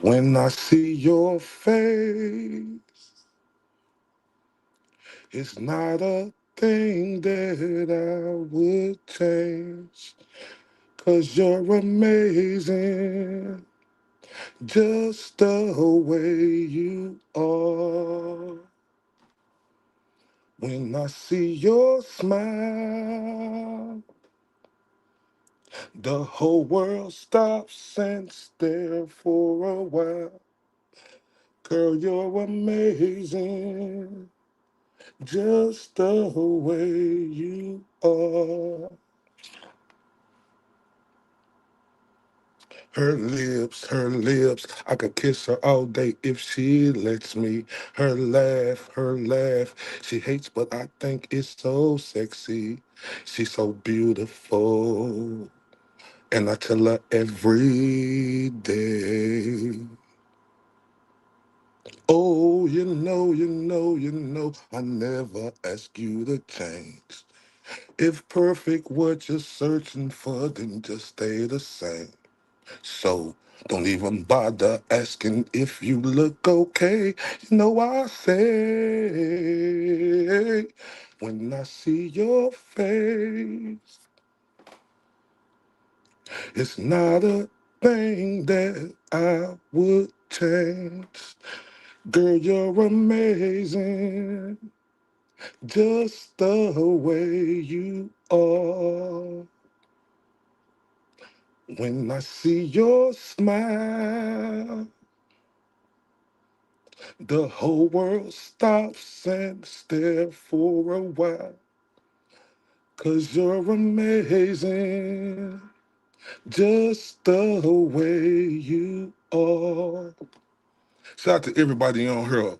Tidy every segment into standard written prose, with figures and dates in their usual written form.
When I see your face, it's not a thing that I would change. 'Cause you're amazing, just the way you are. When I see your smile, the whole world stops and stares for a while. Girl, you're amazing, just the way you are. Her lips, I could kiss her all day if she lets me. Her laugh, she hates, but I think it's so sexy. She's so beautiful, and I tell her every day. Oh, I never ask you to change. If perfect what you're searching for, then just stay the same. So don't even bother asking if you look okay. You know I say when I see your face, it's not a thing that I would change. Girl, you're amazing, just the way you are. When I see your smile, the whole world stops and stares for a while. 'Cause you're amazing, just the way you are. Shout out to everybody on here,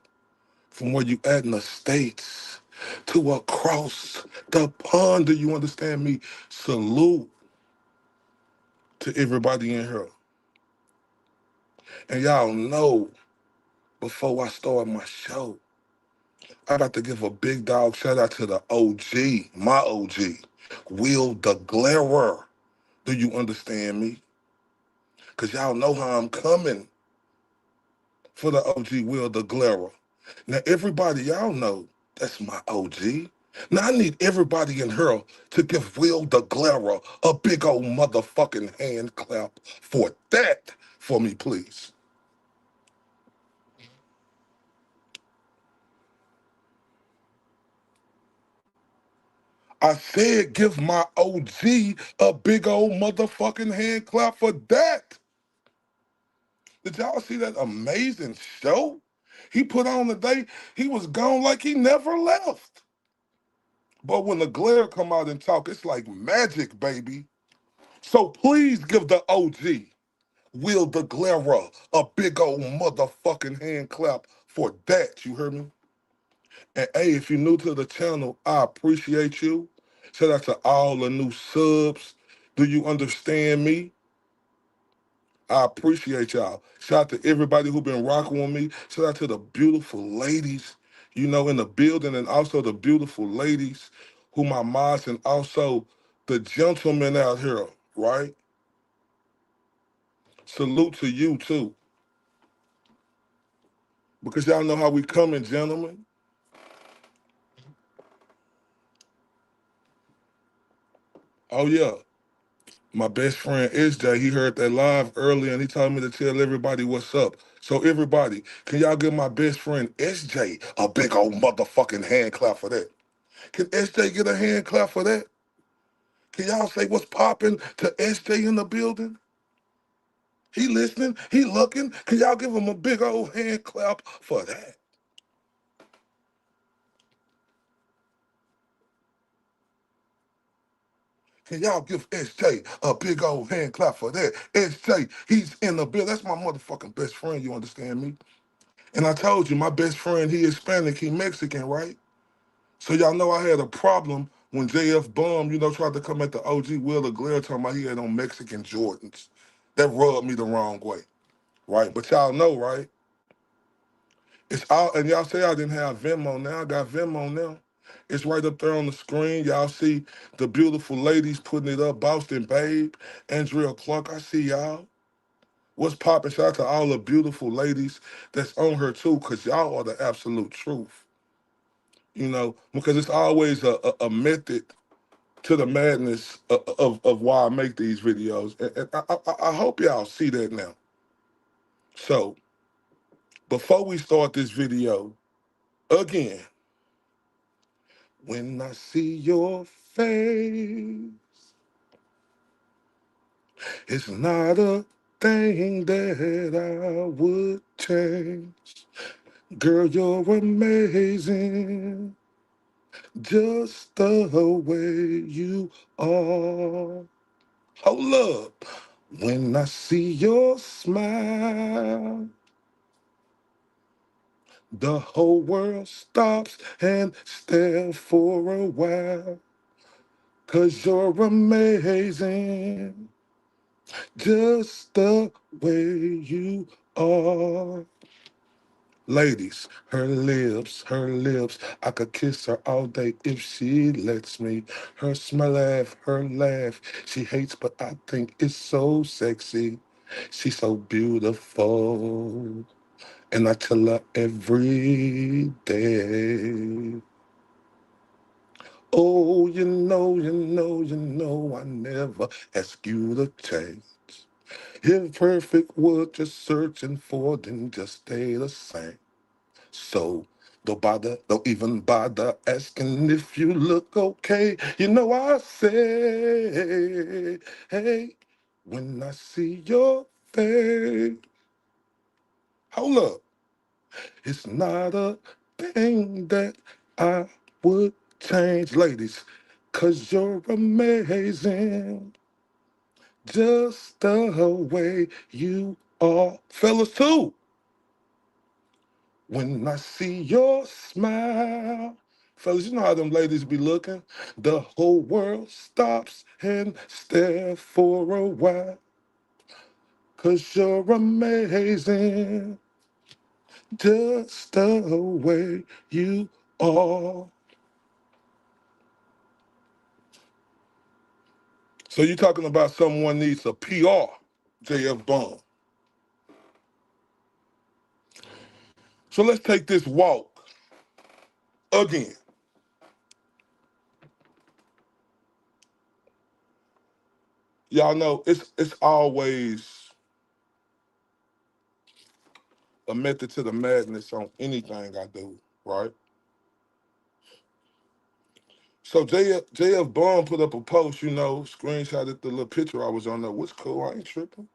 from where you at in the States to across the pond. Do you understand me? Salute to everybody in here. And y'all know, before I start my show, I got to give a big dog shout out to the OG, my OG, Will the Glarer. Do you understand me? Because y'all know how I'm coming for the OG Will the Glarer. Now, everybody y'all know that's my OG. Now, I need everybody in here to give Will the Glarer a big old motherfucking hand clap for that for me, please. I said give my OG a big old motherfucking hand clap for that. Did y'all see that amazing show he put on today? He was gone like he never left. But when the glare come out and talk, it's like magic, baby. So please give the OG, Will the Glare, a big old motherfucking hand clap for that. You heard me? And hey, if you're new to the channel, I appreciate you. Shout out to all the new subs. Do you understand me? I appreciate y'all. Shout out to everybody who been rocking with me. Shout out to the beautiful ladies, in the building, and also the beautiful ladies who my mods, and also the gentlemen out here, right? Salute to you too. Because y'all know how we coming, gentlemen. Oh yeah. My best friend SJ, he heard that live earlier and he told me to tell everybody what's up. So everybody, can y'all give my best friend SJ a big old motherfucking hand clap for that? Can SJ get a hand clap for that? Can y'all say what's popping to SJ in the building? He listening, he looking. Can y'all give him a big old hand clap for that? Can y'all give SJ a big old hand clap for that? SJ, he's in the building. That's my motherfucking best friend, you understand me? And I told you, my best friend, he Hispanic, he Mexican, right? So y'all know I had a problem when JFBUM, tried to come at the OG Will of Glare talking about he had on Mexican Jordans. That rubbed me the wrong way, right? But y'all know, right? It's all, and y'all say I didn't have Venmo now. I got Venmo now. It's right up there on the screen. Y'all see the beautiful ladies putting it up. Boston Babe, Andrea Clark, I see y'all. What's poppin'? Shout out to all the beautiful ladies that's on her too, because y'all are the absolute truth. You know, because it's always a method to the madness of why I make these videos. And I hope y'all see that now. So, before we start this video, again, when I see your face, it's not a thing that I would change. Girl, you're amazing, just the way you are. Hold up. When I see your smile, the whole world stops and stares for a while. 'Cause you're amazing, just the way you are. Ladies, her lips, I could kiss her all day if she lets me. Her laugh, she hates, but I think it's so sexy. She's so beautiful, and I tell her every day. Oh, I never ask you to change. If perfect what you're searching for, then just stay the same. So don't even bother asking if you look okay. You know I say, hey, when I see your face, hold up, it's not a thing that I would change, ladies, 'cause you're amazing, just the way you are, fellas too. When I see your smile, fellas, you know how them ladies be looking. The whole world stops and stares for a while. 'Cause you're amazing, just the way you are. So you're talking about someone needs a PR JFBUM. So let's take this walk again. Y'all know it's always a method to the madness on anything I do, right? So JF Bum put up a post, you know, screenshotted the little picture I was on there. What's cool? I ain't tripping.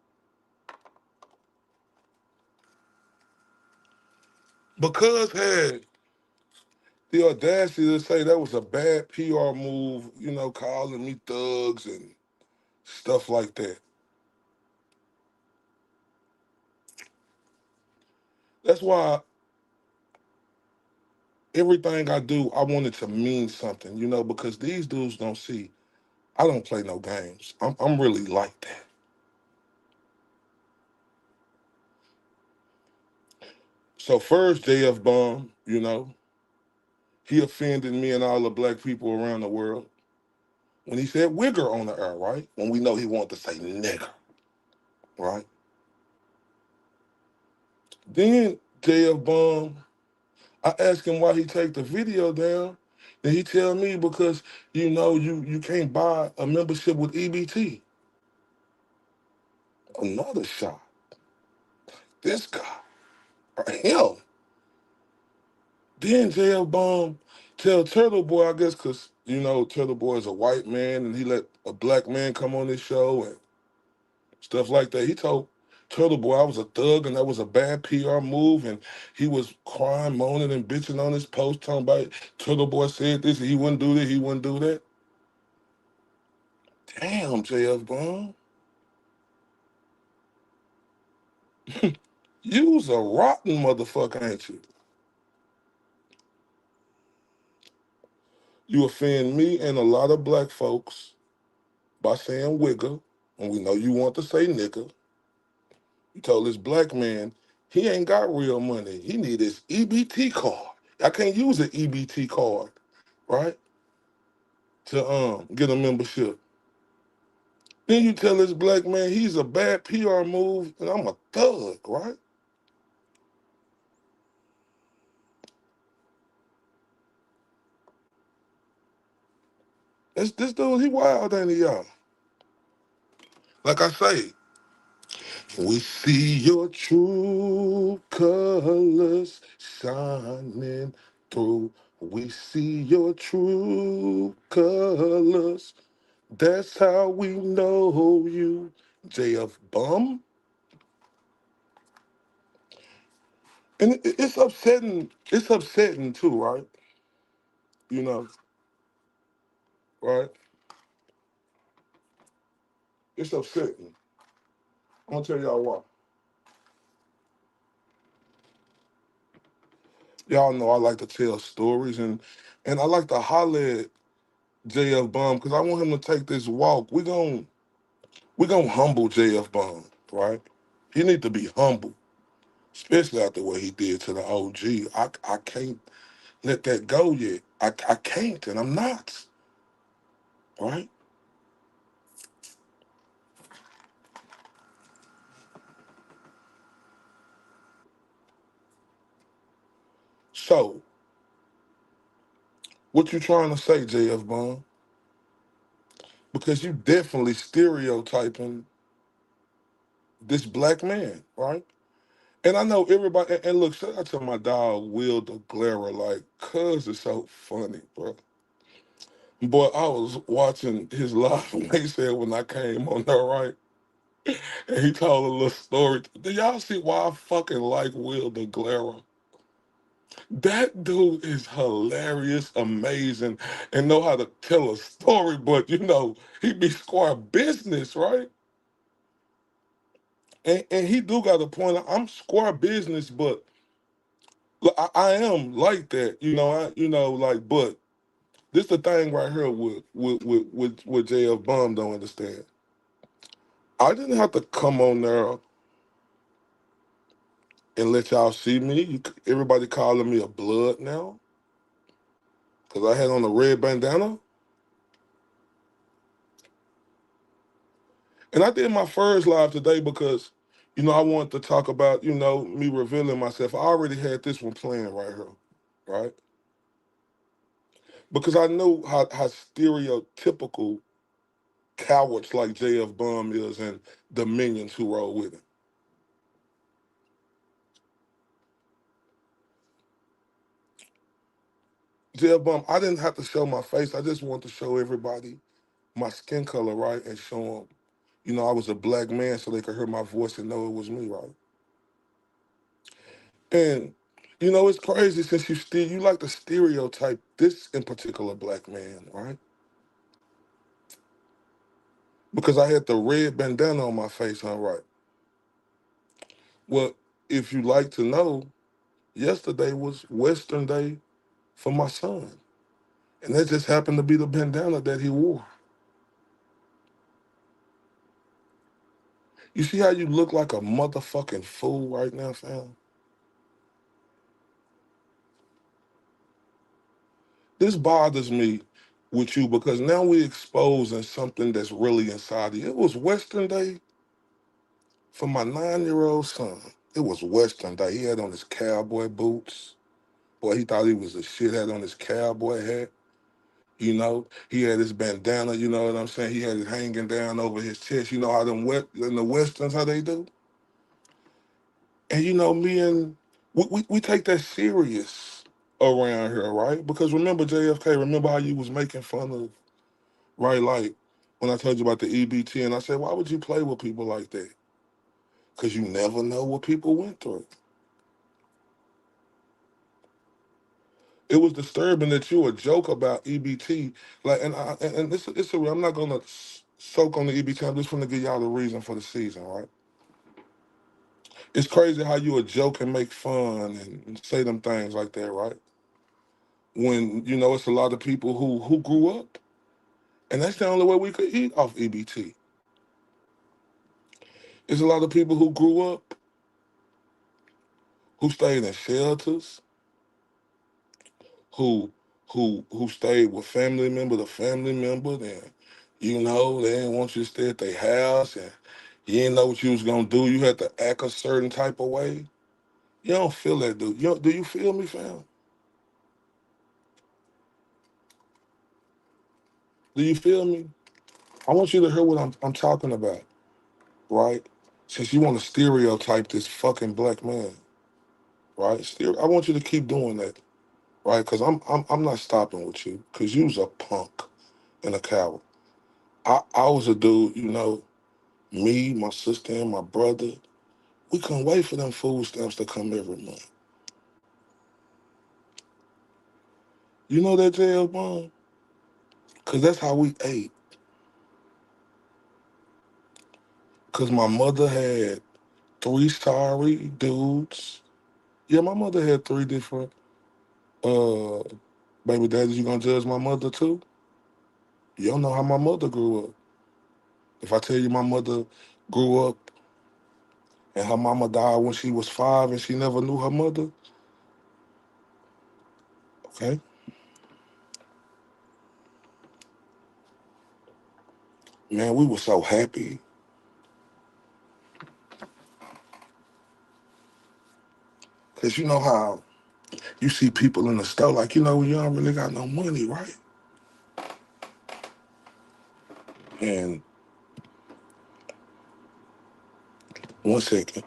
Because had the audacity to say that was a bad PR move, you know, calling me thugs and stuff like that. That's why everything I do, I want it to mean something, you know, because these dudes don't see. I don't play no games. I'm really like that. So first, JF Bum, you know, he offended me and all the black people around the world when he said wigger on the air, right? When we know he wanted to say nigger, right? Then JF Bum, I asked him why he take the video down. And he tell me because you know you can't buy a membership with EBT. Another shot. This guy, or him. Then JF Bum tell Turtle Boy, I guess, because you know Turtle Boy is a white man and he let a black man come on his show and stuff like that. He told Turtle Boy I was a thug and that was a bad PR move, and he was crying, moaning, and bitching on his post, talking about Turtle Boy said this and he wouldn't do this, he wouldn't do that. Damn, JF Bum. You was a rotten motherfucker, ain't you? You offend me and a lot of black folks by saying wigger, and we know you want to say nigger. You told this black man he ain't got real money. He need his EBT card. I can't use an EBT card, right? To get a membership. Then you tell this black man he's a bad PR move and I'm a thug, right? This dude, he wild, ain't he, y'all? Like I say, we see your true colors shining through. We see your true colors. That's how we know you, JF Bum. And it's upsetting. It's upsetting too, right? You know, right? It's upsetting. I'm gonna tell y'all why. Y'all know I like to tell stories and I like to holler at JF Bum because I want him to take this walk. We gonna humble JF Bum, right? He need to be humble, especially after what he did to the OG. I can't let that go yet. I can't, and I'm not, right? So, what you trying to say, JF Bum? Because you definitely stereotyping this black man, right? And I know everybody, and look, shout out to my dog, Will the Glare, like, cuz is so funny, bro. Boy, I was watching his live and they said when I came on there, right? And he told a little story. Do y'all see why I fucking like Will the Glare? That dude is hilarious, amazing, and know how to tell a story, but he be square business, right? And he do got a point. I'm square business, but look, I am like that, like, but this the thing right here with JF Bum don't understand. I didn't have to come on there and let y'all see me. Everybody calling me a blood now because I had on a red bandana. And I did my first live today because, I wanted to talk about, me revealing myself. I already had this one playing right here, right? Because I know how stereotypical cowards like JF Bum is and the minions who roll with him. JF Bum, I didn't have to show my face. I just wanted to show everybody my skin color, right? And show them, I was a black man so they could hear my voice and know it was me, right? And it's crazy since you like to stereotype this in particular black man, right? Because I had the red bandana on my face, huh? Right. Well, if you like to know, yesterday was Western Day for my son. And that just happened to be the bandana that he wore. You see how you look like a motherfucking fool right now, fam? This bothers me with you because now we're exposing something that's really inside of you. It was Western Day for my 9-year-old son. It was Western Day. He had on his cowboy boots. Boy, he thought he was a shit, had on his cowboy hat. He had his bandana, you know what I'm saying? He had it hanging down over his chest. You know how in the Westerns, how they do? And me and we take that serious around here, right? Because remember JFK, remember how you was making fun of, right? Like when I told you about the EBT and I said, why would you play with people like that? Because you never know what people went through. It was disturbing that you would joke about EBT, like, and I'm not gonna soak on the EBT. I'm just gonna give y'all the reason for the season, right? It's crazy how you would joke and make fun and say them things like that, right? When it's a lot of people who grew up, and that's the only way we could eat off EBT. It's a lot of people who grew up who stayed in shelters, who stayed with family member to family member, and You know, they didn't want you to stay at their house, and you didn't know what you was gonna do. You had to act a certain type of way. You don't feel that, dude. Do you feel me, fam? Do you feel me? I want you to hear what I'm talking about, right? Since you want to stereotype this fucking black man, right? I want you to keep doing that, right? Because I'm not stopping with you, because you's a punk and a coward. I was a dude, you know, me, my sister, and my brother. We couldn't wait for them food stamps to come every month. You know that JFBUM? Because that's how we ate. Because my mother had three sorry dudes. Yeah, my mother had three different uh baby daddies. You gonna judge my mother too? You don't know how my mother grew up. If I tell you my mother grew up and her mama died when she was 5 and she never knew her mother, okay? Man, we were so happy. Because you know how you see people in the store, like, you know, when you don't really got no money, right? And one second.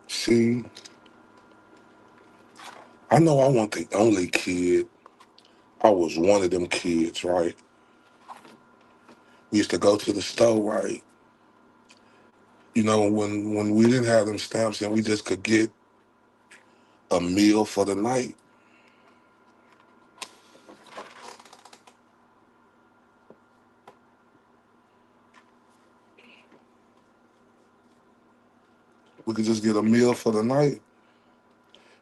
See, I know I wasn't the only kid. I was one of them kids, right? We used to go to the store, right? You know, when we didn't have them stamps and we just could get a meal for the night, we could just get a meal for the night.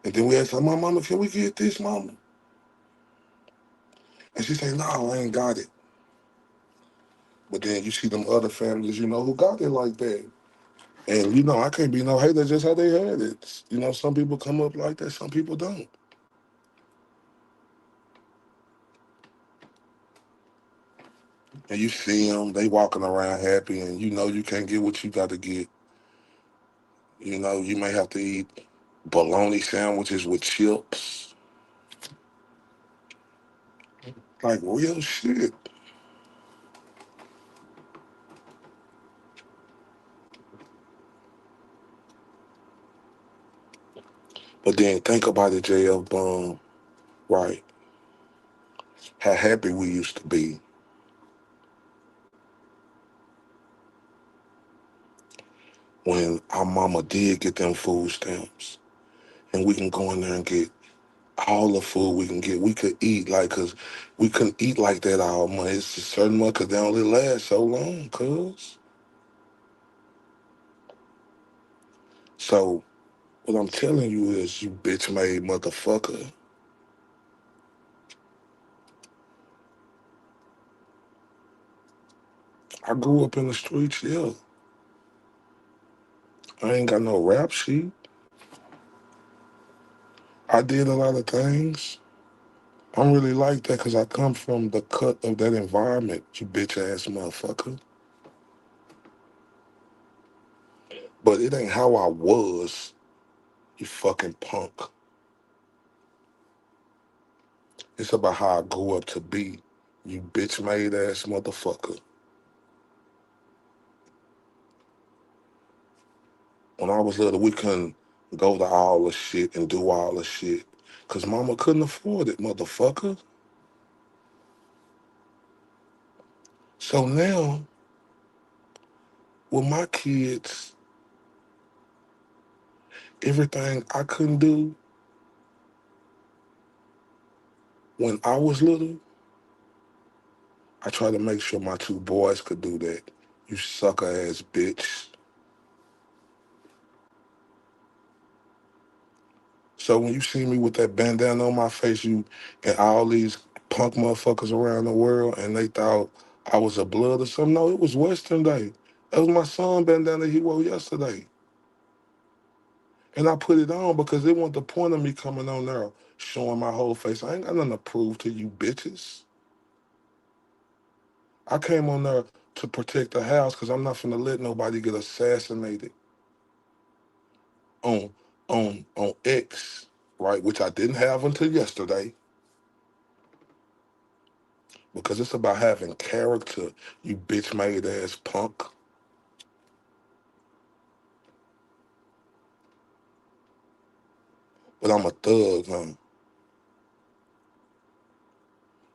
And then we asked her, Mama, can we get this, Mama? And she said, no, I ain't got it. But then you see them other families, you know, who got it like that. And, you know, I can't be no hater, that's just how they had it. You know, some people come up like that, some people don't. And you see them, they walking around happy, and you know you can't get what you got to get. You know, you may have to eat bologna sandwiches with chips. Like real shit. But then think about it, JFBUM, right? How happy we used to be when our mama did get them food stamps. And we can go in there and get all the food we can get. We could eat like, cause we couldn't eat like that all month. It's a certain month, cause they only last so long, cuz. So what I'm telling you is, you bitch made motherfucker. I grew up in the streets, yeah. I ain't got no rap sheet. I did a lot of things. I'm really like that because I come from the cut of that environment, you bitch ass motherfucker. But it ain't how I was, you fucking punk. It's about how I grew up to be, you bitch made ass motherfucker. When I was little, we couldn't go to all the shit and do all the shit because mama couldn't afford it, motherfucker. So now, with my kids, everything I couldn't do when I was little, I try to make sure my two boys could do that. You sucker ass bitch. So when you see me with that bandana on my face, you and all these punk motherfuckers around the world, and they thought I was a blood or something. No, it was Western Day. That was my son bandana he wore yesterday. And I put it on because it wasn't the point of me coming on there showing my whole face. I ain't got nothing to prove to you bitches. I came on there to protect the house because I'm not finna let nobody get assassinated on on X, right? Which I didn't have until yesterday because it's about having character, you bitch made ass punk. But I'm a thug, huh?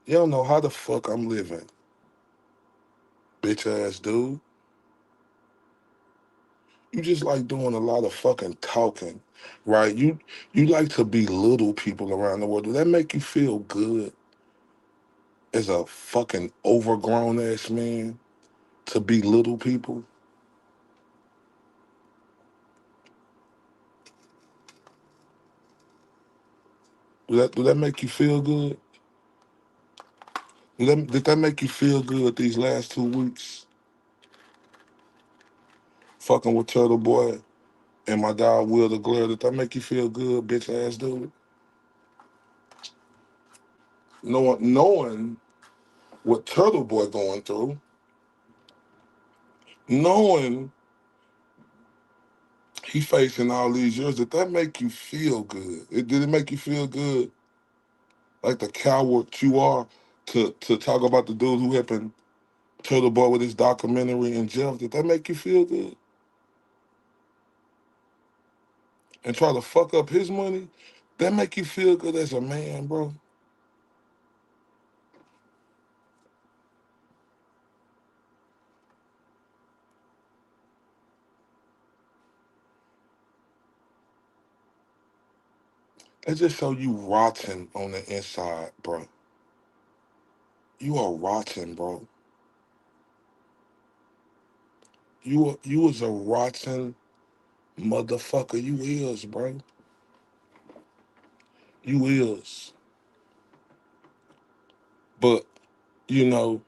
You don't know how the fuck I'm living, bitch ass dude. You just like doing a lot of fucking talking, right? You like to belittle people around the world. Do that make you feel good as a fucking overgrown ass man to belittle people? Do that make you feel good? Did that make you feel good these last 2 weeks? Fucking with Turtle Boy and my dog Will the Glare. Did that make you feel good, bitch ass dude? Knowing what Turtle Boy going through, knowing he facing all these years, did that make you feel good? Did it make you feel good, like the coward you are, to talk about the dude who happened Turtle Boy with his documentary in jail? Did that make you feel good? And try to fuck up his money? That make you feel good as a man, bro? That just show you rotten on the inside, bro. You are rotten, bro. You was a rotten motherfucker. You is, bro. You is. But you know,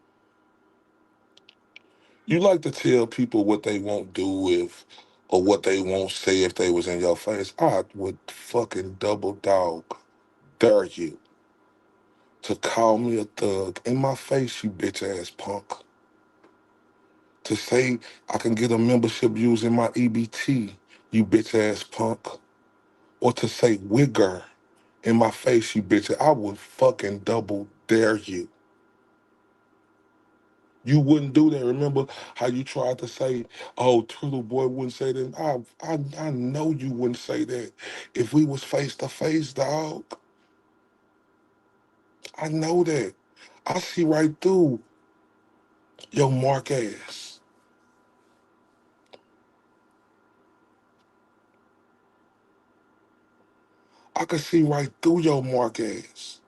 you like to tell people what they won't do if, or what they won't say if they was in your face. I would fucking double dog dare you to call me a thug in my face, you bitch ass punk. To say I can get a membership using my EBT, you bitch ass punk. Or to say wigger in my face, you bitch. I would fucking double dare you. You wouldn't do that. Remember how you tried to say, "Oh, Turtle Boy wouldn't say that." I know you wouldn't say that if we was face to face, dog. I know that. I see right through your mark ass. I can see right through your mark ass.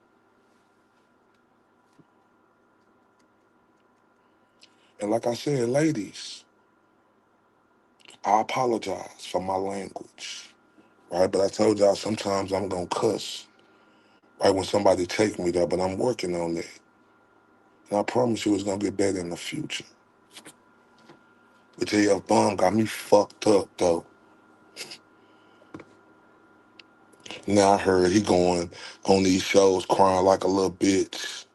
And like I said, ladies, I apologize for my language, right? But I told y'all sometimes I'm gonna cuss, right, when somebody take me there. But I'm working on that, and I promise you, it's gonna get better in the future. But JFBUM got me fucked up though. Now I heard he going on these shows crying like a little bitch,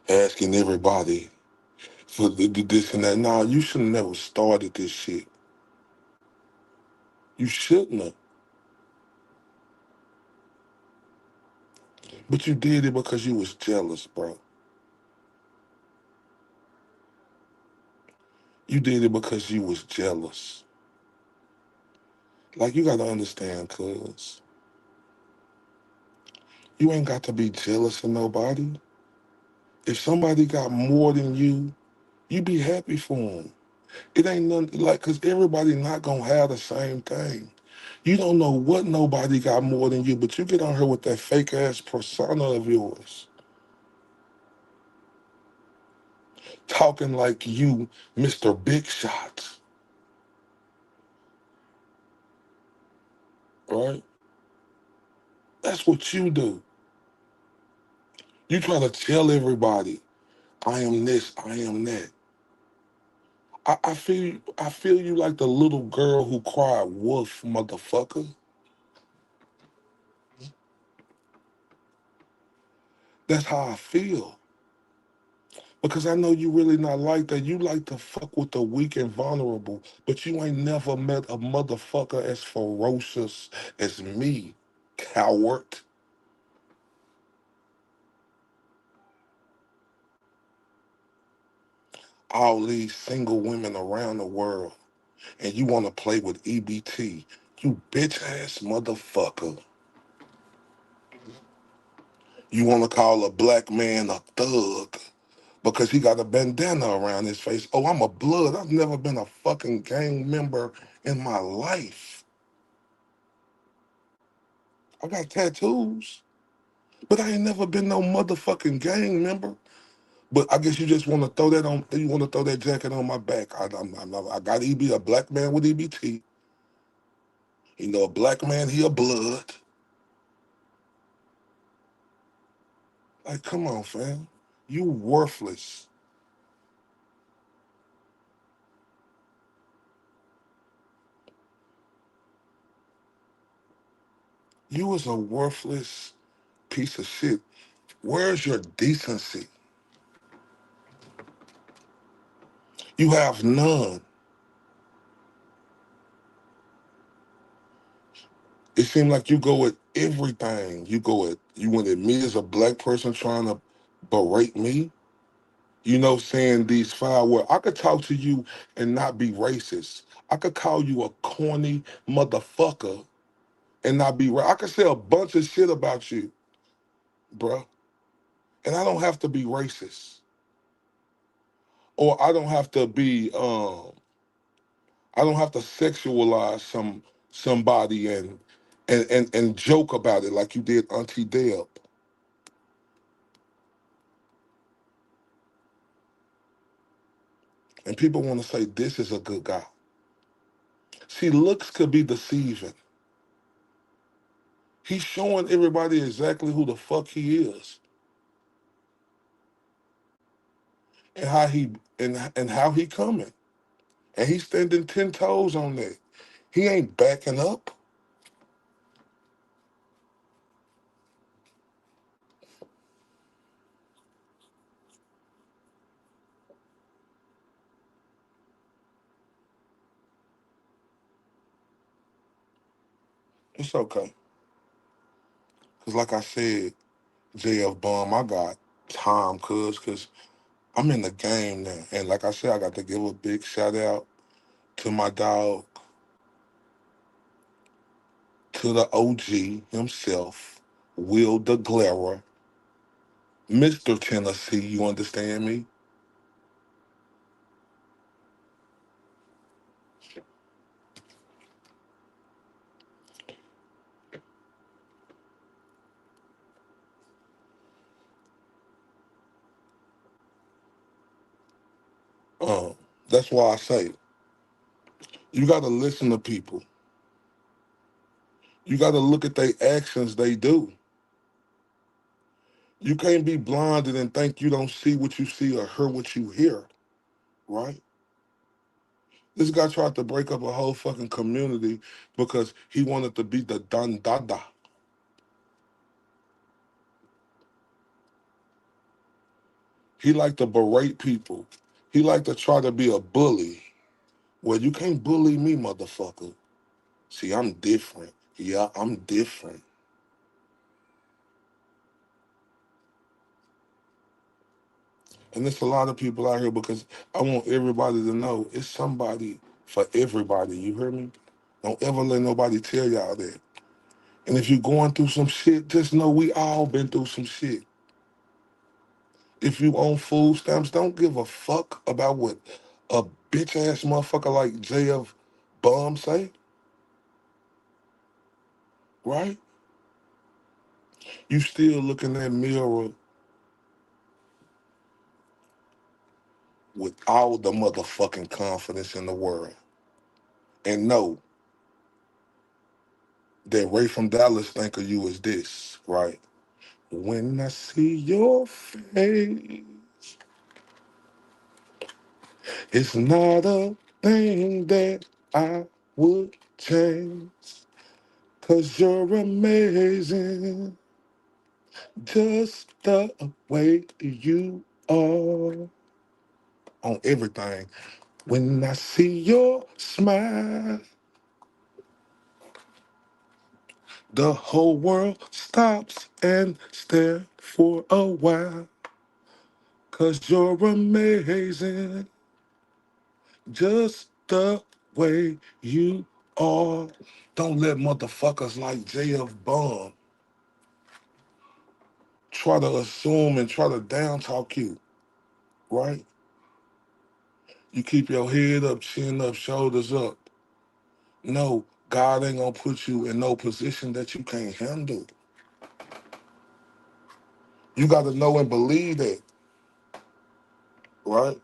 asking everybody for this and that. Nah, you should have never started this shit. You shouldn't have. But you did it because you was jealous, bro. You did it because you was jealous. Like, you gotta understand, cuz you ain't got to be jealous of nobody. If somebody got more than you be happy for them. It ain't nothing like, cause everybody not gonna have the same thing. You don't know what nobody got more than you, but you get on here with that fake ass persona of yours, talking like you, Mr. Big Shot, right? That's what you do. You try to tell everybody, I am this, I am that. I feel you like the little girl who cried wolf, motherfucker. That's how I feel. Because I know you really not like that. You like to fuck with the weak and vulnerable, but you ain't never met a motherfucker as ferocious as me, coward. All these single women around the world, and you want to play with EBT. You bitch ass motherfucker. You want to call a black man a thug because he got a bandana around his face. Oh, I'm a blood. I've never been a fucking gang member in my life. I got tattoos, but I ain't never been no motherfucking gang member. But I guess you just want to throw that on. You want to throw that jacket on my back. I got EB, a black man with EBT. You know, a black man, he a blood. Like, come on, fam. You worthless. You was a worthless piece of shit. Where's your decency? You have none. It seemed like you go at everything. You went at me as a black person trying to berate me. You know, saying these foul words. I could talk to you and not be racist. I could call you a corny motherfucker and not be right. I could say a bunch of shit about you, bruh. And I don't have to be racist. Or I don't have to sexualize somebody and joke about it like you did Auntie Deb. And people want to say this is a good guy. See, looks could be deceiving. He's showing everybody exactly who the fuck he is and how he coming. And he's standing 10 toes on that. He ain't backing up. It's okay. Cause like I said, JFBUM, I got time, cause I'm in the game now. And like I said, I got to give a big shout out to my dog, to the OG himself, Will DeGlera, Mr. Tennessee, you understand me? Um, that's why I say you got to listen to people. You got to look at their actions they do. You can't be blinded and think you don't see what you see or hear what you hear, right? This guy tried to break up a whole fucking community because he wanted to be the Don Dada. He liked to berate people. He liked to try to be a bully. Well, you can't bully me, motherfucker. See, I'm different. Yeah, I'm different. And there's a lot of people out here because I want everybody to know it's somebody for everybody. You hear me? Don't ever let nobody tell y'all that. And if you're going through some shit, just know we all been through some shit. If you own food stamps, don't give a fuck about what a bitch ass motherfucker like JF Bum say, right? You still look in that mirror with all the motherfucking confidence in the world and know that Ray from Dallas think of you as this, right? When I see your face, it's not a thing that I would change. 'Cause you're amazing, just the way you are on everything. When I see your smile, the whole world stops and stare for a while. 'Cause you're amazing, just the way you are. Don't let motherfuckers like JFBUM try to assume and try to down talk you, right? You keep your head up, chin up, shoulders up. No, God ain't gonna put you in no position that you can't handle. You gotta know and believe that, right?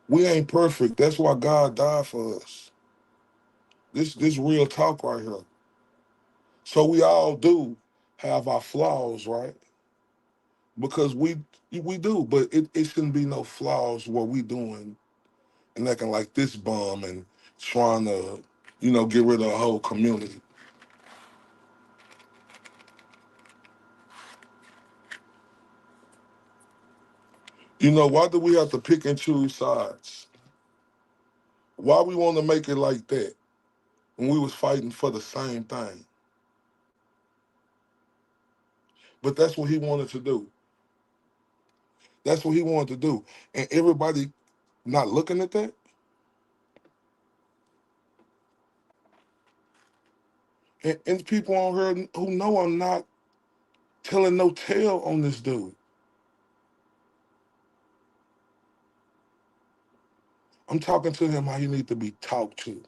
We ain't perfect. That's why God died for us. This real talk right here. So we all do have our flaws, right? Because we do, but it shouldn't be no flaws where we doing and acting like this bum and trying to, get rid of a whole community. Why do we have to pick and choose sides? Why we want to make it like that when we was fighting for the same thing? But that's what he wanted to do. That's what he wanted to do. And everybody not looking at that. And people on here who know I'm not telling no tale on this dude. I'm talking to him how he need to be talked to.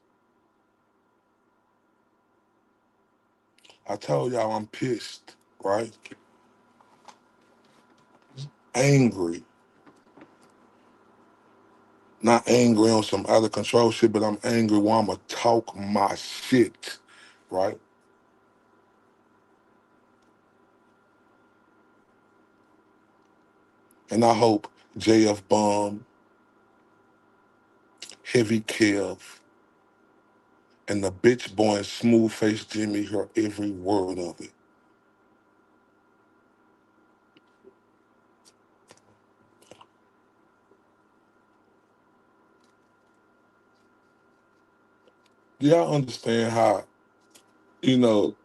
I told y'all I'm pissed, right? Angry. Not angry on some out of control shit, but I'm angry while I'ma talk my shit, right? And I hope JFBUM, Heavy Kev, and the bitch boy and smooth face Jimmy hear every word of it. Do y'all understand how, you know,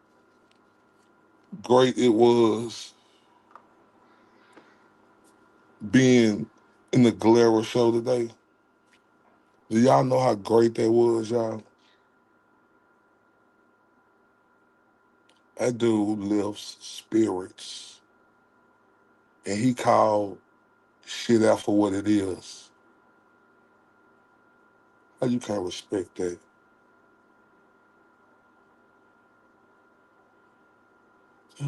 great it was being in the Galera show today? Do y'all know how great that was, y'all? That dude lifts spirits. And he called shit out for what it is. How you can't respect that? I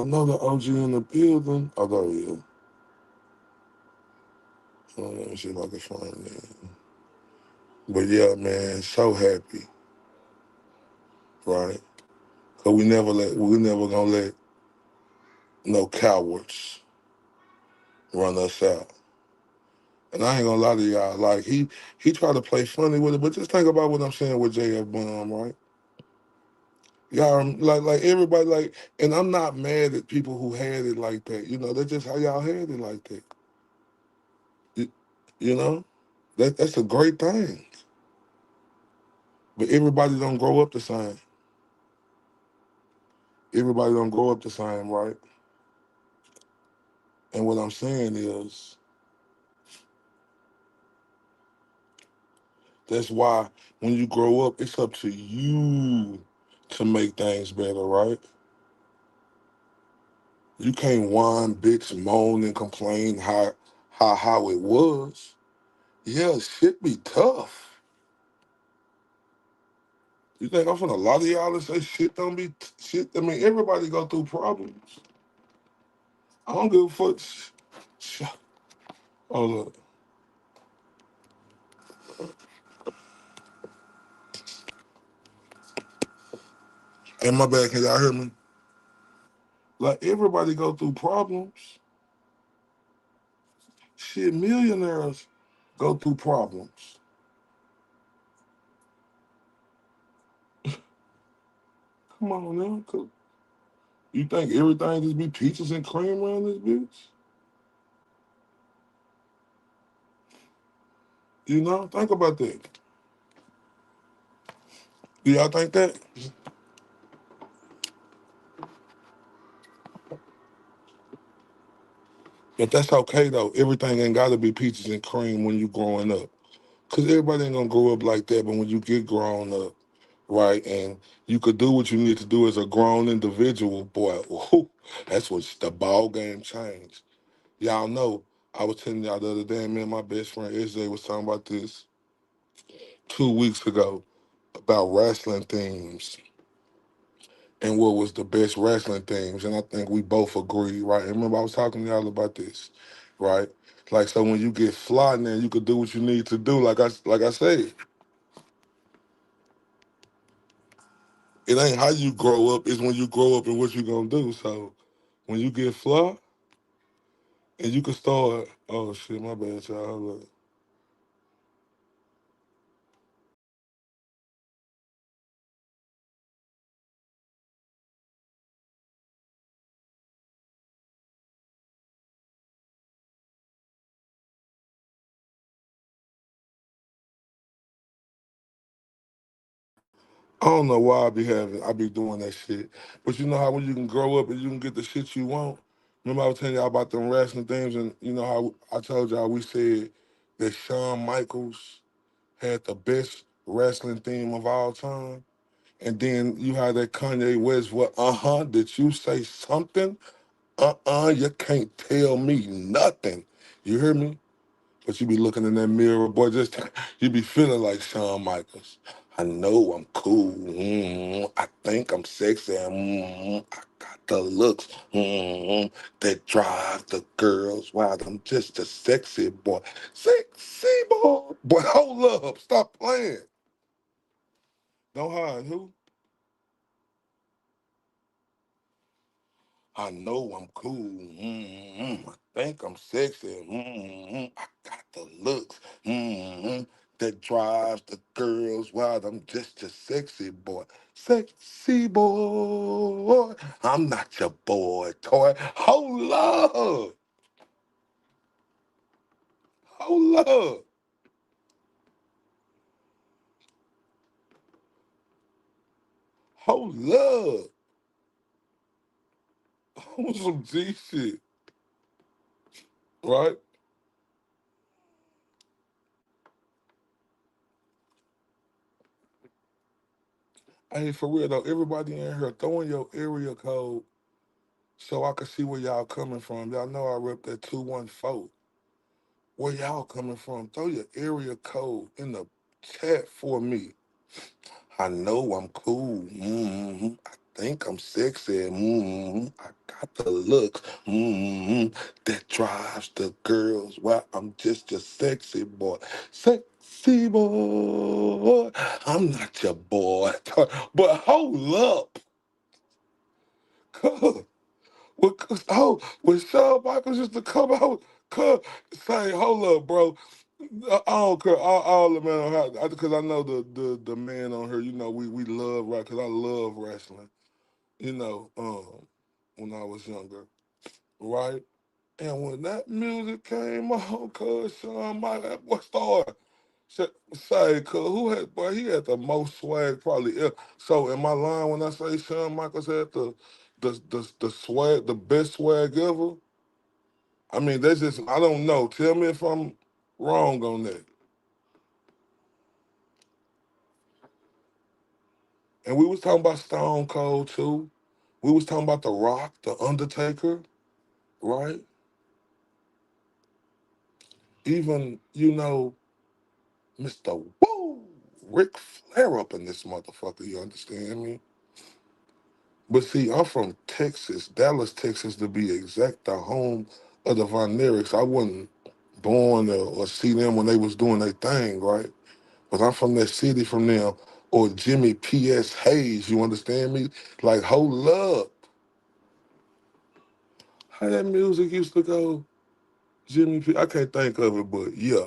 know the OG in the building. Oh, there he is. Let me see if I can find that. But yeah, man, so happy, right? Cause we never gonna let no cowards run us out. And I ain't gonna lie to y'all, like he tried to play funny with it, but just think about what I'm saying with JFBUM, right? Y'all like everybody like, and I'm not mad at people who had it like that. That's just how y'all had it like that. You, you know, that's a great thing. But everybody don't grow up the same. Everybody don't grow up the same, right? And what I'm saying is that's why when you grow up, it's up to you to make things better, right? You can't whine, bitch, moan, and complain how it was. Yeah, shit be tough. You think I'm finna lie to y'all and say shit don't be shit? I mean, everybody go through problems. I don't give a fuck. Oh look, And my bad, can y'all hear me? Like everybody go through problems. Shit, millionaires go through problems. Come on now, you think everything just be peaches and cream around this bitch? You know, think about that. Do y'all think that? But that's okay though. Everything ain't gotta be peaches and cream when you growing up. Cause everybody ain't gonna grow up like that, but when you get grown up, right, and you could do what you need to do as a grown individual, boy, whew, that's what the ball game changed. Y'all know, I was telling y'all the other day, me and my best friend SJ was talking about this 2 weeks ago about wrestling themes and what was the best wrestling themes. And I think we both agree, right? And remember, I was talking to y'all about this, right? Like, so when you get fly now, you could do what you need to do. Like I said, it ain't how you grow up, it's when you grow up and what you gonna do. So when you get fly and you can start, oh shit, my bad, y'all. Hold up. I don't know why I be doing that shit. But you know how when you can grow up and you can get the shit you want? Remember I was telling y'all about them wrestling things and you know how I told y'all we said that Shawn Michaels had the best wrestling theme of all time? And then you had that Kanye West, what, did you say something? You can't tell me nothing. You hear me? But you be looking in that mirror, boy, just you be feeling like Shawn Michaels. I know I'm cool. I think I'm sexy. I got the looks that drive the girls wild. I'm just a sexy boy. Sexy boy. Boy, hold up. Stop playing. Don't hide. Who? I know I'm cool. I think I'm sexy. I got the looks that drives the girls wild. I'm just a sexy boy. Sexy boy. I'm not your boy toy. Hold up. Hold up. Hold up. On some G shit, right? Hey, for real though, everybody in here, throw in your area code so I can see where y'all coming from. Y'all know I rep that 214. Where y'all coming from? Throw your area code in the chat for me. I know I'm cool. I think I'm sexy. I got the looks that drives the girls. Well, I'm just a sexy boy. Sexy boy. I'm not your boy. But hold up. When Shawn Michaels used to come out, come, say, hold up, bro. I don't care. All the man on how because I know the man on here. You know we love right because I love wrestling. You know, when I was younger, right? And when that music came on, cuz Shawn Michaels, that boy started. Say, cuz who had boy? He had the most swag probably ever. So in my line when I say Shawn Michaels had the swag, the best swag ever. I mean, that's just I don't know. Tell me if I'm wrong on that. And we was talking about Stone Cold too. We was talking about The Rock, The Undertaker, right? Even, Mr. Woo, Ric Flair up in this motherfucker, you understand me? But see, I'm from Texas, Dallas, Texas to be exact, the home of the Von Erichs. I wasn't born or see them when they was doing their thing, right? But I'm from that city from them. or Jimmy P.S. Hayes, you understand me? Like, hold up. How that music used to go? Jimmy P. I can't think of it, but yeah.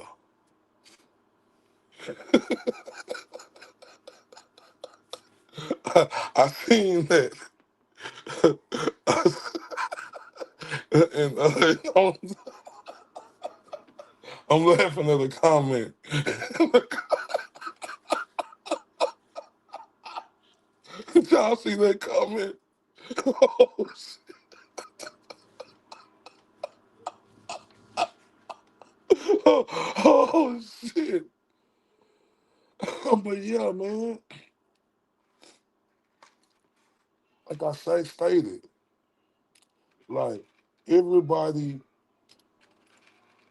I seen that. And I'm laughing at a comment. Did y'all see that comment? Oh, oh, oh shit. But yeah, man, like I say, stated, like everybody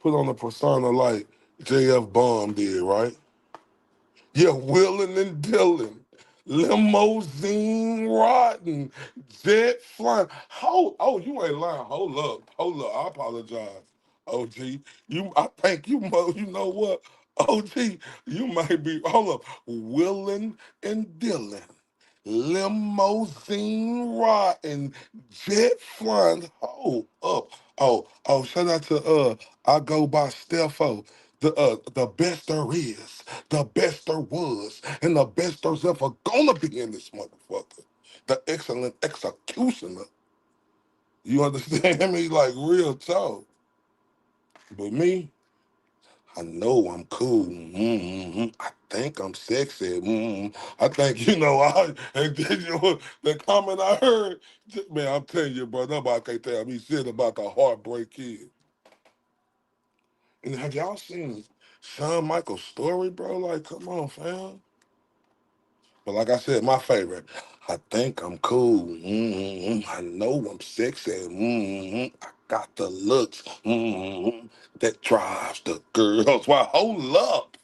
put on a persona like JFBUM did, right? Yeah, Willin' and Dylan, limousine rotten, jet flying. Oh, you ain't lying. Hold up. I apologize, OG. I think you know what, OG. You might be. Hold up, Willin' and Dylan, limousine rotten, jet flying. Hold up. Oh, shout out to I go by Stefo. The best there is, the best there was, and the best there's ever gonna be in this motherfucker. The excellent executioner. You understand me? Like real talk. But me, I know I'm cool. I think I'm sexy. I think and then the comment I heard, man, I'm telling you, bro, nobody can tell me shit about the Heartbreak Kid. And have y'all seen Shawn Michaels' story, bro? Like, come on, fam. But like I said, my favorite. I think I'm cool. I know I'm sexy. I got the looks that drives the girls. Why, hold up.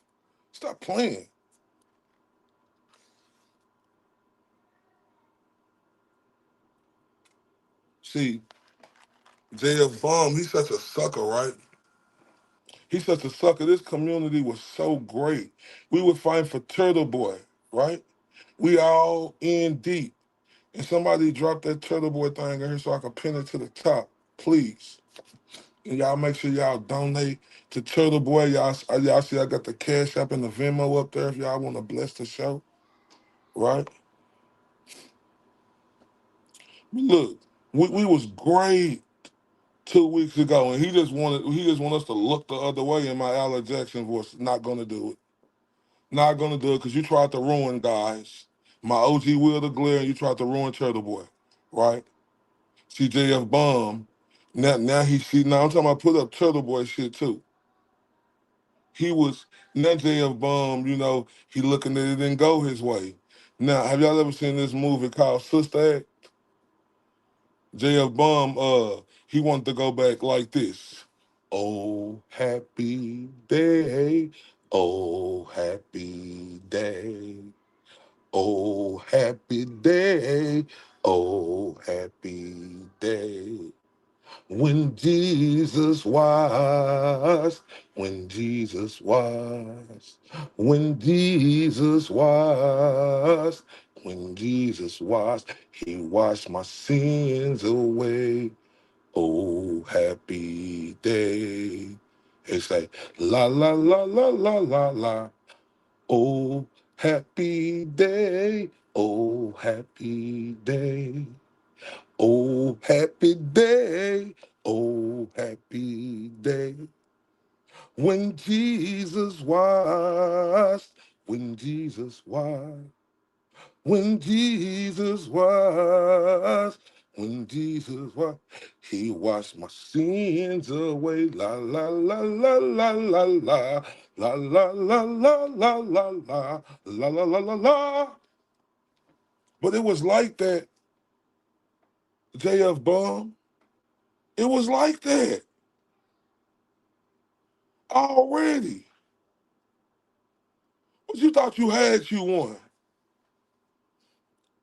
Stop playing. See, JF Bomb, he's such a sucker, right? He's such a sucker. This community was so great. We would fight for Turtle Boy, right? We all in deep. And somebody drop that Turtle Boy thing in here so I can pin it to the top, please. And y'all make sure y'all donate to Turtle Boy. Y'all see I got the Cash App and the Venmo up there if y'all want to bless the show, right? Look, we was great 2 weeks ago, and he just want us to look the other way. And my Alex Jackson voice, not gonna do it, not gonna do it, because you tried to ruin guys. My OG Will the Glare, and you tried to ruin Turtle Boy, right? CJF Bomb. Now I'm talking about put up Turtle Boy shit too. He was now JF Bomb, he looking at it didn't go his way. Now, have y'all ever seen this movie called Sister Act? JF Bomb, he wanted to go back like this. Oh, happy day. Oh, happy day. Oh, happy day. Oh, happy day. When Jesus was, when Jesus was, when Jesus was, when Jesus was, he washed my sins away. Oh, happy day. They say, la, la, la, la, la, la, la. Oh, happy day. Oh, happy day. Oh, happy day. Oh, happy day. When Jesus was, when Jesus was, when Jesus was, when Jesus was, he washed my sins away. La la la la la la la la la la la la la la la la la la la. But it was like that, JF Bomb. It was like that already. But you thought you won.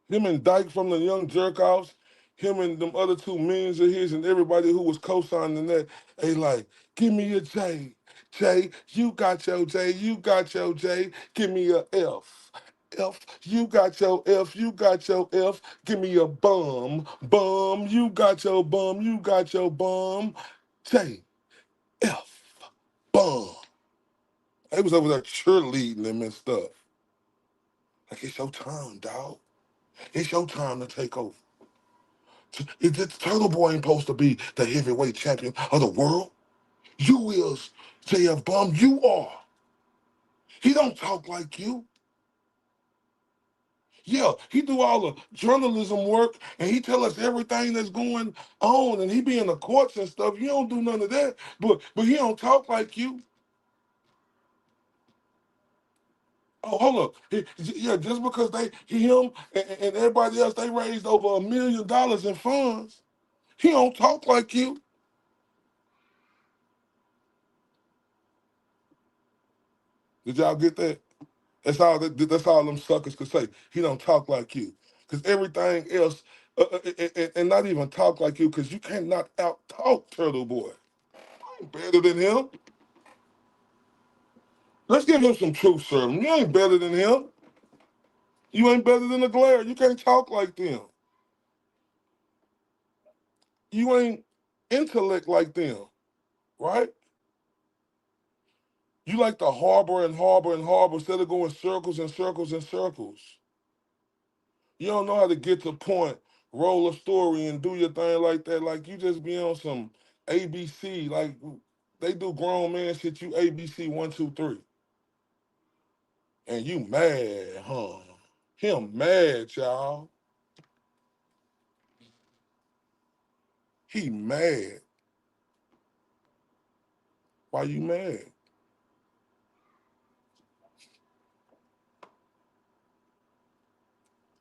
Him and Dyke from the Young Jerk-Offs, him and them other two millions of his and everybody who was co-signing that, they like, give me a J. J, you got your J, you got your J, give me a F. F, you got your F, you got your F. Give me a bum, bum, you got your bum, you got your bum. JF, bum. They was over there cheerleading them and stuff. Like, it's your time, dog. It's your time to take over. Turtle Boy ain't supposed to be the heavyweight champion of the world. You is, JF Bum, you are. He don't talk like you. Yeah, he do all the journalism work and he tell us everything that's going on and he be in the courts and stuff. You don't do none of that, but he don't talk like you. Oh, hold up. Yeah, just because him and everybody else, they raised over $1 million in funds, he don't talk like you. Did y'all get that? That's all them suckers could say. He don't talk like you. Because everything else, and not even talk like you, because you cannot out-talk Turtle Boy. I ain't better than him. Let's give him some truth, sir. You ain't better than him. You ain't better than the Glare. You can't talk like them. You ain't intellect like them, right? You like to harbor and harbor and harbor instead of going circles and circles and circles. You don't know how to get to point, roll a story, and do your thing like that. Like you just be on some ABC. Like they do grown man shit. You ABC 1, 2, 3, and you mad, huh? Him mad, y'all. He mad. Why you mad?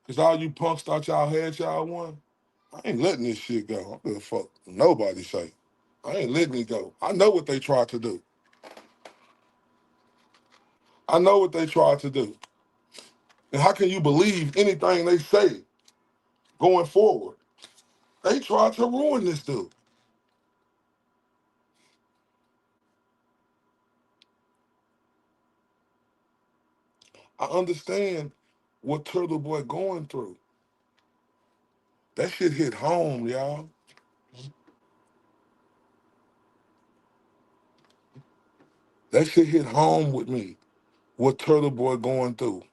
Cause all you punks thought y'all had y'all won. I ain't letting this shit go. I don't give a fuck what nobody say. I ain't letting it go. I know what they tried to do. I know what they tried to do. And how can you believe anything they say going forward? They tried to ruin this dude. I understand what Turtle Boy going through. That shit hit home, y'all. That shit hit home with me. What Turtle Boy going through.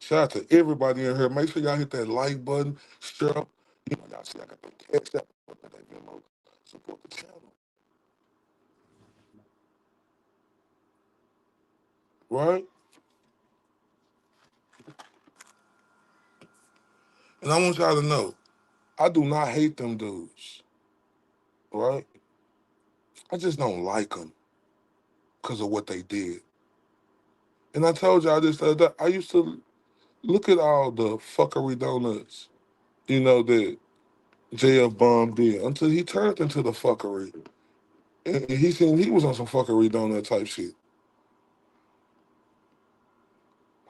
Shout out to everybody in here. Make sure y'all hit that like button, share up. You know, y'all see I got that catch up. Support the channel. Right? And I want y'all to know, I do not hate them dudes. Right? I just don't like them because of what they did. And I told y'all this the other day. I used to look at all the fuckery donuts, that JFBUM did until he turned into the fuckery. And he seen he was on some fuckery donut type shit.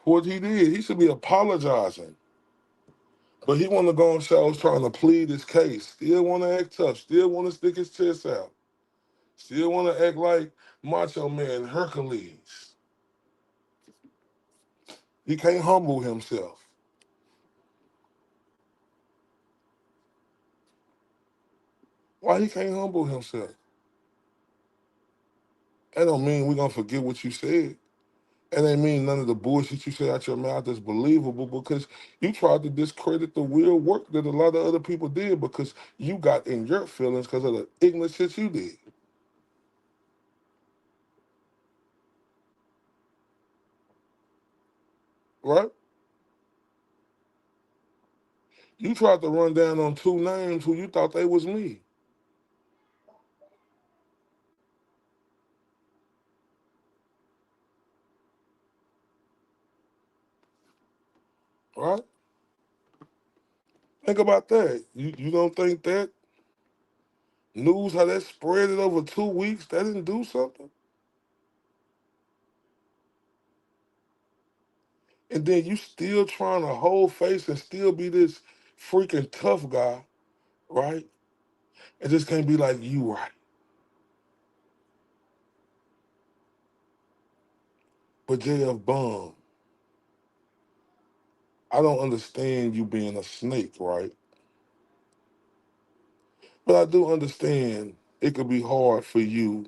What he did, he should be apologizing. But he want to go on shows trying to plead his case. Still want to act tough. Still want to stick his chest out. Still want to act like Macho Man Hercules. He can't humble himself. Why he can't humble himself? That don't mean we're going to forget what you said. That ain't mean none of the bullshit you say out your mouth is believable because you tried to discredit the real work that a lot of other people did because you got in your feelings because of the ignorant shit you did. Right? You tried to run down on two names who you thought they was me. Right? Think about that. You don't think that news, how that spread it over 2 weeks, that didn't do something? And then you still trying to hold face and still be this freaking tough guy, right? It just can't be like you right. But JF Bum, I don't understand you being a snake, right? But I do understand it could be hard for you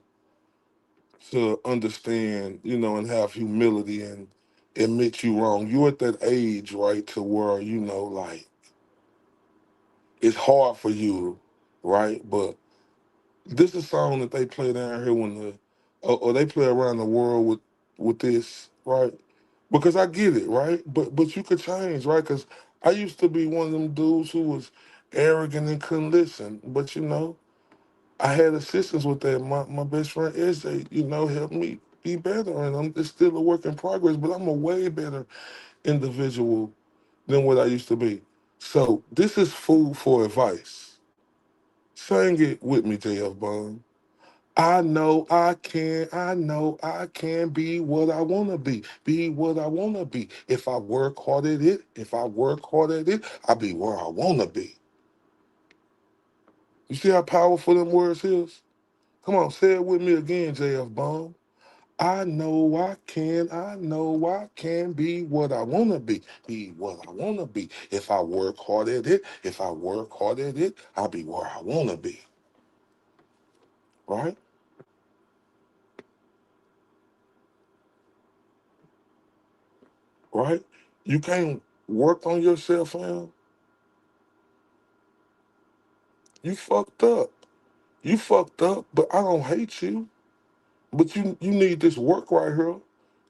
to understand, and have humility and admit you wrong. You at that age, right, to where, like it's hard for you, right? But this is a song that they play down here when or they play around the world with this, right? Because I get it, right? But you could change, right? Because I used to be one of them dudes who was arrogant and couldn't listen. But I had assistance with that. My best friend SJ, helped me be better, and it's still a work in progress. But I'm a way better individual than what I used to be. So this is food for advice. Sing it with me, JFBUM. I know I can be what I wanna be what I wanna be. If I work hard at it, I'll be where I wanna be. You see how powerful them words is? Come on, say it with me again, JFBUM. I know I can be what I wanna be what I wanna be. If I work hard at it, I'll be where I wanna be. Right? Right? You can't work on yourself, fam. You fucked up. You fucked up, but I don't hate you. But you need this work right here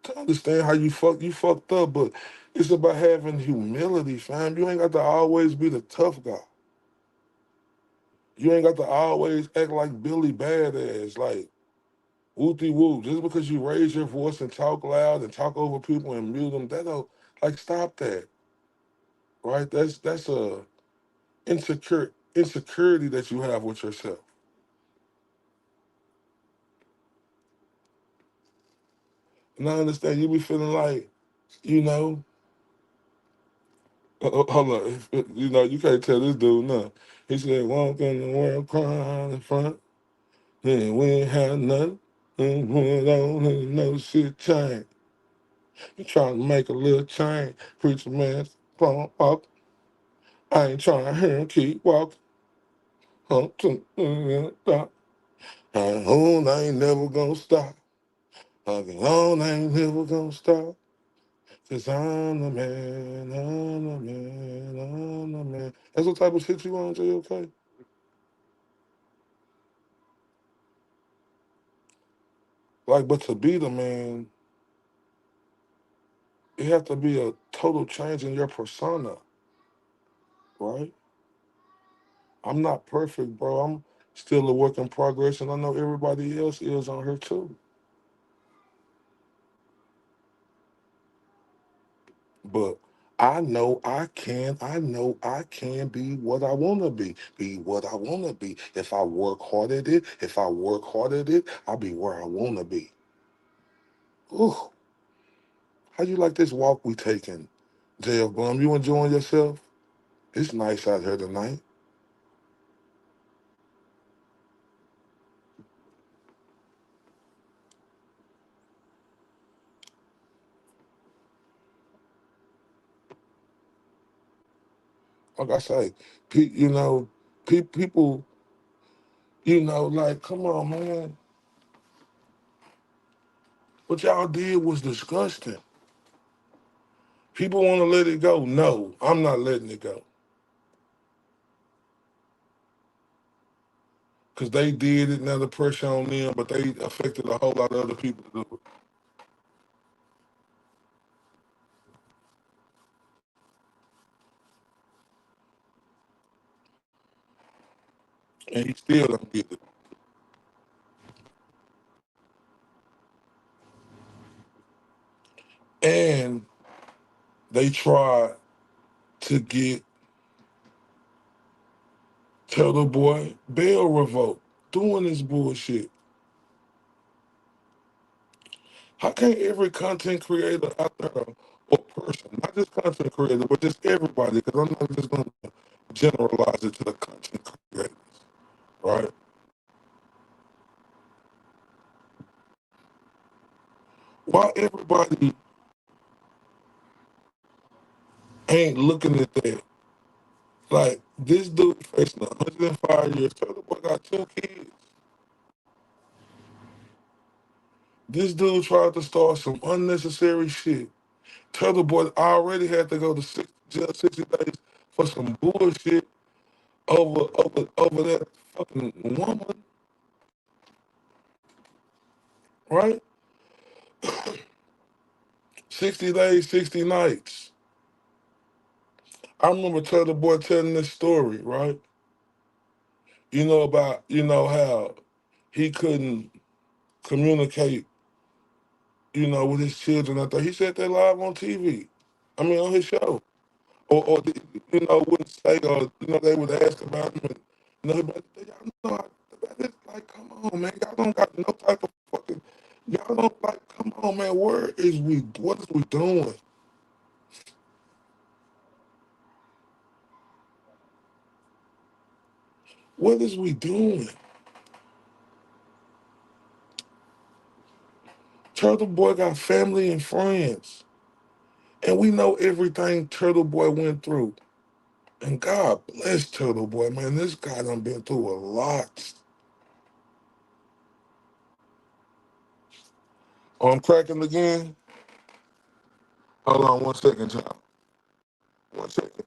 to understand how you fucked up. But it's about having humility, fam. You ain't got to always be the tough guy. You ain't got to always act like Billy Badass, like whoopty whoop. Just because you raise your voice and talk loud and talk over people and mute them, that don't like stop that. Right? That's a insecurity that you have with yourself. And I understand you be feeling like, you know, hold on, you can't tell this dude nothing. He said, walk in the world crying in front, and we ain't had nothing. And put on and no shit change. You trying to make a little change, preacher man, come up. I ain't trying to hear him keep walking. And on, I ain't never gonna stop. Hugging on, I ain't never gonna stop. Cause I'm the man, I'm the man, I'm the man. That's what type of shit you on, JOK? Like, but to be the man, it have to be a total change in your persona, right? I'm not perfect, bro. I'm still a work in progress, and I know everybody else is on here too. But I know I can be what I wanna be what I wanna be. If I work hard at it, I'll be where I wanna be. Ooh, how you like this walk we taking, JF Bum? You enjoying yourself? It's nice out here tonight. Like I say, you know, people, like, come on, man. What y'all did was disgusting. People want to let it go. No, I'm not letting it go. Because they did it, now the pressure on them, but they affected a whole lot of other people to do it. And he still don't get it. And they tried to get Turtle Boy bail revoked doing this bullshit. How can every content creator out there, or person, not just content creator, but just everybody, because I'm not just going to generalize it to the content creators, right? Why everybody ain't looking at that. Like, this dude facing 105 years. Turtle Boy got 2 kids. This dude tried to start some unnecessary shit. Turtle Boy already had to go to jail 60 days for some bullshit over that fucking woman, right? 60 days, 60 nights. I remember Turtle Boy telling this story, right? About, how he couldn't communicate, with his children. I thought he said that live on TV. I mean, on his show. Or wouldn't say, or, they would ask about him. And, but y'all know, it's like, come on, man. Y'all don't got no type of fucking, y'all don't like, come on, man. What is we doing? What is we doing? Turtle Boy got family and friends. And we know everything Turtle Boy went through. And God bless Turtle Boy, man. This guy done been through a lot. Oh, I'm cracking again? Hold on 1 second, child. 1 second.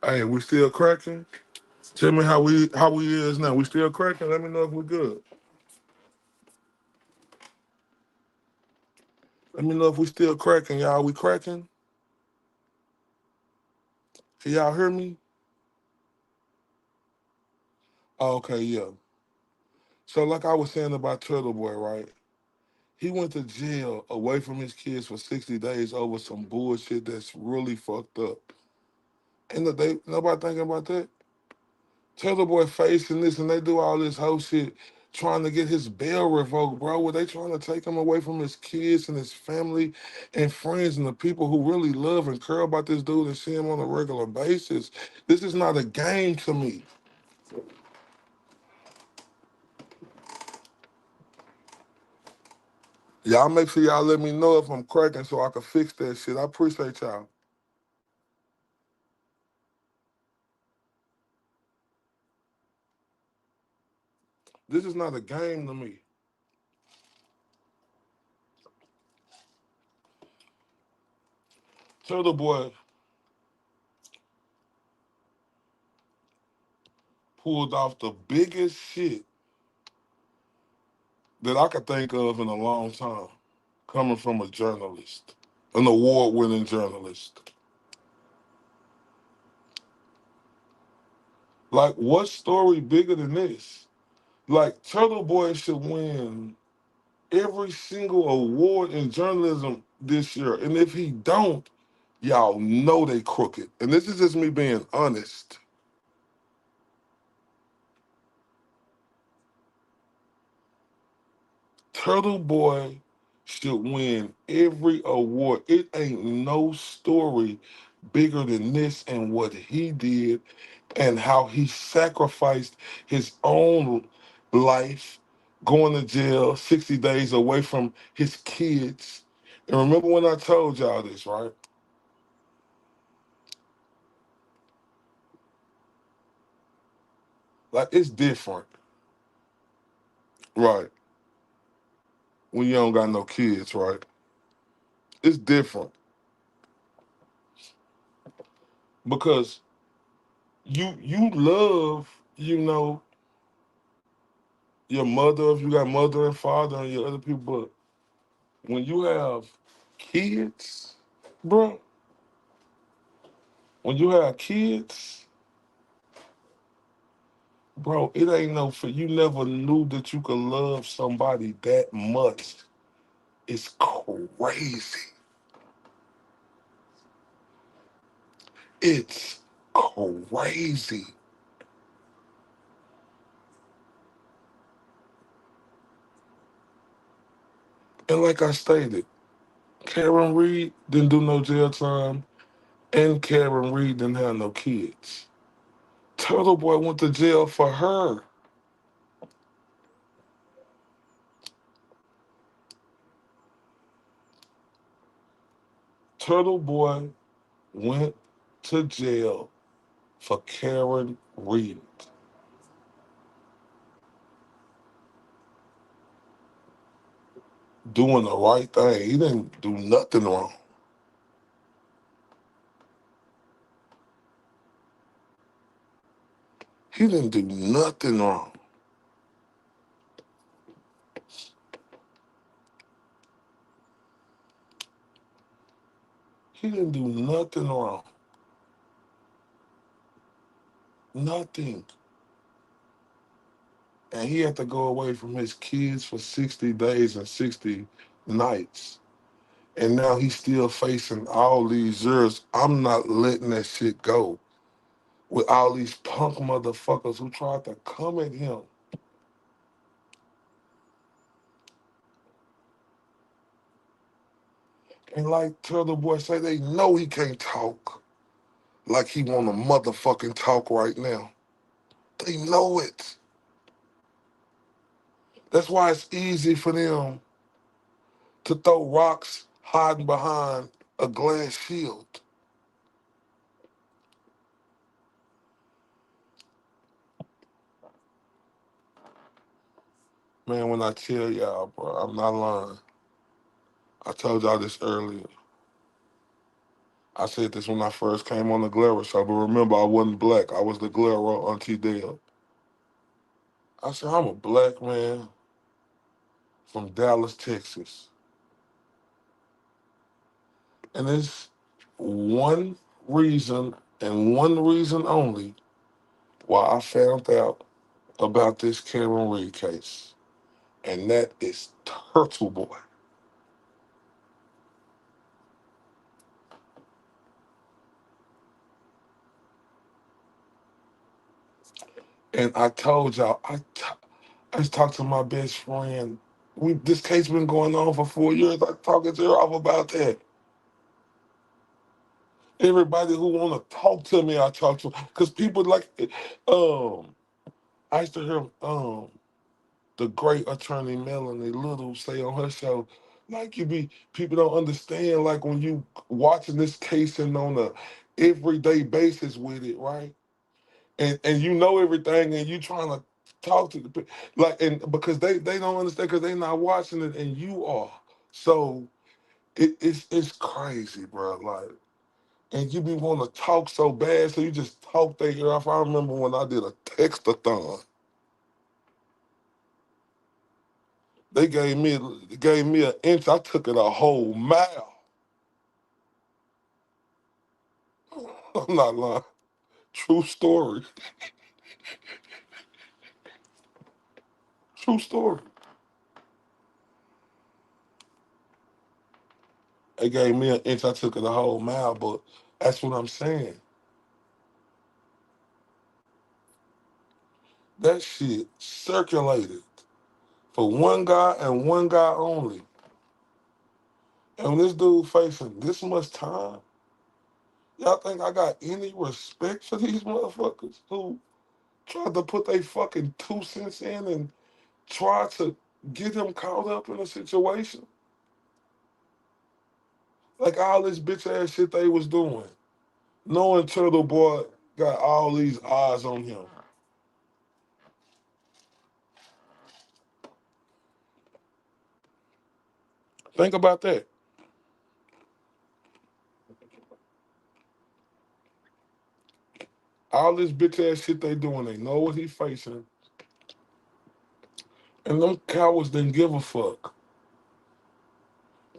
Hey, we still cracking? Tell me how we is now. We still cracking? Let me know if we're good. Let me know if we still cracking, y'all. We cracking? Can y'all hear me? Oh, okay, yeah. So like I was saying about Turtle Boy, right? He went to jail away from his kids for 60 days over some bullshit that's really fucked up. Ain't nobody thinking about that? Turtle Boy facing this and they do all this whole shit trying to get his bail revoked, bro. Were they trying to take him away from his kids and his family and friends and the people who really love and care about this dude and see him on a regular basis? This is not a game to me. Y'all make sure y'all let me know if I'm cracking so I can fix that shit. I appreciate y'all. This is not a game to me. Turtle Boy pulled off the biggest shit that I could think of in a long time, coming from a journalist, an award-winning journalist. Like, what story bigger than this? Like, Turtle Boy should win every single award in journalism this year. And if he don't, y'all know they crooked. And this is just me being honest. Turtle Boy should win every award. It ain't no story bigger than this and what he did and how he sacrificed his own life going to jail 60 days away from his kids. And remember when I told y'all this, right? Like, it's different, right? When you don't got no kids, right? It's different because you love, your mother, if you got mother and father and your other people, but when you have kids, bro, when you have kids, bro, it ain't no for you never knew that you could love somebody that much. It's crazy. It's crazy. And like I stated, Karen Reed didn't do no jail time, and Karen Reed didn't have no kids. Turtle Boy went to jail for her. Turtle Boy went to jail for Karen Reed. Doing the right thing. He didn't do nothing wrong. He didn't do nothing wrong. He didn't do nothing wrong. Nothing. And he had to go away from his kids for 60 days and 60 nights. And now he's still facing all these years. I'm not letting that shit go with all these punk motherfuckers who tried to come at him. And like Turtle Boy say, they know he can't talk like he want to motherfucking talk right now. They know it. That's why it's easy for them to throw rocks hiding behind a glass shield. Man, when I tell y'all, bro, I'm not lying. I told y'all this earlier. I said this when I first came on the Glera show, but remember, I wasn't black. I was the Glera on T-Dale. I said, I'm a black man from Dallas, Texas. And it's one reason and one reason only why I found out about this Cameron Reed case. And that is Turtle Boy. And I told y'all, I just talked to my best friend. This case been going on for 4 years. I talking to her off about that. Everybody who want to talk to me, I talk to. Because people like, I used to hear the great attorney Melanie Little say on her show, like people don't understand, like when you watching this case and on a everyday basis with it, right? And you know everything and you trying to talk to the like, and because they don't understand because they not watching it and you are. So it's crazy, bro. Like, and you be want to talk so bad, so you just talk their ear off. I remember when I did a text-a-thon, they gave me an inch. I took it a whole mile. I'm not lying. True story. True story. They gave me an inch. I took it a whole mile. But that's what I'm saying. That shit circulated for one guy and one guy only. And when this dude facing this much time, y'all think I got any respect for these motherfuckers who tried to put their fucking 2 cents in and try to get him caught up in a situation? Like all this bitch ass shit they was doing. Knowing Turtle Boy got all these eyes on him. Think about that. All this bitch ass shit they doing, they know what he facing. And them cowards didn't give a fuck.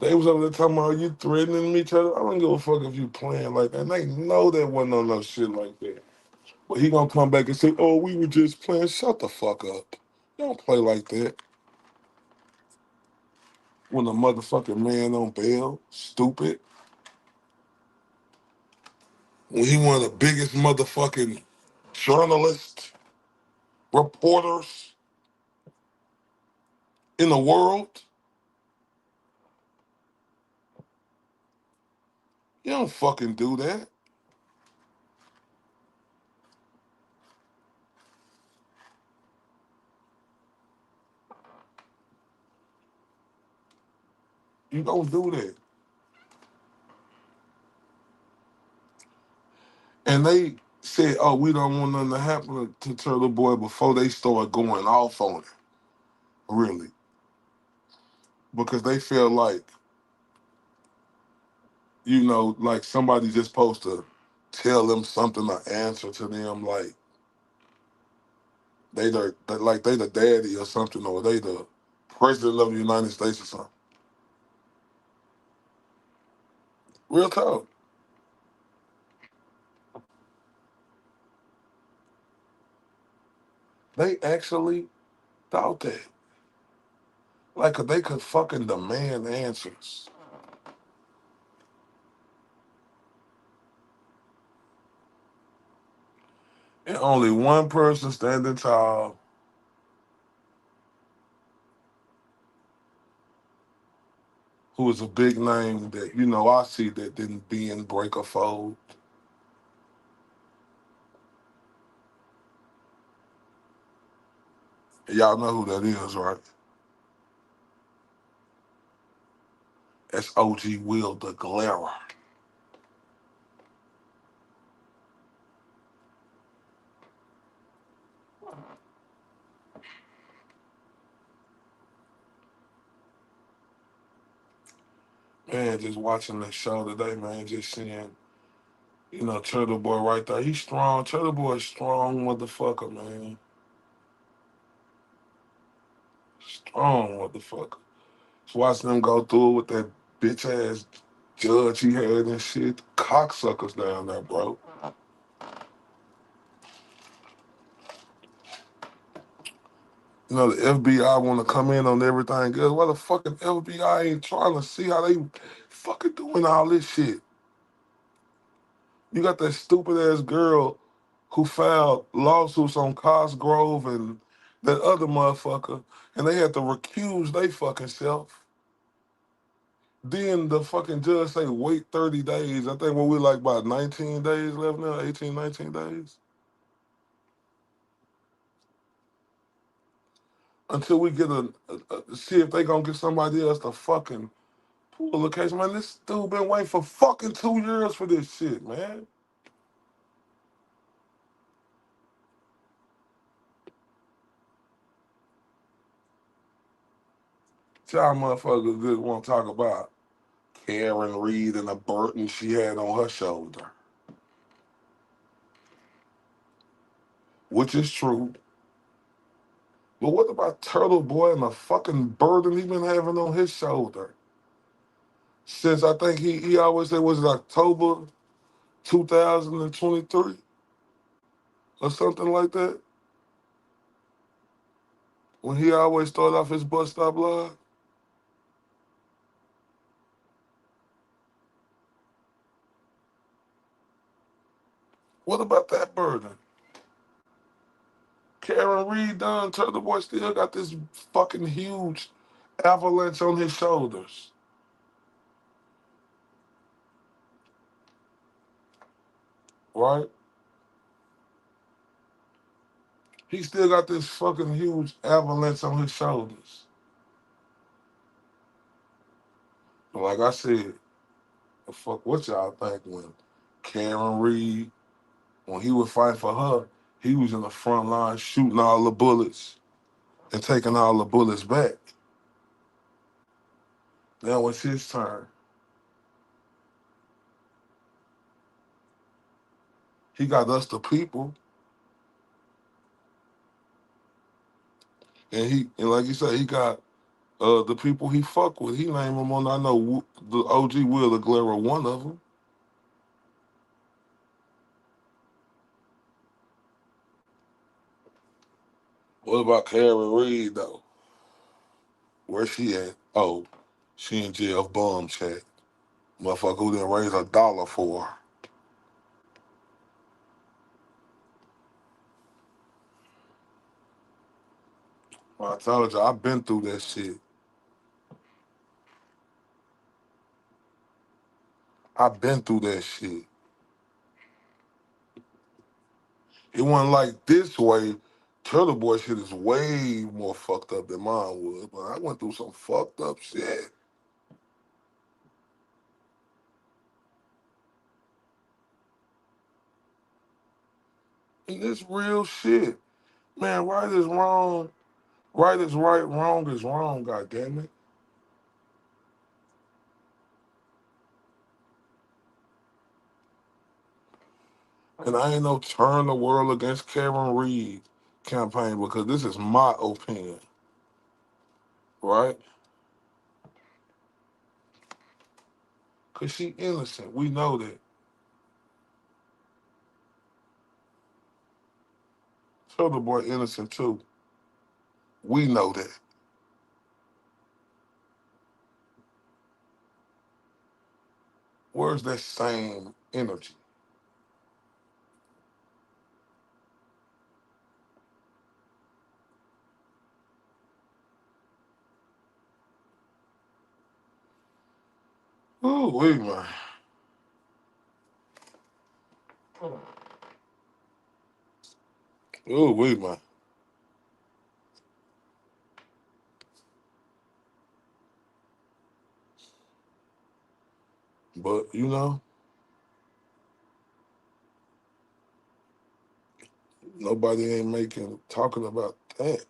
They was over there talking about you threatening each other. I don't give a fuck if you playing like that. And they know there wasn't no shit like that. But he gonna come back and say, oh, we were just playing. Shut the fuck up. You don't play like that. When a motherfucking man on bail, stupid. When he one of the biggest motherfucking journalists, reporters in the world, you don't fucking do that. You don't do that. And they said, oh, we don't want nothing to happen to Turtle Boy before they start going off on him, really. Because they feel like, like somebody's just supposed to tell them something or answer to them, like they the daddy or something, or they the president of the United States or something. Real talk. They actually thought that. Like they could fucking demand answers. And only one person standing tall who was a big name that, I see that didn't bend, break, or fold. Y'all know who that is, right? That's OG Will the Glare. Man, just watching the show today, man, just seeing, Turtle Boy right there. He's strong. Turtle Boy is strong motherfucker, man. Strong motherfucker. Just watching them go through it with that bitch ass judge he had and shit. Cocksuckers down there, bro. The FBI want to come in on everything else. Why the fucking FBI ain't trying to see how they fucking doing all this shit? You got that stupid ass girl who filed lawsuits on Cosgrove and that other motherfucker, and they had to recuse they fucking self. Then the fucking judge say wait 30 days. I think when we like about 19 days left now, 18, 19 days. Until we get see if they gonna get somebody else to fucking pull the case. Man, this dude been waiting for fucking 2 years for this shit, man. Y'all motherfuckers good want to talk about Karen Reed and the burden she had on her shoulder, which is true. But what about Turtle Boy and the fucking burden he been having on his shoulder? Since I think he always said, was it October 2023 or something like that? When he always started off his bus stop live? What about that burden? Karen Reed done, Turtle Boy still got this fucking huge avalanche on his shoulders, right? He still got this fucking huge avalanche on his shoulders. But like I said, the fuck what y'all think when Karen Reed, when he would fight for her, he was in the front line shooting all the bullets and taking all the bullets back. Now it's his turn. He got us the people. And like you said, he got the people he fuck with. He named them on. I know the OG Will Aguilera, one of them. What about Karen Reed though? Where she at? Oh, she in JFBUM chat. Motherfucker who didn't raise $1 for her. I told you, I've been through that shit. I've been through that shit. It wasn't like this way. Turtle Boy shit is way more fucked up than mine was, but I went through some fucked up shit. And this real shit. Man, right is wrong. Right is right, wrong is wrong, god damn it. And I ain't no turn the world against Karen Reed campaign because this is my opinion, right? Because she innocent. We know that. Turtle Boy innocent too. We know that. Where's that same energy? Ooh, wait, man. Ooh, wait, man. But, nobody ain't talking about that.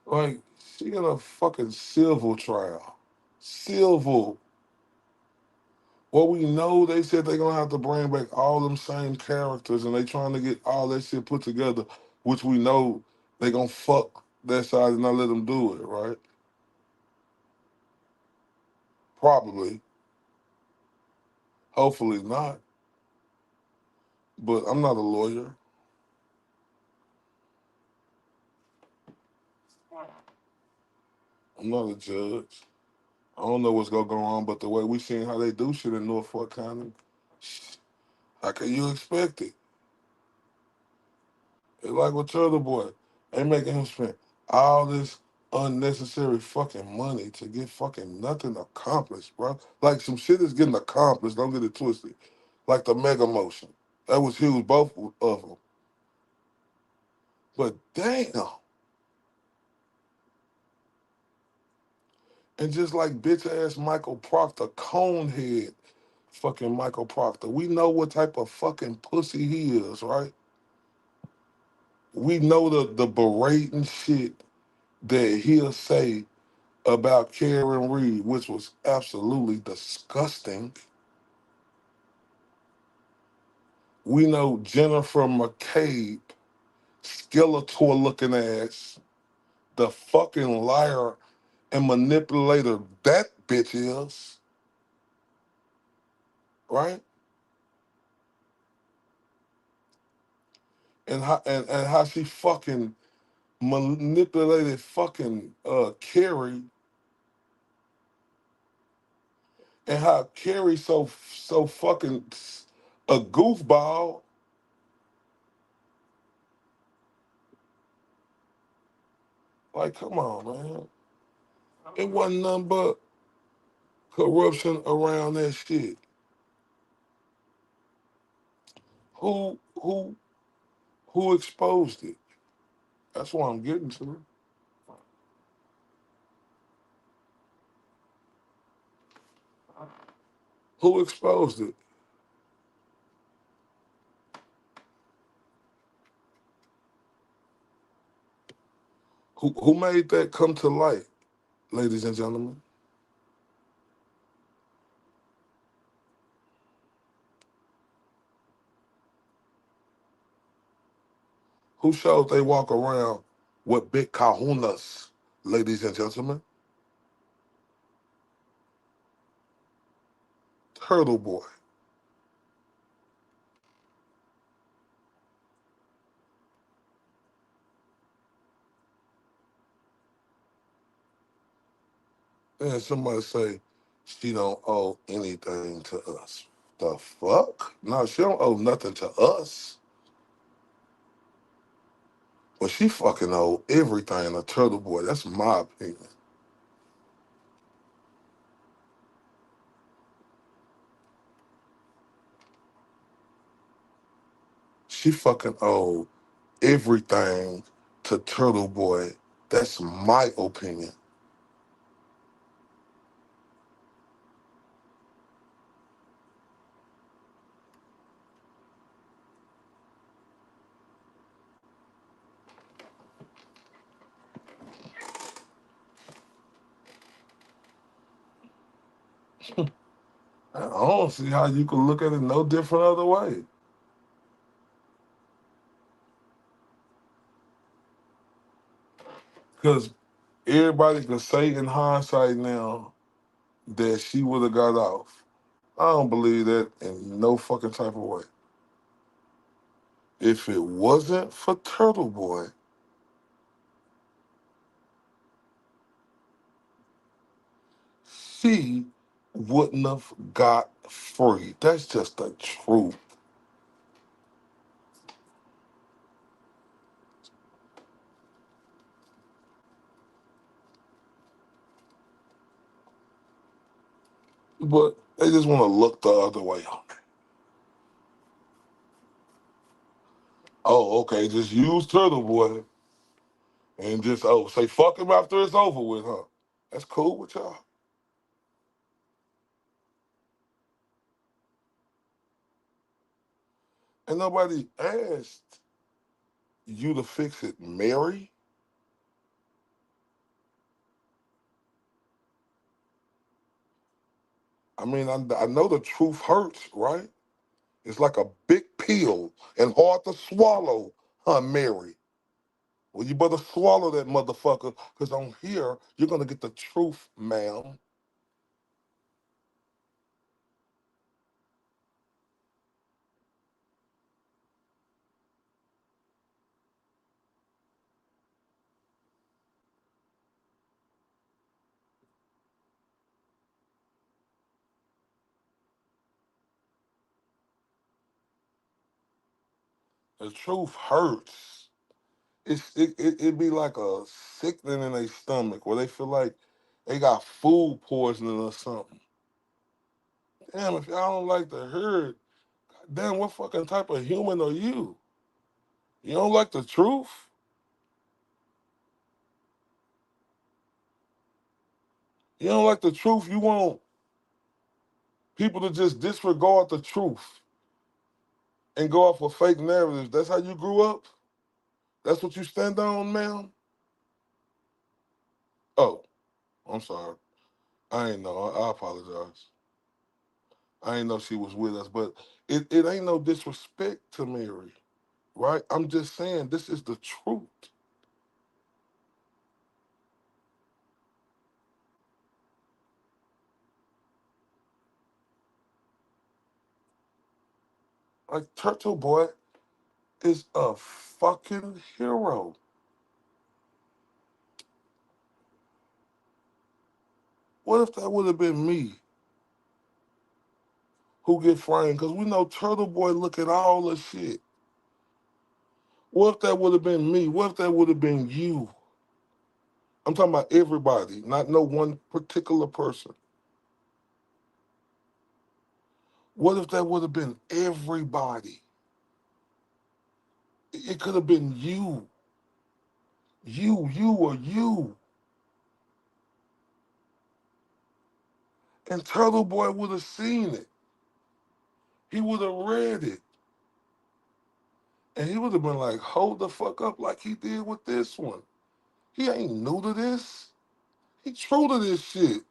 Like, she in a fucking civil trial. Civil. Well, we know they said they're gonna have to bring back all them same characters and they trying to get all that shit put together, which we know they gonna fuck that side and not let them do it, right? Probably. Hopefully not. But I'm not a lawyer. I'm not a judge. I don't know what's gonna go on, but the way we seen how they do shit in Norfolk County, how can you expect it? It's like with Turtle Boy. They making him spend all this unnecessary fucking money to get fucking nothing accomplished, bro. Like some shit is getting accomplished. Don't get it twisted. Like the Mega Motion. That was huge, both of them. But damn. And just like bitch ass Michael Proctor, conehead fucking Michael Proctor. We know what type of fucking pussy he is, right? We know the berating shit that he'll say about Karen Reed, which was absolutely disgusting. We know Jennifer McCabe, Skeletor looking ass, the fucking liar and manipulator that bitch is, right? And how she fucking manipulated fucking Carrie, and how Carrie so fucking a goofball. Like, come on, man. It wasn't nothing but corruption around that shit. Who who exposed it? That's what I'm getting to. Who exposed it? Who made that come to light, ladies and gentlemen? Who shows they walk around with big kahunas, ladies and gentlemen? Turtle Boy. And somebody say she don't owe anything to us. The fuck? No, she don't owe nothing to us. But she fucking owe everything to Turtle Boy. That's my opinion. She fucking owe everything to Turtle Boy. That's my opinion. I don't see how you can look at it no different other way. Because everybody can say in hindsight now that she would have got off. I don't believe that in no fucking type of way. If it wasn't for Turtle Boy, she wouldn't have got free. That's just the truth. But they just want to look the other way. Oh, okay, just use Turtle Boy and just say fuck him after it's over with, huh? That's cool with y'all. And nobody asked you to fix it, Mary. I mean, I know the truth hurts, right? It's like a big pill and hard to swallow, huh, Mary? Well, you better swallow that motherfucker, because on here, you're going to get the truth, ma'am. The truth hurts. It be like a sickening in their stomach where they feel like they got food poisoning or something. Damn, if y'all don't like to hear it, damn, what fucking type of human are you? You don't like the truth? You don't like the truth? You want people to just disregard the truth and go off of fake narratives. That's how you grew up? That's what you stand on, ma'am? Oh, I'm sorry. I ain't know. I apologize. I ain't know she was with us, but it ain't no disrespect to Mary, right? I'm just saying this is the truth. Like Turtle Boy is a fucking hero. What if that would have been me who get framed? Because we know Turtle Boy look at all the shit. What if that would have been me? What if that would have been you? I'm talking about everybody, not no one particular person. What if that would have been everybody? It could have been you, or you. And Turtle Boy would have seen it. He would have read it. And he would have been like, hold the fuck up like he did with this one. He ain't new to this. He true to this shit.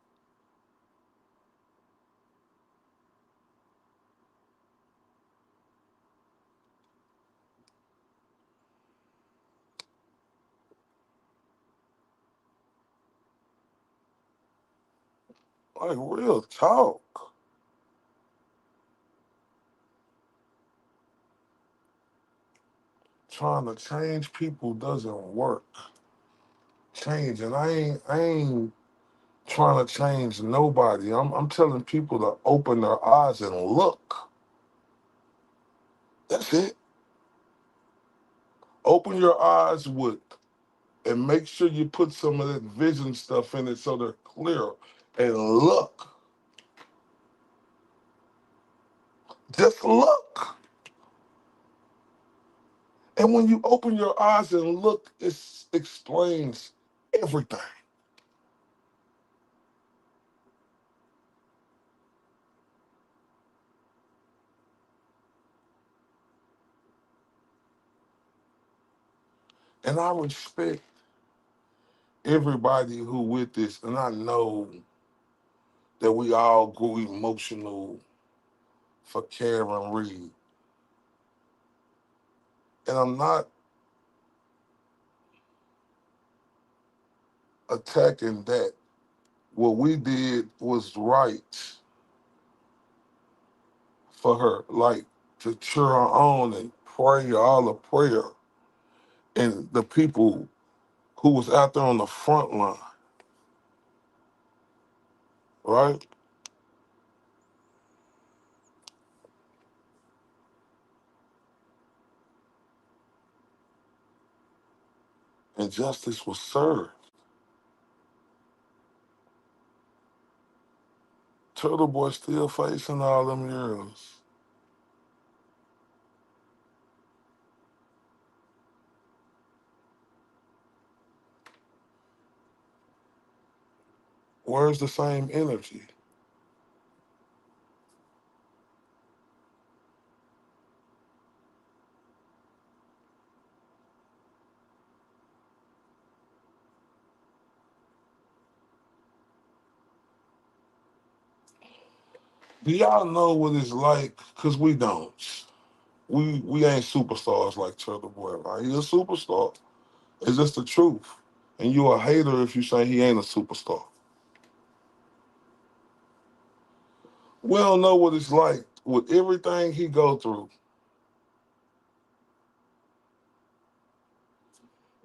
Like real talk. Trying to change people doesn't work. Change, and I ain't trying to change nobody. I'm telling people to open their eyes and look. That's it. Open your eyes with, and make sure you put some of that vision stuff in it so they're clear. And look. Just look. And when you open your eyes and look, it explains everything. And I respect everybody who with this, and I know that we all grew emotional for Karen Reed. And I'm not attacking that. What we did was right for her, like to cheer her on and pray all the prayer. And the people who was out there on the front line, right? And justice was served. Turtle Boy still facing all them years. Where's the same energy? Do y'all know what it's like? Cause we don't. We ain't superstars like Turtle Boy, right? He a superstar. It's just the truth. And you a hater if you say he ain't a superstar. We don't know what it's like with everything he go through,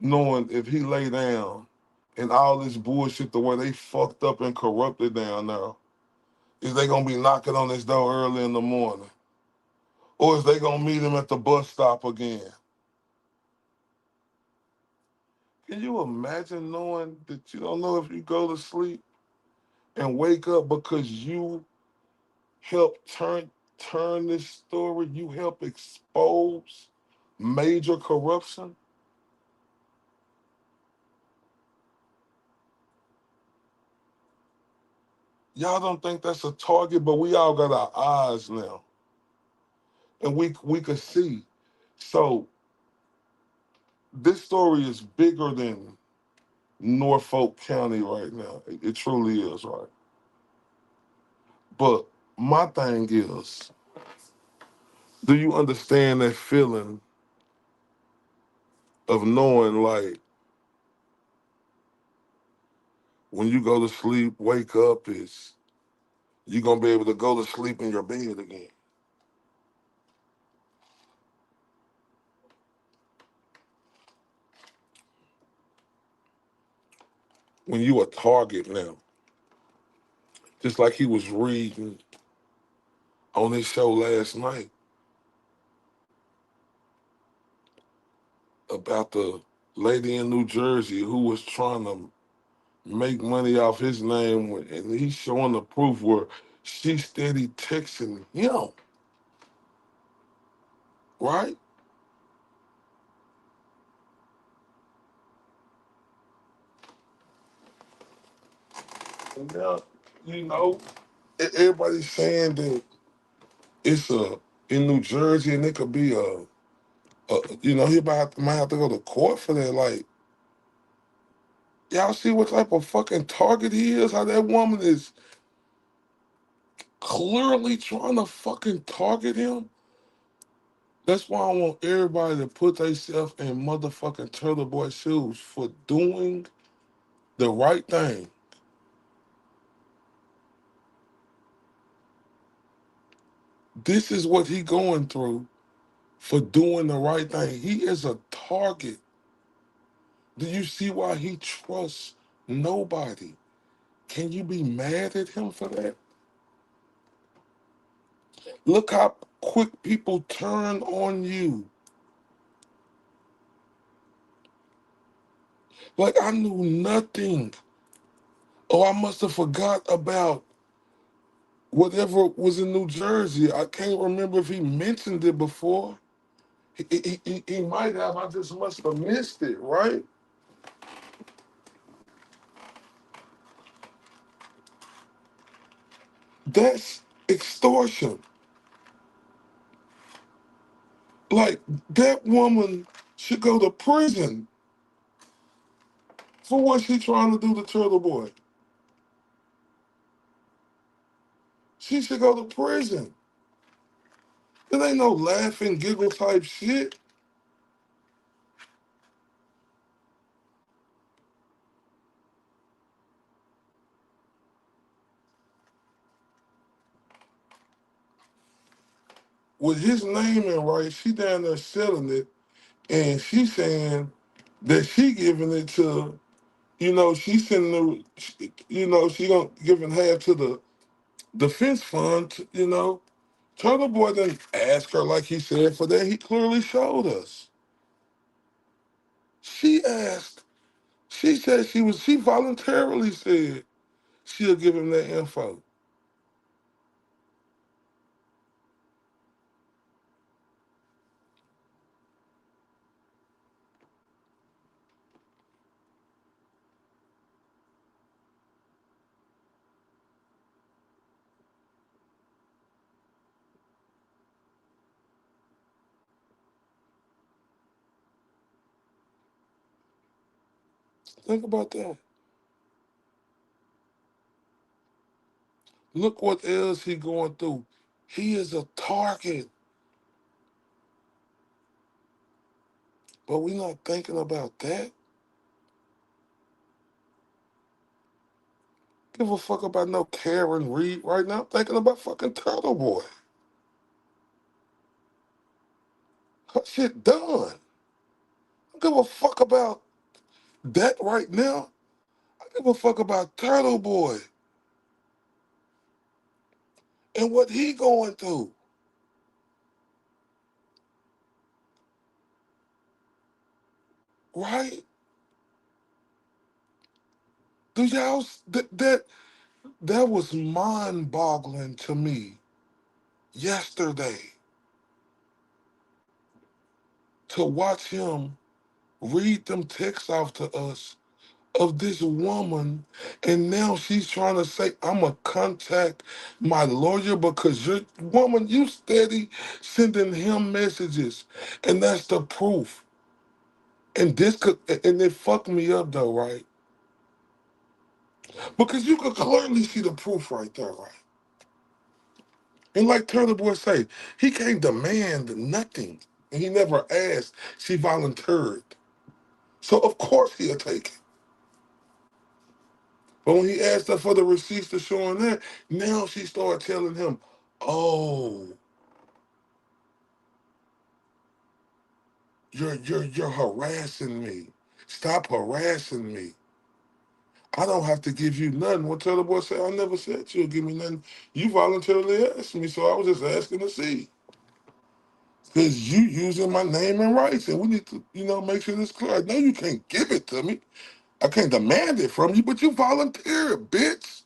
knowing if he lay down and all this bullshit, the way they fucked up and corrupted down there, is they gonna be knocking on his door early in the morning? Or is they gonna meet him at the bus stop again? Can you imagine knowing that you don't know if you go to sleep and wake up because you helped turn this story, you help expose major corruption? Y'all don't think that's a target, but we all got our eyes now. And we could see. So this story is bigger than Norfolk County right now. It truly is, right? But my thing is, do you understand that feeling of knowing, like, when you go to sleep, wake up, is you gonna be able to go to sleep in your bed again? When you a target now, just like he was reading on his show last night about the lady in New Jersey who was trying to make money off his name, and he's showing the proof where she steady texting him, right? And now, you know, everybody's saying that it's in New Jersey, and it could be he might have to go to court for that. Like, y'all see what type of fucking target he is? How that woman is clearly trying to fucking target him? That's why I want everybody to put themselves in motherfucking Turtle Boy shoes for doing the right thing. This is what he going through for doing the right thing. He is a target. Do you see why he trusts nobody? Can you be mad at him for that? Look how quick people turn on you. Like I knew nothing. Oh, I must have forgot about whatever was in New Jersey. I can't remember if he mentioned it before. He might have. I just must have missed it, right? That's extortion. Like that woman should go to prison for what she trying to do to Turtle Boy. She should go to prison. It ain't no laughing, giggle type shit. With his name in right, she down there selling it, and she saying that she giving it to, she sending she gonna giving half to the defense fund. Turtle Boy didn't ask her like he said for that. He clearly showed us. She asked. She said she voluntarily said she'll give him that info. Think about that. Look what else he going through. He is a target, but we not thinking about that. Give a fuck about no Karen Reed right now. I'm thinking about fucking Turtle Boy. Her shit done. I don't give a fuck about that right now. I give a fuck about Turtle Boy and what he going through, right? Do y'all that was mind-boggling to me yesterday to watch him read them texts off to us of this woman, and now she's trying to say, I'm going to contact my lawyer because you're, woman, you steady sending him messages, and that's the proof. And this could, and it fucked me up though, right? Because you could clearly see the proof right there, right? And like Turtle Boy say, he can't demand nothing. And he never asked. She volunteered. So of course he'll take it. But when he asked her for the receipts to show him that, now she started telling him, "Oh, you're harassing me. Stop harassing me. I don't have to give you nothing." What Turtle Boy said, "I never said you'll give me nothing. You voluntarily asked me, so I was just asking to see. Because you using my name and rights, and we need to, make sure this clear. I know you can't give it to me. I can't demand it from you, but you volunteered, bitch."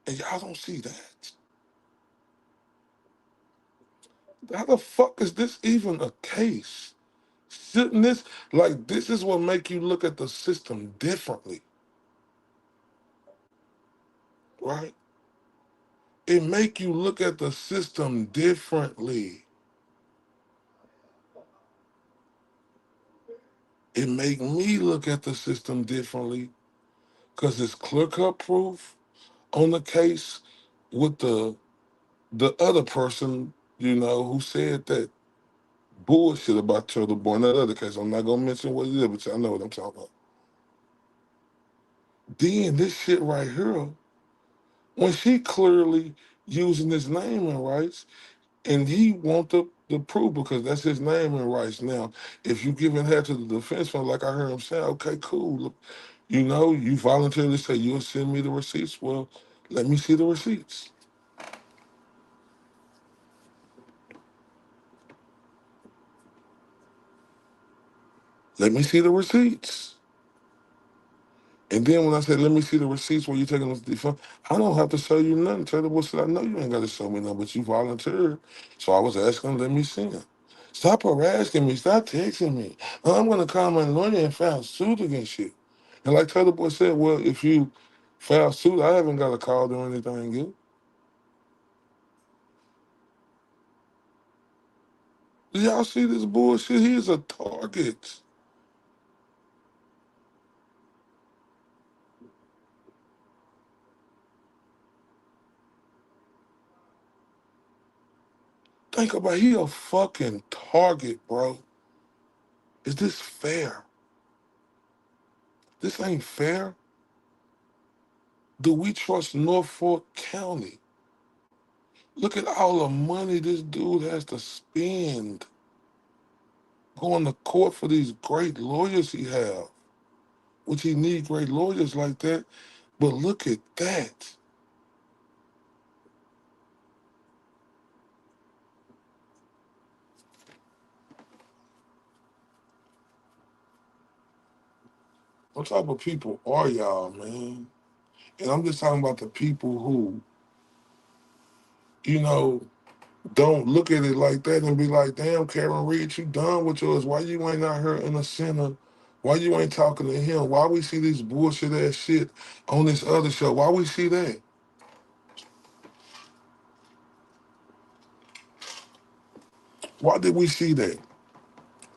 And y'all don't see that. How the fuck is this even a case? Shouldn't this, like, this is what make you look at the system differently, right? It make you look at the system differently. It make me look at the system differently because it's clear cut proof on the case with the other person. who said that bullshit about Turtle Boy. In that other case, I'm not gonna mention what it is, but y'all know what I'm talking about. Then this shit right here, when she clearly using his name and rights, and he want the proof because that's his name and rights. Now, if you giving that to the defense fund, like I heard him say, okay, cool. Look, you voluntarily say you'll send me the receipts. Well, let me see the receipts. Let me see the receipts. And then when I said, let me see the receipts where you taking us to the fund, I don't have to show you nothing. Tell the boy said, I know you ain't got to show me nothing, but you volunteered. So I was asking him, let me see him. Stop harassing me. Stop texting me. I'm going to call my lawyer and file suit against you. And like Taylor Boy said, well, if you file suit, I haven't got a call or anything good. Do y'all see this bullshit? He is a target. Think about it. He a fucking target, bro. Is this fair? This ain't fair. Do we trust Norfolk County? Look at all the money this dude has to spend going to court for these great lawyers he have, which he need great lawyers like that. But look at that. What type of people are y'all, man? And I'm just talking about the people who, you know, don't look at it like that and be like, damn, Karen Reed, you done with yours. Why you ain't out here in the center? Why you ain't talking to him? Why we see this bullshit ass shit on this other show? Why we see that? Why did we see that?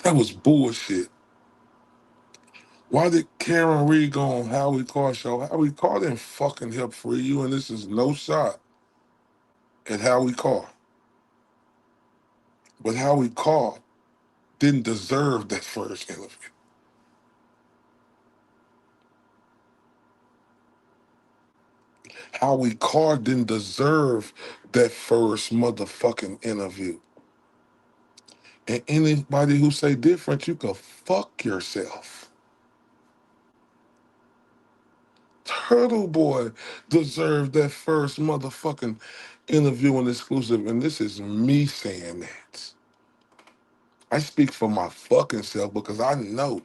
That was bullshit. Why did Karen Reed go on Howie Carr show? Howie Carr didn't fucking help free you, and this is no shot at Howie Carr. But Howie Carr didn't deserve that first interview. Howie Carr didn't deserve that first motherfucking interview. And anybody who say different, you can fuck yourself. Turtle Boy deserved that first motherfucking interview and exclusive, and this is me saying that. I speak for my fucking self because I know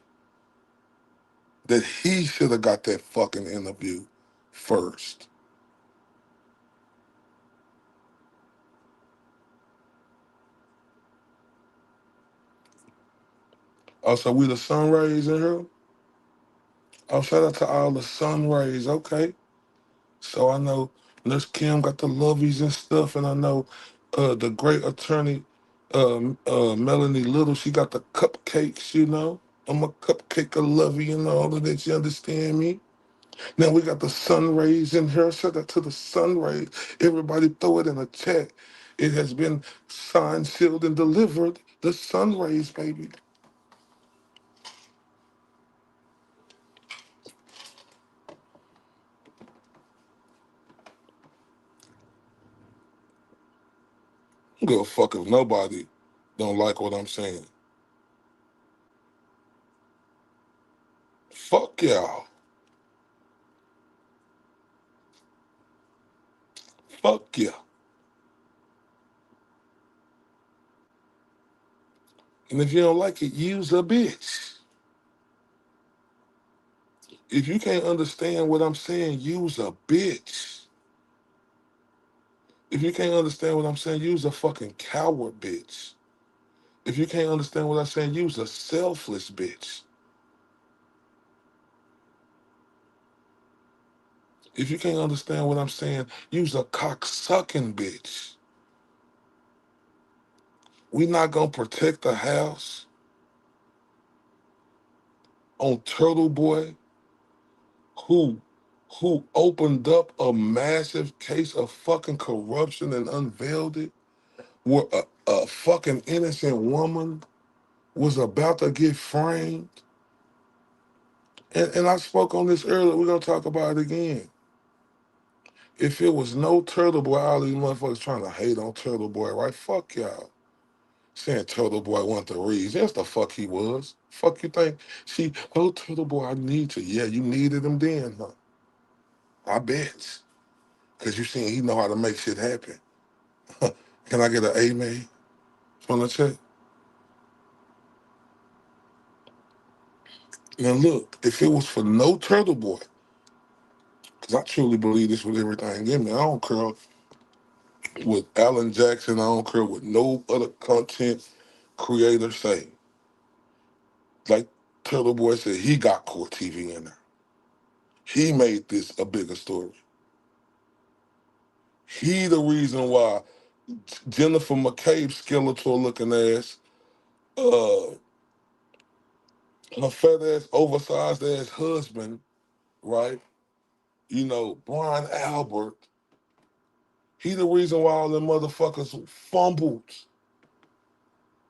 that he should have got that fucking interview first. Oh, so we the sun rays in here? Oh, shout out to all the sun rays. Okay. So I know Nurse Kim got the lovies and stuff, and I know the great attorney Melanie Little, she got the cupcakes, you know. I'm a cupcake of lovey and all of that, you understand me? Now we got the sun rays in here. Shout out to the sun rays. Everybody throw it in a chat. It has been signed, sealed, and delivered. The sun rays, baby. I don't give a fuck if nobody don't like what I'm saying. Fuck y'all. Fuck yeah. And if you don't like it, use a bitch. If you can't understand what I'm saying, use a bitch. If you can't understand what I'm saying, use a fucking coward bitch. If you can't understand what I'm saying, use a selfless bitch. If you can't understand what I'm saying, use a cocksucking bitch. We not gonna protect the house on Turtle Boy, who who opened up a massive case of fucking corruption and unveiled it. where a fucking innocent woman was about to get framed. And I spoke on this earlier. We're gonna talk about it again. If it was no Turtle Boy, all these motherfuckers trying to hate on Turtle Boy, right? Fuck y'all. Saying Turtle Boy wasn't the reason. Yes, the fuck he was. Fuck you think? See, oh, Turtle Boy, I need you. Yeah, you needed him then, huh? I bet. Because you seen he know how to make shit happen. Can I get an amen from the check? Now look, if it was for no Turtle Boy, because I truly believe this with everything in me. I don't care what Alan Jackson, I don't care what no other content creator say. Like Turtle Boy said, he got Core TV in there. He made this a bigger story. He the reason why Jennifer McCabe's skeletal looking ass, uh, her fat ass, oversized ass husband, right? You know, Brian Albert, he the reason why all them motherfuckers fumbled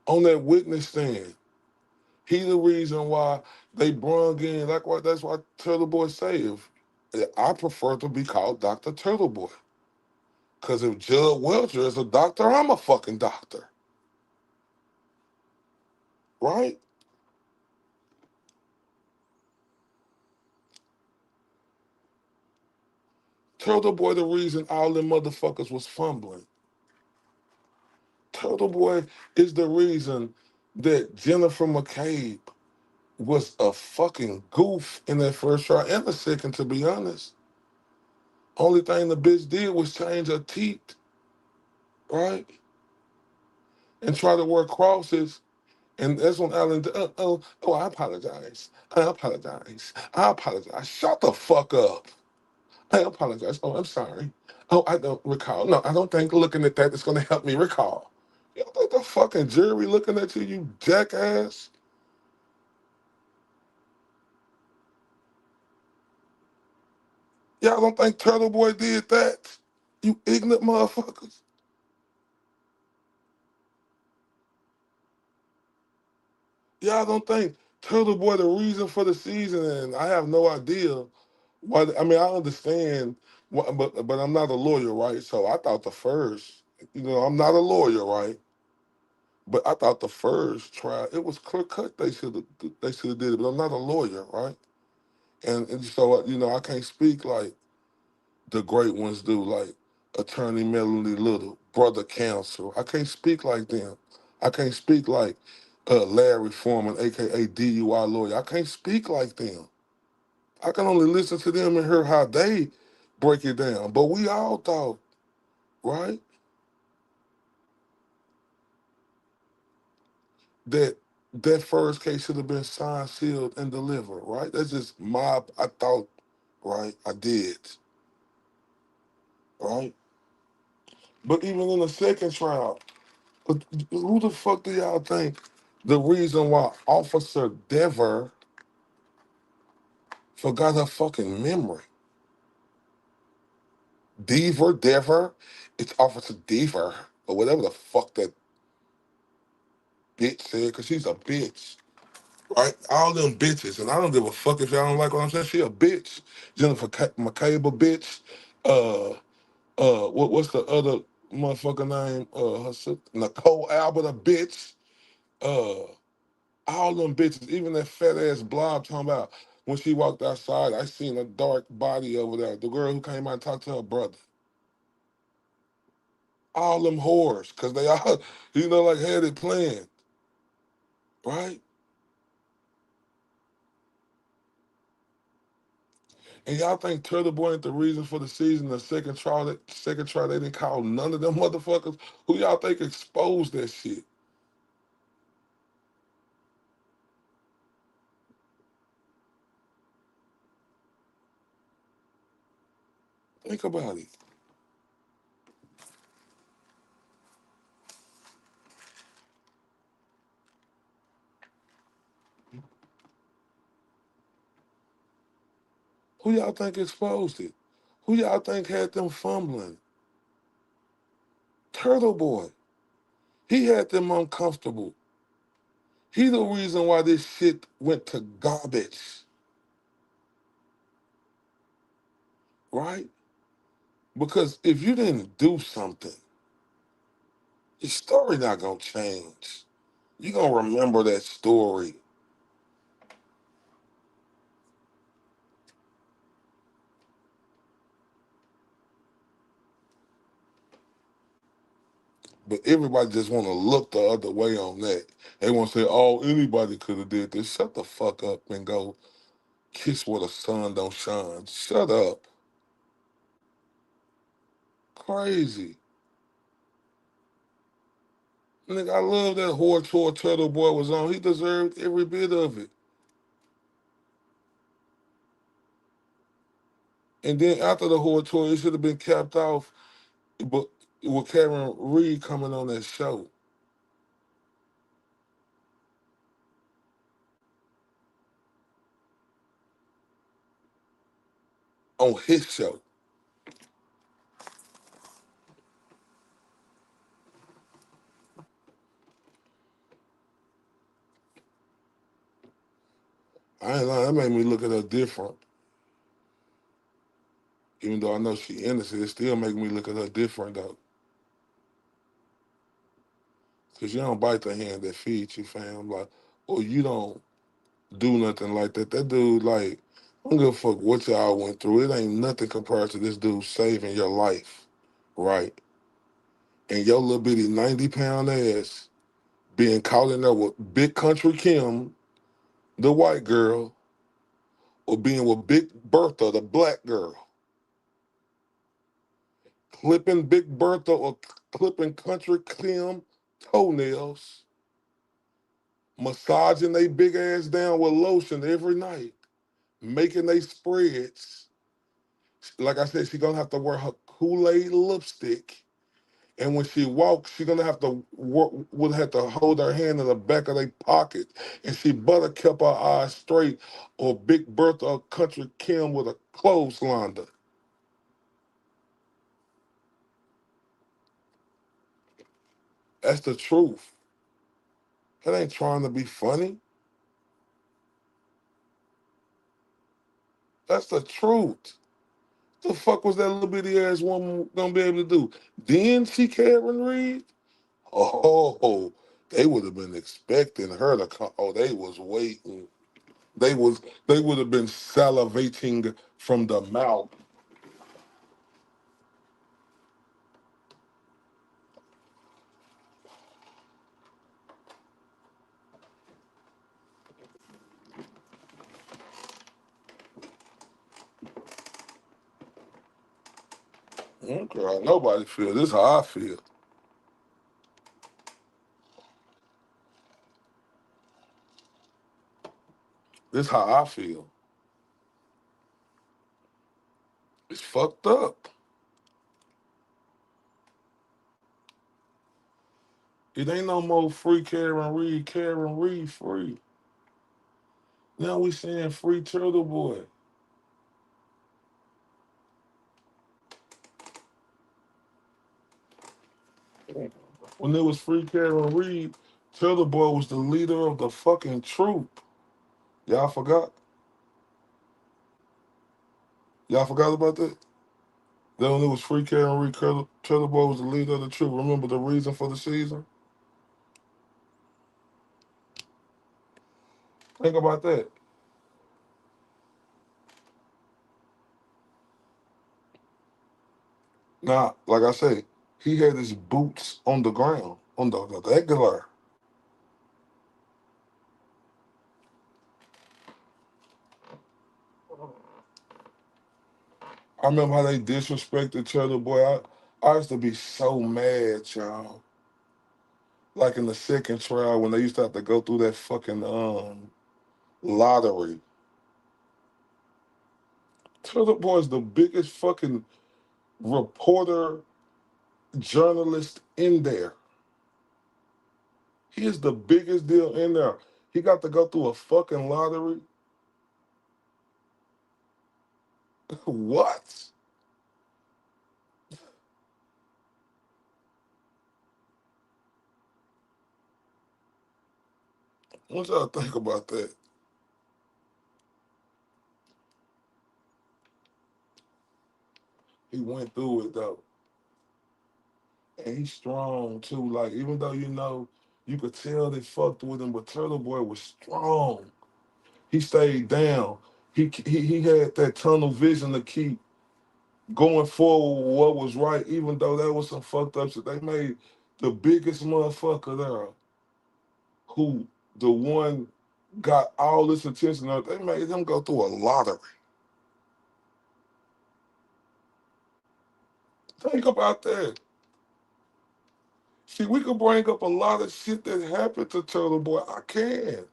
on that witness stand. He the reason why they brung in, like what that's why Turtle Boy say, if I prefer to be called Dr. Turtle Boy. Cause if Judd Welcher is a doctor, I'm a fucking doctor. Right? Turtle Boy the reason all them motherfuckers was fumbling. Turtle Boy is the reason that Jennifer McCabe was a fucking goof in that first try and the second, to be honest. Only thing the bitch did was change her teeth, right? And try to wear crosses. And that's when Alan, I apologize. I apologize. I apologize. Shut the fuck up. I apologize. Oh, I'm sorry. Oh, I don't recall. No, I don't think looking at that is going to help me recall. You don't think the fucking jury looking at you, you jackass? Y'all don't think Turtle Boy did that? You ignorant motherfuckers. Y'all don't think Turtle Boy the reason for the season, and I have no idea why. I mean, I understand, but I'm not a lawyer, right? So I thought the first, I'm not a lawyer, right? But I thought the first trial, it was clear cut. They should have did it, but I'm not a lawyer, right? And so I can't speak like the great ones do, like Attorney Melanie Little, Brother Counsel. I can't speak like them. I can't speak like Larry Foreman, aka DUI lawyer. I can't speak like them. I can only listen to them and hear how they break it down. But we all thought, right, that that first case should have been signed, sealed, and delivered, right? That's just I thought, right? I did, right? But even in the second trial, but who the fuck do y'all think the reason why Officer Dever forgot her fucking memory? Dever, it's Officer Dever, or whatever the fuck that bitch said, because she's a bitch, right? All them bitches, and I don't give a fuck if y'all don't like what I'm saying. She a bitch. Jennifer McCabe a bitch. Uh, what's the other motherfucker name? Her sister, Nicole Albert a bitch. Uh, all them bitches, even that fat ass blob talking about when she walked outside, I seen a dark body over there. The girl who came out and talked to her brother. All them whores, because they all, like had it planned, right? And y'all think Turtle Boy ain't the reason for the season, the second try, they didn't call none of them motherfuckers? Who y'all think exposed that shit? Think about it. Who y'all think exposed it? Who y'all think had them fumbling? Turtle Boy. He had them uncomfortable. He the reason why this shit went to garbage, right? Because if you didn't do something, your story not gonna change. You gonna remember that story. But everybody just want to look the other way on that. They want to say, "Oh, anybody could have did this." Shut the fuck up and go kiss where the sun don't shine. Shut up. Crazy. Nigga, I love that hardcore Turtle Boy was on. He deserved every bit of it. And then after the hardcore, it should have been capped off, but with Karen Reed coming on that show, on his show. I ain't lying, that made me look at her different. Even though I know she innocent, it still make me look at her different though. Cause you don't bite the hand that feeds you, fam. Like, or you don't do nothing like that. That dude, like, I don't give a fuck what y'all went through. It ain't nothing compared to this dude saving your life, right? And your little bitty 90-pound ass being caught in there with Big Country Kim, the white girl, or being with Big Bertha, the black girl, clipping Big Bertha or clipping Country Kim toenails, massaging they big ass down with lotion every night, making they spreads. Like I said, she gonna have to wear her Kool-Aid lipstick. And when she walks, she gonna have to work, would have to hold her hand in the back of their pocket. And she better kept her eyes straight, or Big Bertha or Country Kim with a clothesline her. That's the truth. That ain't trying to be funny. That's the truth. The fuck was that little bitty ass woman gonna be able to do? Then she Karen Reed? Oh, they would have been expecting her to come. Oh, they was waiting. They would have been salivating from the mouth. Okay, nobody feel this how I feel. This how I feel. It's fucked up. It ain't no more free Karen Reed free. Now we saying free Turtle Boy. When there was free Karen Reed, Turtle Boy was the leader of the fucking troop. Y'all forgot? Y'all forgot about that? Then when it was free Karen Reed, Turtle Boy was the leader of the troop. Remember the reason for the season? Think about that. Now, like I say, he had his boots on the ground, on the regular. I remember how they disrespected Turtle Boy. I used to be so mad, y'all. Like in the second trial when they used to have to go through that fucking lottery. Turtle Boy's the biggest fucking reporter, journalist in there. He is the biggest deal in there. He got to go through a fucking lottery. What? What y'all think about that? He went through it though. And he's strong too. Like, even though you could tell they fucked with him, but Turtle Boy was strong. He stayed down. He had that tunnel vision to keep going forward with what was right, even though that was some fucked up shit. They made the biggest motherfucker there, who the one got all this attention. They made him go through a lottery. Think about that. See, we could bring up a lot of shit that happened to Turtle Boy. I can.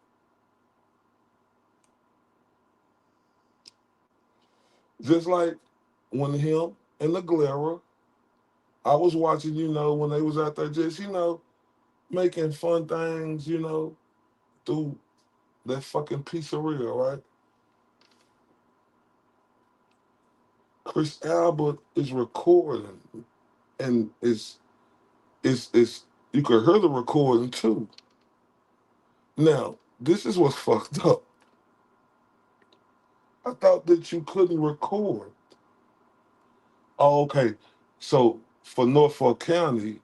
Just like when him and the Glera, I was watching, when they was out there just, making fun things, through that fucking pizzeria, right? Chris Albert is recording, and it's you could hear the recording too. Now, this is what's fucked up. I thought that you couldn't record. Oh, okay. So for Norfolk County,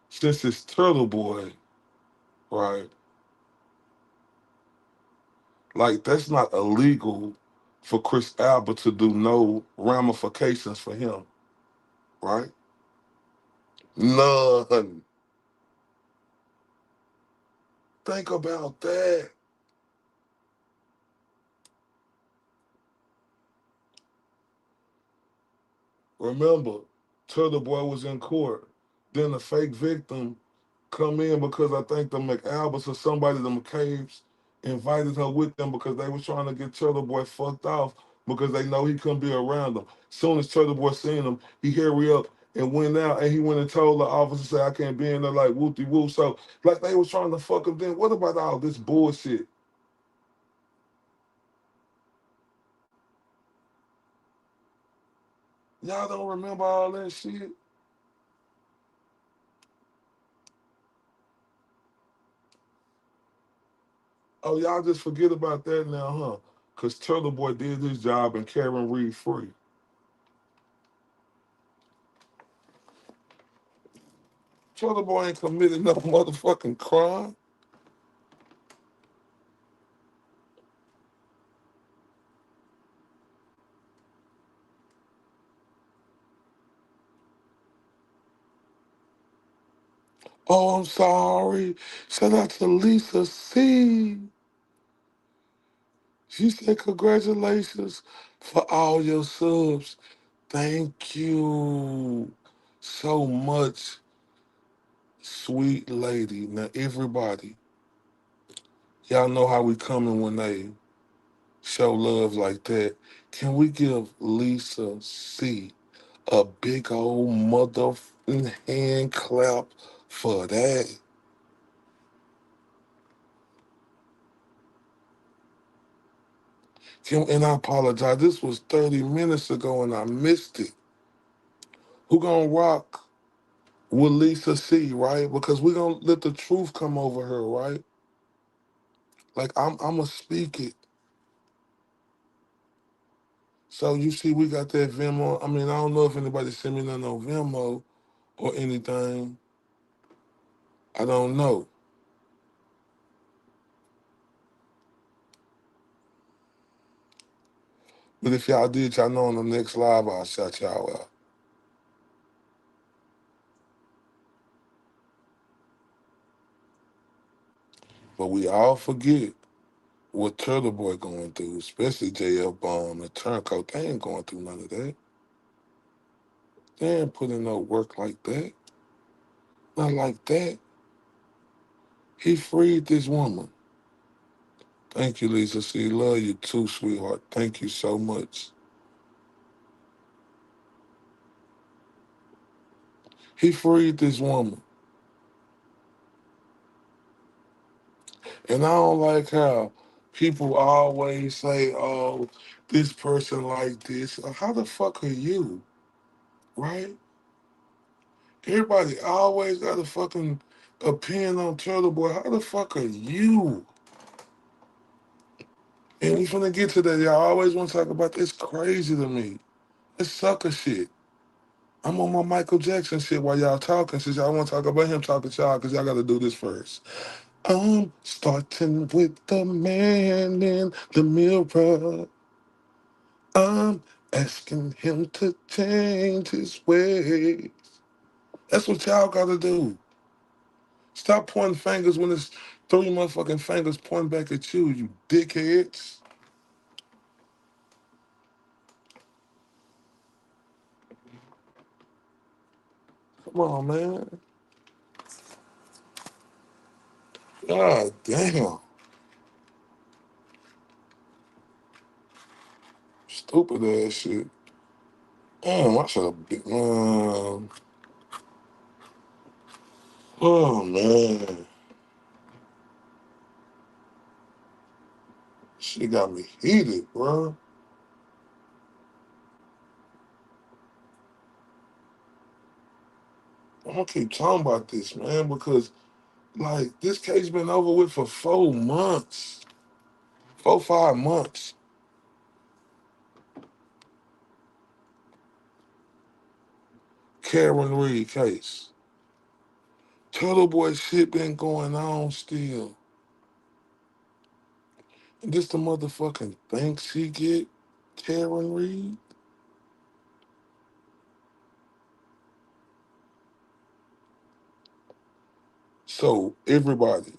since it's Turtle Boy, right? Like, that's not illegal for Chris Albert to do, no ramifications for him, right? None. Think about that. Remember, Turtle Boy was in court. Then the fake victim come in because I think the McAlberts or somebody, the McCabe's, invited her with them because they was trying to get Turtle Boy fucked off because they know he couldn't be around them. Soon as Turtle Boy seen him, he hurry up and went out, and he went and told the officer, say, I can't be in there, like whoopty whoop. So like they was trying to fuck him. Then what about all this bullshit? Y'all don't remember all that shit? Oh, y'all just forget about that now, huh? Because Turtle Boy did his job and Karen Reed free. Turtle Boy ain't committed no motherfucking crime. Oh, I'm sorry. Shout out to Lisa C. She said, congratulations for all your subs. Thank you so much, sweet lady. Now, everybody, y'all know how we coming when they show love like that. Can we give Lisa C a big old motherfucking hand clap for that? And I apologize. This was 30 minutes ago and I missed it. Who gonna rock with Lisa C, right? Because we gonna let the truth come over her, right? Like, I'm gonna speak it. So you see, we got that Venmo. I mean, I don't know if anybody sent me no Venmo or anything. I don't know. But if y'all did, y'all know on the next live, I'll shout y'all out. But we all forget what Turtle Boy going through, especially JFBUM, the turncoat. They ain't going through none of that. They ain't putting no work like that. Not like that. He freed this woman. Thank you, Lisa C. Love you too, sweetheart. Thank you so much. He freed this woman. And I don't like how people always say, oh, this person like this. How the fuck are you? Right? Everybody always got a fucking opinion on Turtle Boy. How the fuck are you? And we finna get to that. Y'all always want to talk about this. Crazy to me. It's sucker shit. I'm on my Michael Jackson shit while y'all talking. Since y'all want to talk about him, talking to y'all, because y'all got to do this first. I'm starting with the man in the mirror. I'm asking him to change his ways. That's what y'all got to do. Stop pointing fingers when it's three motherfucking fingers pointing back at you, you dickheads. Come on, man. God damn. Stupid ass shit. Damn, I should have been. Oh, man. She got me heated, bro. I'm gonna keep talking about this, man, because, like, this case been over with for 4 months. 5 months. Karen Reed case. Turtle Boy shit been going on still. And this the motherfucking thanks she get, Karen Reed? So, everybody,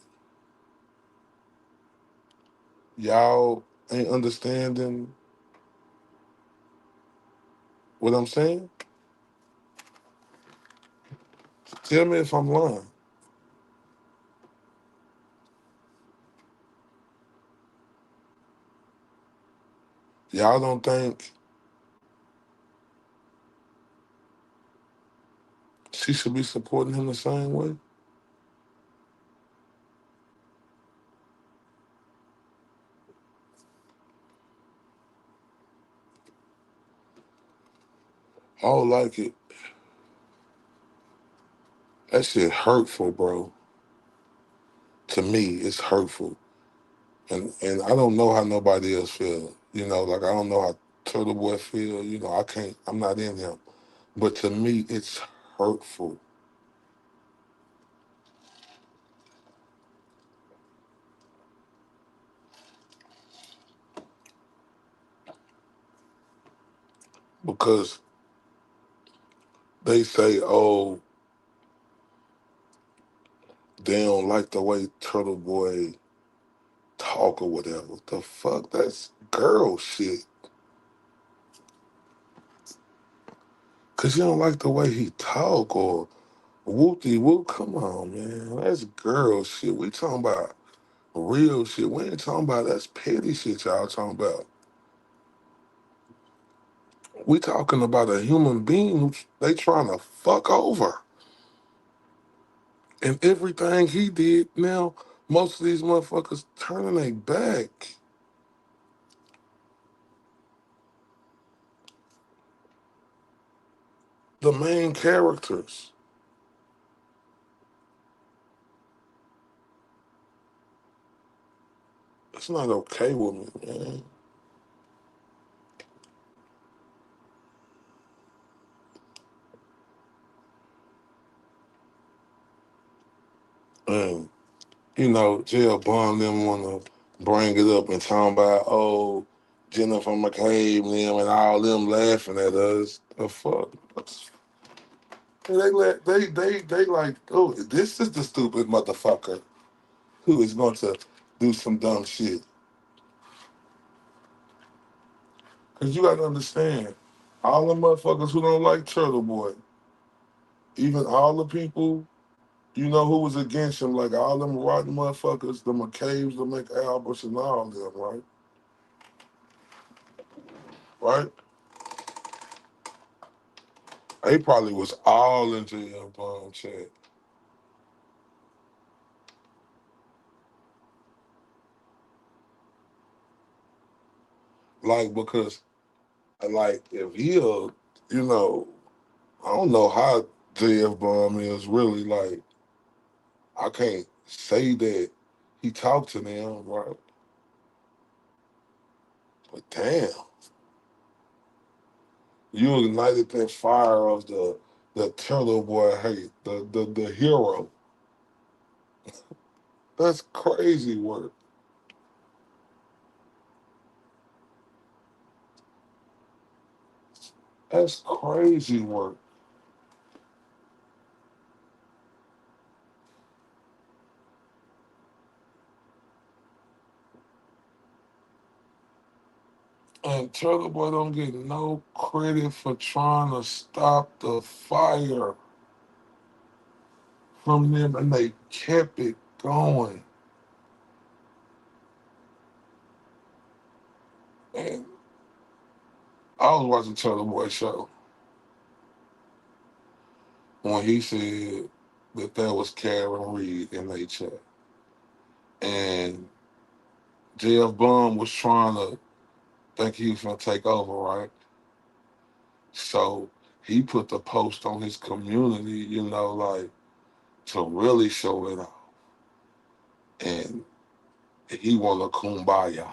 y'all ain't understanding what I'm saying? Tell me if I'm lying. Y'all don't think she should be supporting him the same way? I don't like it. That shit hurtful, bro. To me, it's hurtful. And I don't know how nobody else feel. You know, like I don't know how Turtle Boy feel. You know, I can't. I'm not in him. But to me, it's hurtful because they say, "Oh, they don't like the way Turtle Boy talk or whatever." The fuck, that's girl shit. Cause you don't like the way he talk or whoopty whoop. Come on, man, that's girl shit. We talking about real shit. We ain't talking about that's petty shit. Y'all talking about. We talking about a human being who they trying to fuck over. And everything he did, now most of these motherfuckers turning their back. The main characters. It's not okay with me, man. And you know, JFBUM them wanna bring it up and talking about, oh, Jennifer McCabe and them and all them laughing at us. The fuck? They like, oh, this is the stupid motherfucker who is going to do some dumb shit. Cause you gotta understand, all the motherfuckers who don't like Turtle Boy, even all the people, you know, who was against him, like all them rotten motherfuckers, the McCabe's, the McAlberts, and all them, right? Right? They probably was all into your chat. Like, because, like, if he'll, you know, I don't know how JFBUM is really, like, I can't say that he talked to them, right? But damn, you ignited that fire of the Turtle Boy hate, the hero. That's crazy work. That's crazy work. And Turtle Boy don't get no credit for trying to stop the fire from them, and they kept it going. And I was watching Turtle Boy show when he said that was Karen Reed in their chat, and JFBUM was trying to think he was gonna take over, right? So he put the post on his community, like to really show it off. And he wanna kumbaya.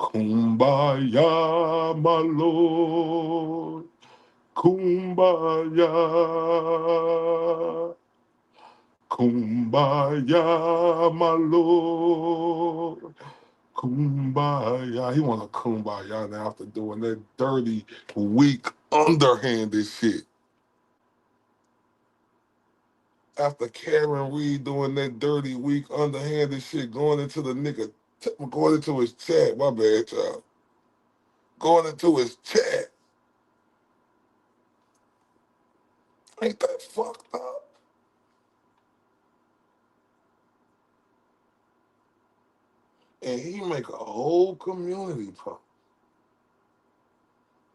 Kumbaya, my lord. Kumbaya. Kumbaya, my lord. Kumbaya. He wanna kumbaya now after doing that dirty, weak, underhanded shit. After Karen Reed doing that dirty, weak, underhanded shit, going into the nigga, going into his chat, my bad, child. Going into his chat. Ain't that fucked up? And he make a whole community post.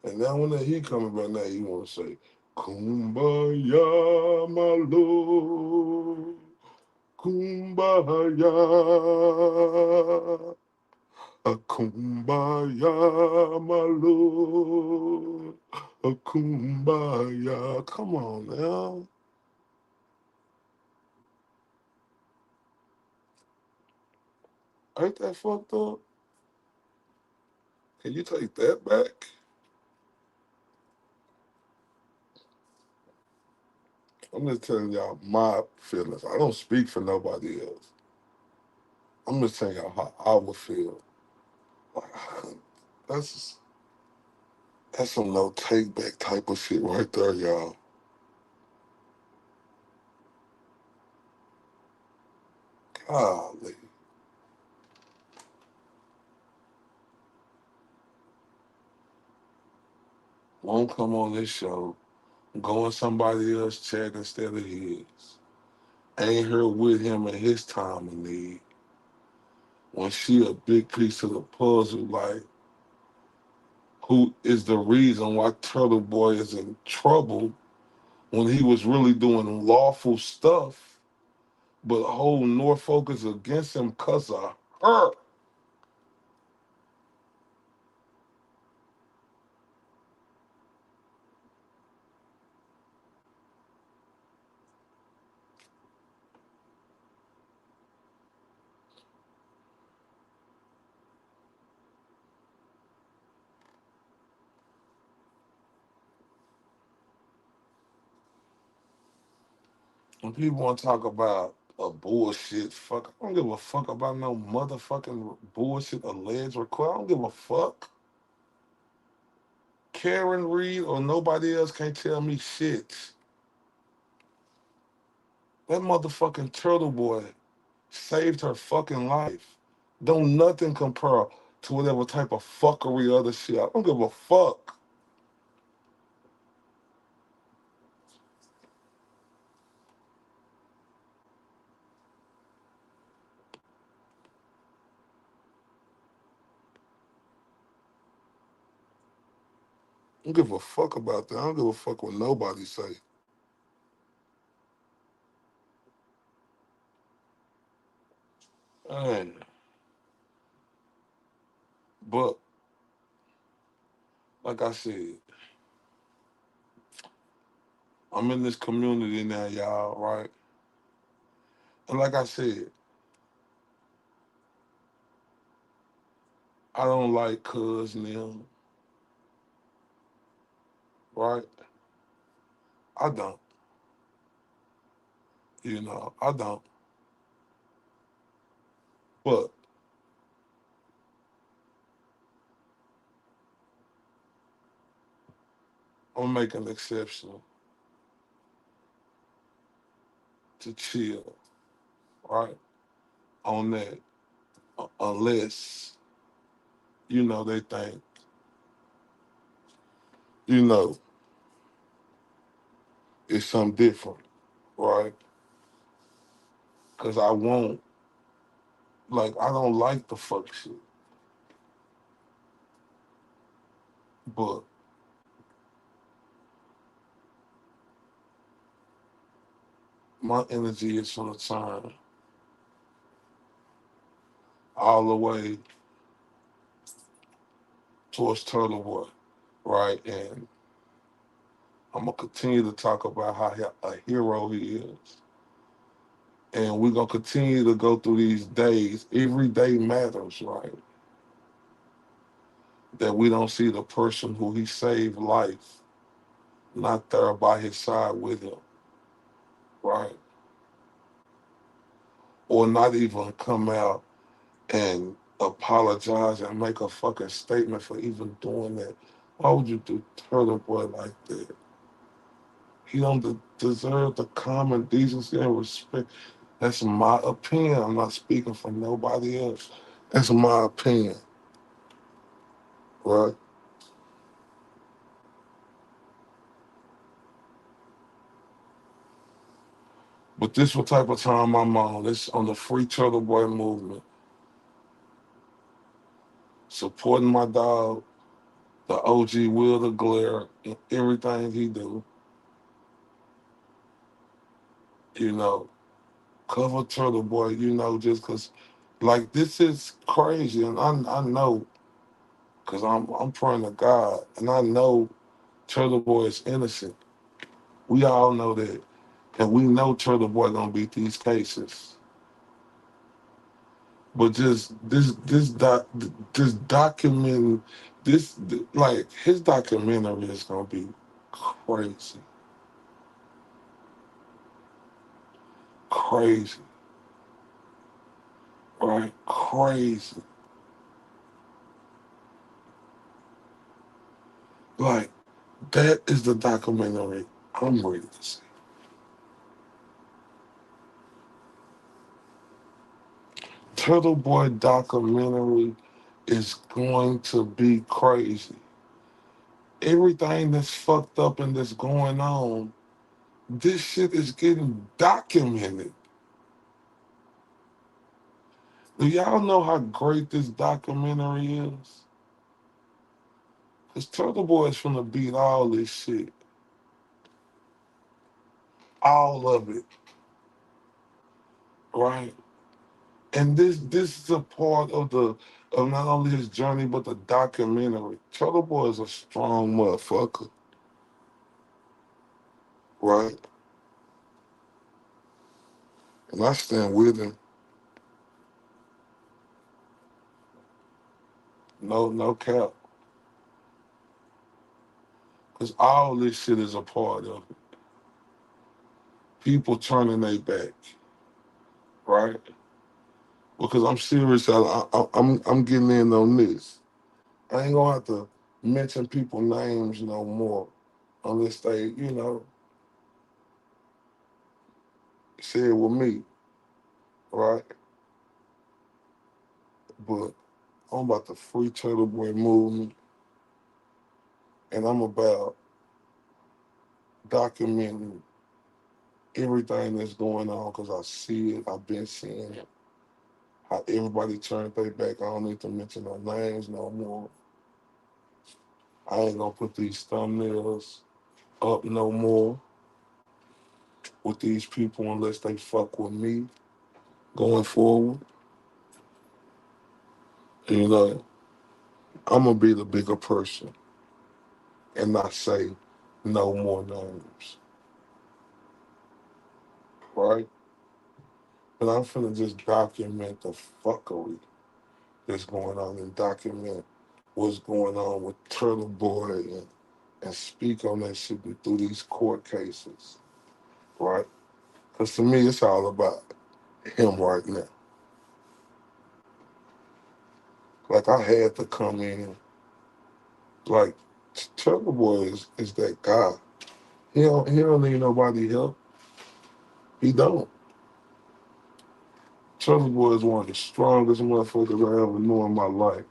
And now when he coming back now, he want to say, Kumbaya, my lord. Kumbaya. A kumbaya, my lord. A kumbaya. Come on now. Ain't that fucked up? Can you take that back? I'm just telling y'all my feelings. I don't speak for nobody else. I'm just telling y'all how I would feel. Like, that's that's some no take back type of shit right there, y'all. Golly. Won't come on this show, go in somebody else's chat instead of his. Ain't here with him in his time of need. When she a big piece of the puzzle, like who is the reason why Turtle Boy is in trouble when he was really doing lawful stuff, but whole Norfolk is against him because of her. When people want to talk about a bullshit, fuck, I don't give a fuck about no motherfucking bullshit alleged request. I don't give a fuck. Karen Reed or nobody else can't tell me shit. That motherfucking Turtle Boy saved her fucking life. Don't nothing compare to whatever type of fuckery other shit. I don't give a fuck. I don't give a fuck about that. I don't give a fuck what nobody say. Hey, but like I said, I'm in this community now, y'all, right? And like I said, I don't like cuz them, right? I don't. I don't. But I'm making an exception to chill, right? On that, unless, they think, you know, it's something different, right? Because I won't, like, I don't like the fuck shit. But my energy is from the time all the way towards Turtle Boy, right? And I'm gonna continue to talk about how a hero he is, and we're gonna continue to go through these days. Every day matters, right? That we don't see the person who he saved life not there by his side with him, right? Or not even come out and apologize and make a fucking statement for even doing that. Why would you do Turtle Boy like that? He don't deserve the common decency and respect. That's my opinion. I'm not speaking for nobody else. That's my opinion, right? But this what type of time I'm on. This on the Free Turtle Boy movement, supporting my dog, the OG Will the Glare, in everything he do. You know, cover Turtle Boy. Just cause, like this is crazy, and I know, cause I'm praying to God, and I know Turtle Boy is innocent. We all know that. And we know Turtle Boy gonna beat these cases. But just this document like his documentary is gonna be crazy. Crazy. Right? Crazy. Like that is the documentary I'm ready to see. Turtle Boy documentary is going to be crazy. Everything that's fucked up and that's going on, this shit is getting documented. Do y'all know how great this documentary is? Because Turtle Boy is finna beat all this shit. All of it. Right? And this is a part of not only his journey but the documentary. Turtle Boy is a strong motherfucker. Right? And I stand with him. No cap. Because all this shit is a part of it. People turning their back. Right? Because I'm serious. I'm getting in on this. I ain't gonna have to mention people names no more unless they, say it with me, right? But I'm about the Free Turtle Boy movement, and I'm about documenting everything that's going on because I see it. I've been seeing it. How everybody turned their back. I don't need to mention their names no more. I ain't gonna put these thumbnails up no more with these people unless they fuck with me going forward. You know, I'm gonna be the bigger person and not say no more names, right? But I'm finna just document the fuckery that's going on and document what's going on with Turtle Boy and speak on that shit through these court cases, right? Because to me, it's all about him right now. Like, I had to come in, like, Turtle Boy is that guy. He don't need nobody help. He don't. Turtle Boy is one of the strongest motherfuckers I ever knew in my life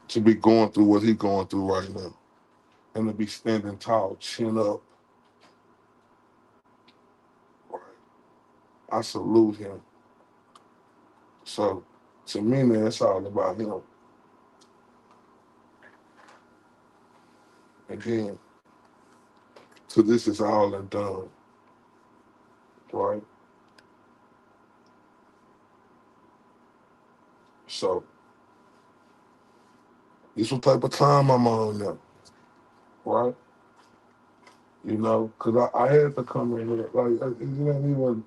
to be going through what he going through right now. And to be standing tall, chin up. Right. I salute him. So to me, man, it's all about him. Again, so this is all and done, right? So this what type of time I'm on now, right? You know, because I had to come in here. Like, it ain't even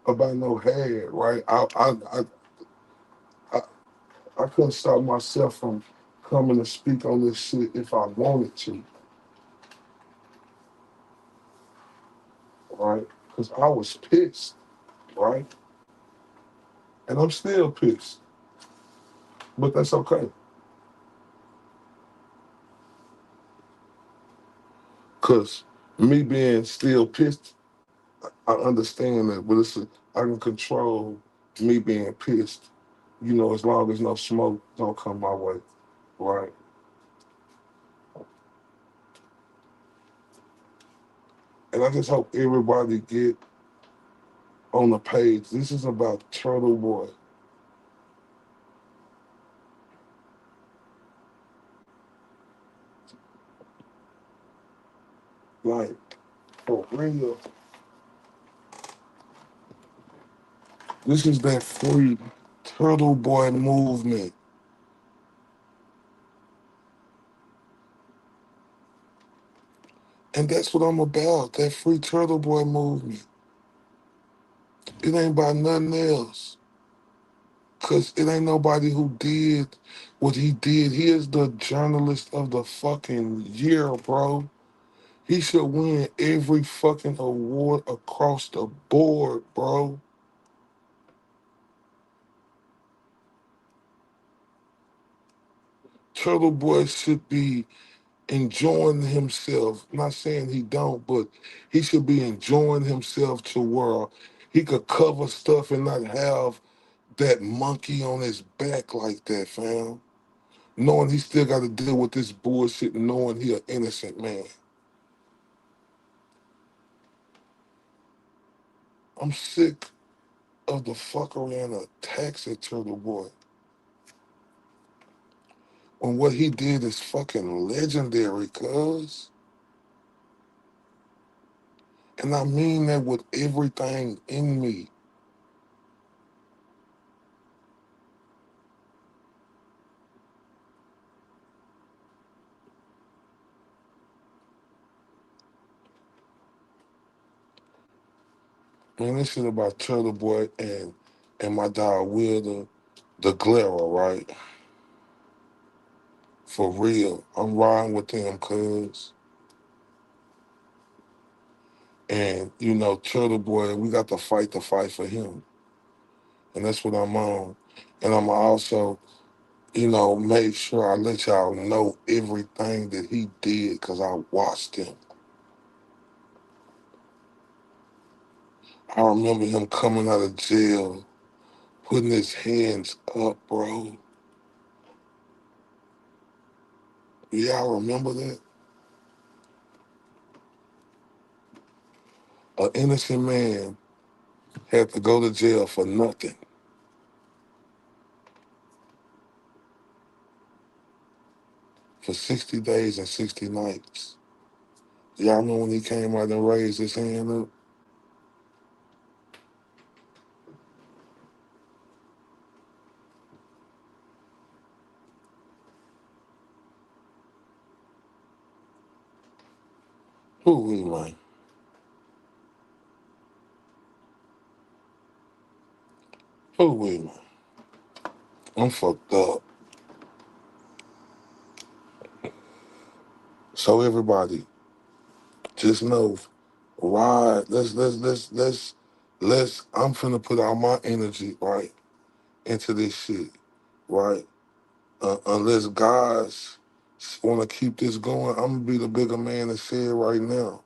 about no head, right? I, I couldn't stop myself from coming to speak on this shit if I wanted to, right? Because I was pissed, right? And I'm still pissed, but that's okay. Because me being still pissed, I understand that, but I can control me being pissed, you know, as long as no smoke don't come my way, right? And I just hope everybody get on the page. This is about Turtle Boy. Like, for real. This is that free Turtle Boy movement. And that's what I'm about, that free Turtle Boy movement. It ain't about nothing else. Cause it ain't nobody who did what he did. He is the journalist of the fucking year, bro. He should win every fucking award across the board, bro. Turtle Boy should be enjoying himself. Not saying he don't, but he should be enjoying himself to where he could cover stuff and not have that monkey on his back like that, fam. Knowing he still got to deal with this bullshit, knowing he an innocent man. I'm sick of the fuckery and attacks at Turtle Boy. When what he did is fucking legendary, cuz. And I mean that with everything in me. Man, this shit about Turtle Boy and my dog Will the Glera, right? For real. I'm riding with them, cuz. And, you know, Turtle Boy, we got to fight the fight for him. And that's what I'm on. And I'm also, you know, make sure I let y'all know everything that he did because I watched him. I remember him coming out of jail, putting his hands up, bro. Y'all remember that? An innocent man had to go to jail for nothing, for 60 days and 60 nights. Y'all know when he came out and raised his hand up? Who we, man? Who we, man? I'm fucked up. So everybody, just know, ride. Let's. I'm finna put all my energy right into this shit, right? Unless guys want to keep this going, I'm gonna be the bigger man and say it right now.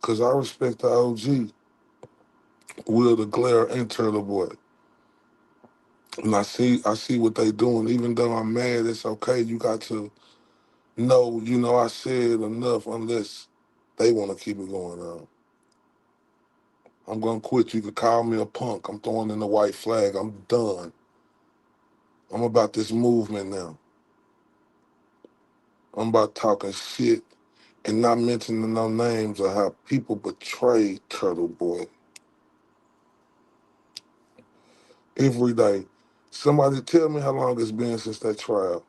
Cause I respect the OG, Will the Glare and Turtle Boy. And I see what they doing. Even though I'm mad, it's okay. You got to know, I said enough unless they want to keep it going on. I'm gonna quit. You could call me a punk. I'm throwing in the white flag. I'm done. I'm about this movement now. I'm about talking shit and not mentioning no names of how people betray Turtle Boy every day. Somebody tell me how long it's been since that trial.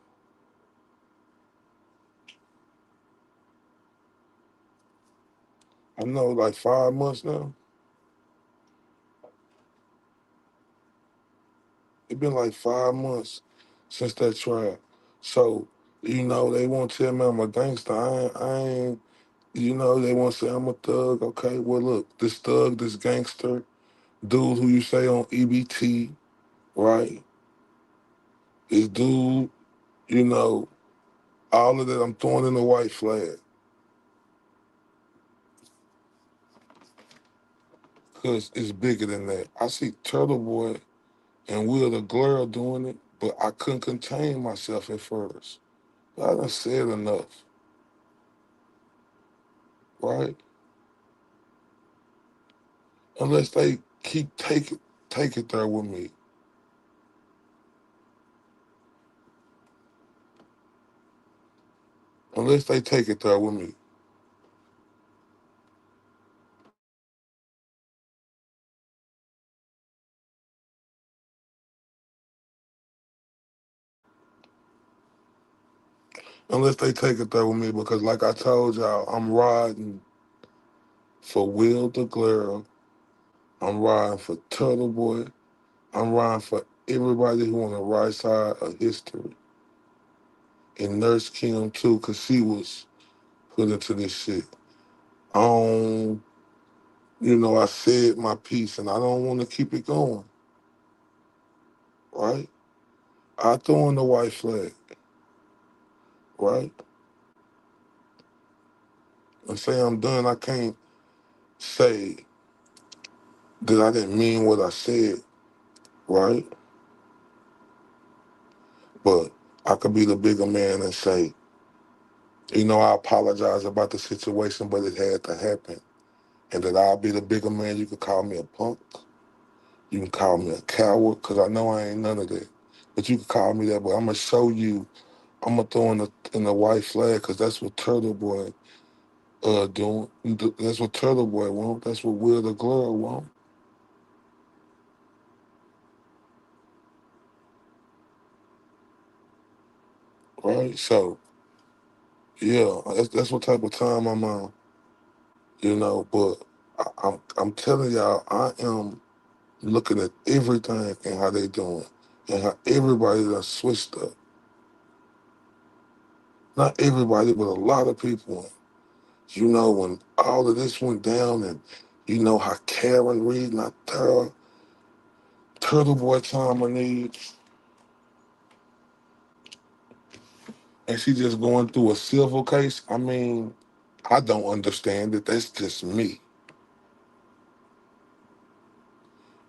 I know like 5 months now. It's been like 5 months since that trial. So, they won't tell me I'm a gangster. I ain't, they won't say I'm a thug. Okay, well, look, this thug, this gangster, dude who you say on EBT, right? This dude, you know, all of that, I'm throwing in the white flag. Because it's bigger than that. I see Turtle Boy and Will the Glare doing it, but I couldn't contain myself at first. I done said enough, right? Unless they keep take it there with me. Unless they take it there with me. Unless they take it there with me, because like I told y'all, I'm riding for Will the Glare. I'm riding for Turtle Boy. I'm riding for everybody who on the right side of history. And Nurse Kim too, because she was put into this shit. Um, I said my piece and I don't want to keep it going, right? I throw in the white flag, right? And say I'm done. I can't say that I didn't mean what I said, right? But I could be the bigger man and say, I apologize about the situation, but it had to happen. And that I'll be the bigger man. You could call me a punk. You can call me a coward, because I know I ain't none of that. But you can call me that, but I'm going to show you. I'm going to throw in the white flag, because that's what Turtle Boy doing. That's what Turtle Boy want. That's what Will the Glare want, right? So, yeah, that's what type of time I'm on, but I'm telling y'all, I am looking at everything and how they doing and how everybody done switched up. Not everybody, but a lot of people. When all of this went down and how Karen Reed, not Tara, Turtle Boy time I need, and she just going through a civil case. I mean, I don't understand it. That's just me.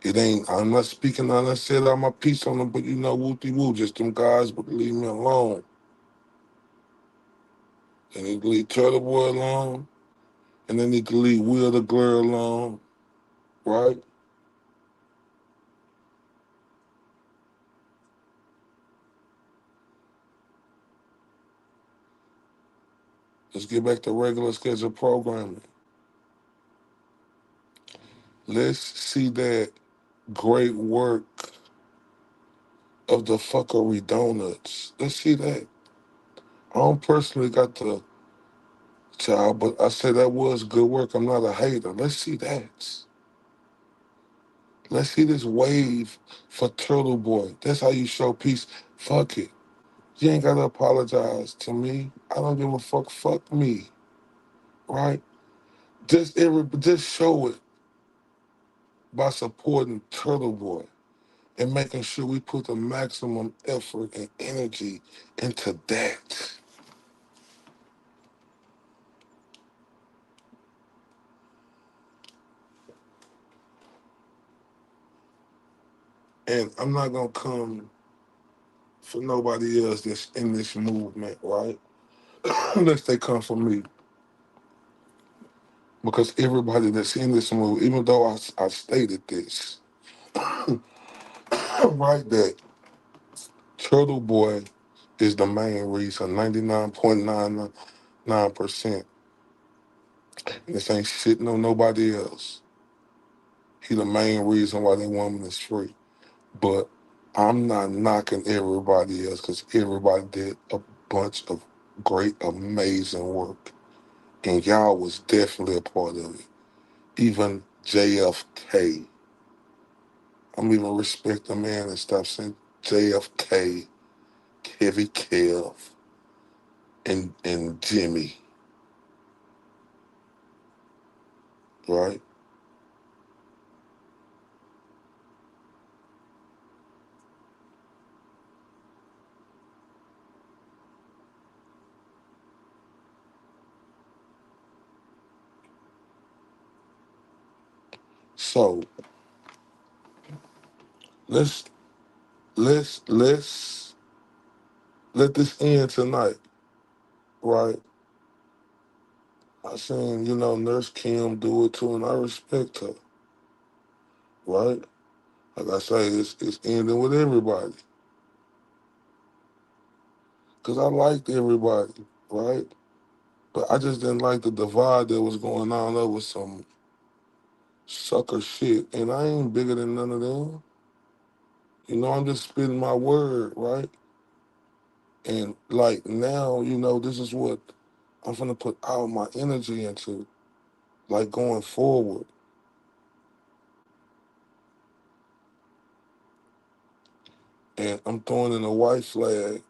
It ain't, I'm not speaking on, I said all my piece on them, but whoopty woo, just them guys, but leave me alone. They need to leave Turtle Boy alone, and they need to leave Will the Glare alone, right? Let's get back to regular scheduled programming. Let's see that great work of the fuckery donuts. Let's see that. I don't personally got the child, but I say that was good work. I'm not a hater. Let's see that. Let's see this wave for Turtle Boy. That's how you show peace. Fuck it. You ain't gotta apologize to me. I don't give a fuck. Fuck me, right? Just show it by supporting Turtle Boy and making sure we put the maximum effort and energy into that. And I'm not gonna come for nobody else that's in this movement, right? Unless they come for me. Because everybody that's in this movement, even though I stated this, right, that Turtle Boy is the main reason, 99.99%. And this ain't shitting on nobody else. He the main reason why that woman is free. But I'm not knocking everybody else because everybody did a bunch of great, amazing work. And y'all was definitely a part of it. Even JFK. I'm even respect the man and stop saying JFK, Kevy Kev, and Jimmy, right? So let's let's let this end tonight, right? I seen, Nurse Kim do it too, and I respect her, right? Like I say, it's ending with everybody. Cause I liked everybody, right? But I just didn't like the divide that was going on over some sucker shit. And I ain't bigger than none of them. I'm just spitting my word, right? And like now, this is what I'm gonna put all my energy into, like going forward. And I'm throwing in a white flag.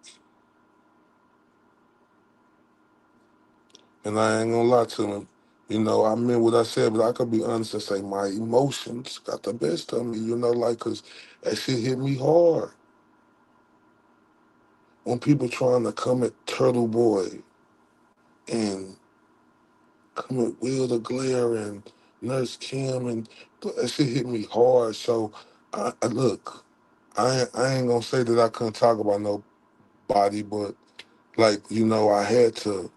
And I ain't gonna lie to him. I meant what I said, but I could be honest and say my emotions got the best of me, like, cause that shit hit me hard. When people trying to come at Turtle Boy and come at Will the Glare and Nurse Kim, and that shit hit me hard. So look, I ain't gonna say that I couldn't talk about nobody, but like, I had to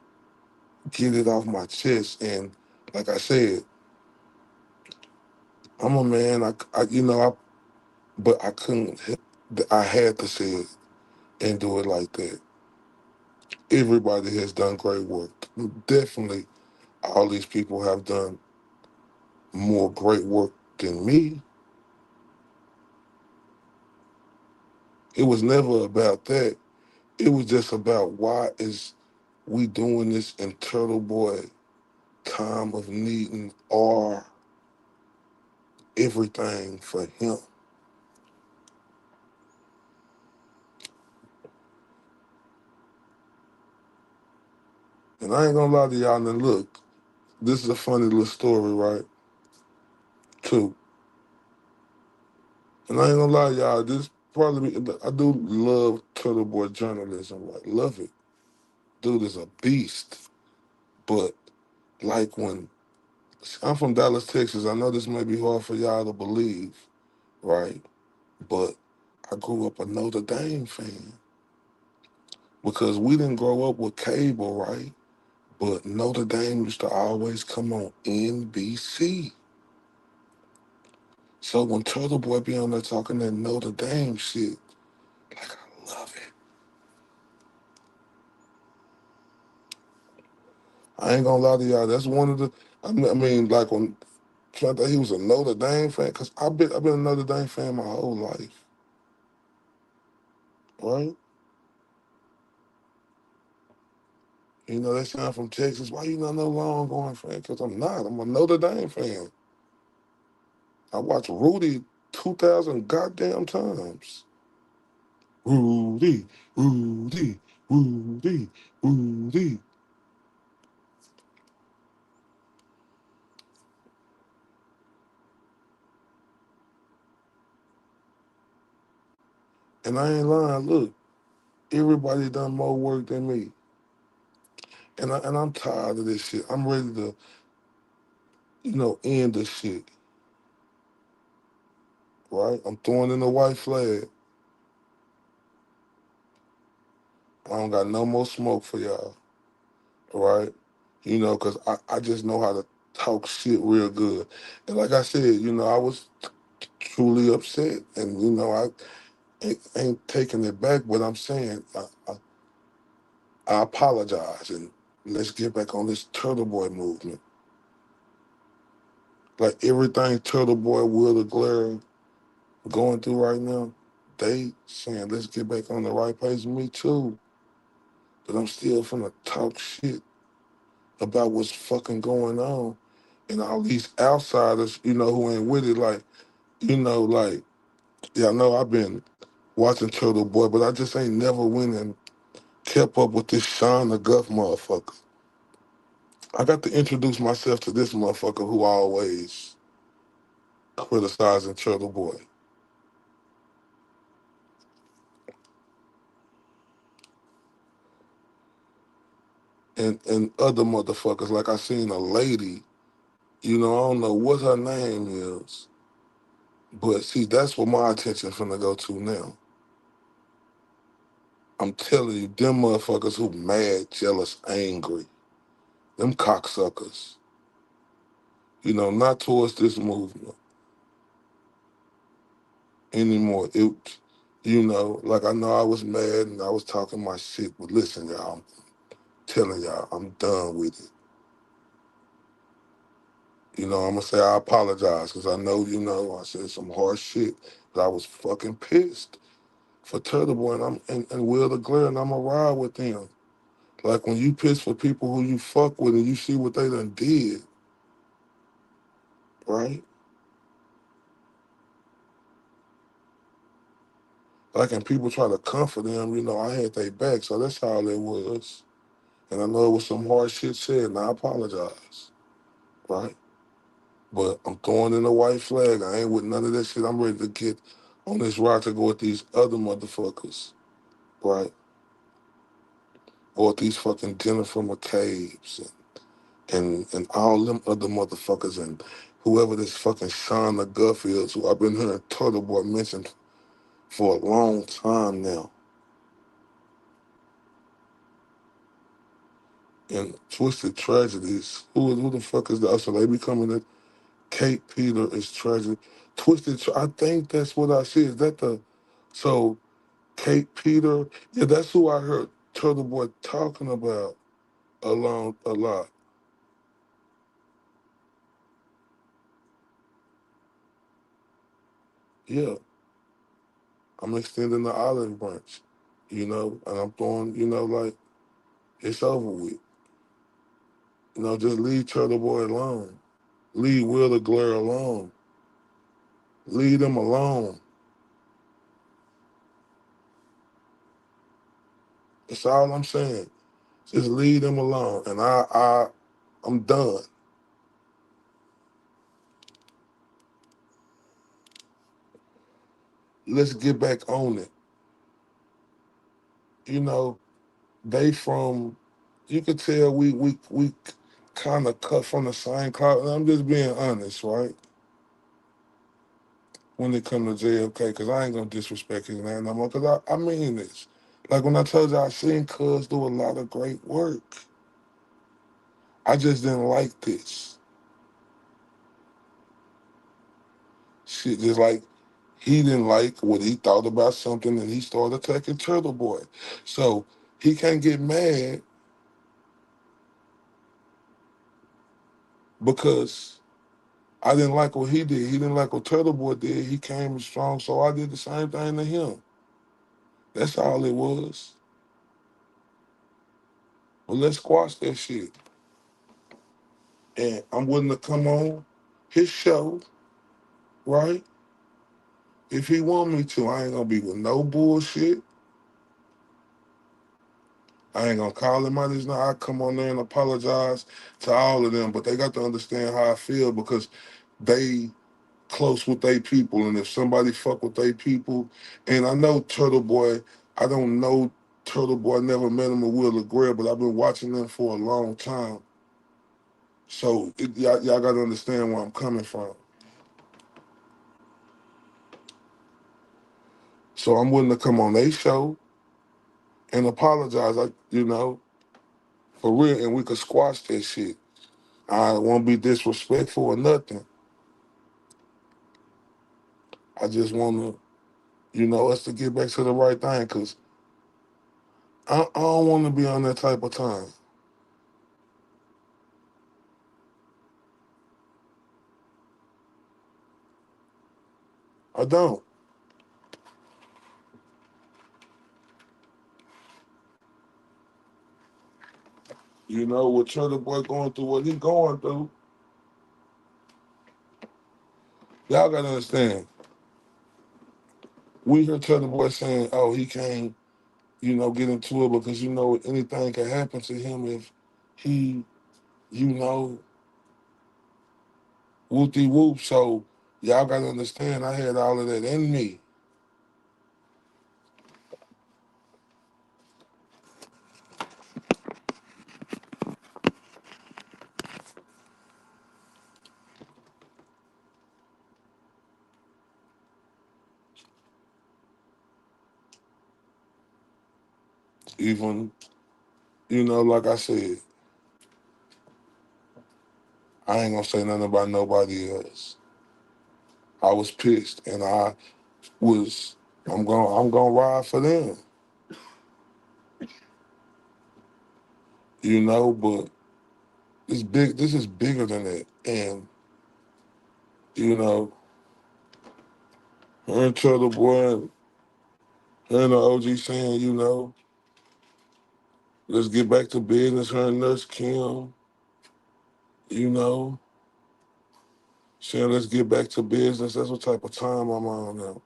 get it off my chest. And like I said, I'm a man. But I couldn't. I had to say it and do it like that. Everybody has done great work. Definitely, all these people have done more great work than me. It was never about that. It was just about why is we doing this in Turtle Boy time of needing our everything for him. And I ain't gonna lie to y'all. And look, this is a funny little story, right? Too. And I ain't gonna lie, y'all. This probably I do love Turtle Boy journalism. Like, love it. Dude is a beast. But like when I'm from Dallas, Texas, I know this may be hard for y'all to believe, right? But I grew up a Notre Dame fan because we didn't grow up with cable, right? But Notre Dame used to always come on NBC. So when Turtle Boy be on there talking that Notre Dame shit, like, I love it. I ain't gonna lie to y'all. That's one of the. I mean, like when found out he was a Notre Dame fan, because I've been a Notre Dame fan my whole life, right? They say I'm from Texas. Why you not no Longhorn fan? Because I'm not. I'm a Notre Dame fan. I watched Rudy 2,000 goddamn times. Rudy, Rudy. Woody, Woody. And I ain't lying. Look, everybody done more work than me, and I'm tired of this shit. I'm ready to, end this shit. Right? I'm throwing in the white flag. I don't got no more smoke for y'all. Right? Because I just know how to talk shit real good. And like I said, I was truly upset, and I ain't taking it back. But I'm saying I apologize, and let's get back on this Turtle Boy movement. Like everything Turtle Boy, Will the Glare going through right now, they saying let's get back on the right page. Me too, but I'm still finna talk shit about what's fucking going on, and all these outsiders, who ain't with it. Like, like yeah, I know I've been watching Turtle Boy, but I just ain't never went and kept up with this Sean the Guff motherfucker. I got to introduce myself to this motherfucker who always criticizing Turtle Boy. And other motherfuckers. Like I seen a lady, I don't know what her name is, but see, that's what my attention finna go to now. I'm telling you, them motherfuckers who mad, jealous, angry, them cocksuckers, not towards this movement anymore. Like I know I was mad and I was talking my shit, but listen, y'all, I'm telling y'all, I'm done with it. I'm gonna say I apologize because I know, I said some harsh shit, but I was fucking pissed for Turtle Boy and Will the Glare, and I'm gonna ride with them. Like when you piss for people who you fuck with and you see what they done did, right? Like and people try to comfort them, I had their back, so that's all it was. And I know it was some hard shit said, and I apologize, right? But I'm throwing in a white flag. I ain't with none of that shit. I'm ready to get on this ride to go with these other motherfuckers, right? Or with these fucking Jennifer McCabe's and all them other motherfuckers and whoever this fucking Sean McGuff is, who I've been hearing Turtle Boy mention for a long time now. And Twisted Tragedies, who the fuck is that? So they be coming in. Kate Peter is tragic. I think that's what I see. Is that so Kate Peter? Yeah, that's who I heard Turtle Boy talking about a lot. Yeah, I'm extending the olive branch, and I'm throwing, like it's over with. Just leave Turtle Boy alone. Leave Will the Glare alone. Leave them alone. That's all I'm saying. Just leave them alone. And I'm done. Let's get back on it. You know, they from you could tell we kind of cut from the same cloth. I'm just being honest, right? When it comes to JFK, because I ain't gonna disrespect his name no more. Because I mean this. Like when I told you I seen Cuz do a lot of great work. I just didn't like this shit. Just like he didn't like what he thought about something, and he started attacking Turtle Boy. So he can't get mad because I didn't like what he did. He didn't like what Turtle Boy did. He came strong, so I did the same thing to him. That's all it was. But let's squash that shit. And I'm willing to come on his show, right? If he want me to, I ain't gonna be with no bullshit. I ain't gonna call them out. Now I come on there and apologize to all of them, but they got to understand how I feel because they close with their people, and if somebody fuck with their people, and I know Turtle Boy, I don't know Turtle Boy, never met him or Will LeGrell, but I've been watching them for a long time. So y'all got to understand where I'm coming from. So I'm willing to come on their show and apologize, for real, and we could squash that shit. I won't be disrespectful or nothing. I just want to, us to get back to the right thing, because I don't want to be on that type of time. I don't. With Turtle Boy going through what he going through, y'all got to understand. We hear Turtle Boy saying, oh, he can't, get into it because, anything can happen to him if he, you know, whoop-de whoop. So y'all got to understand, I had all of that in me. Even, like I said, I ain't gonna say nothing about nobody else. I was pissed, and was, I'm gonna ride for them, but it's big. This is bigger than that, and you know, her and Turtle Boy, her and the OG saying, let's get back to business. Her and Nurse Kim, you know, saying let's get back to business. That's what type of time I'm on now.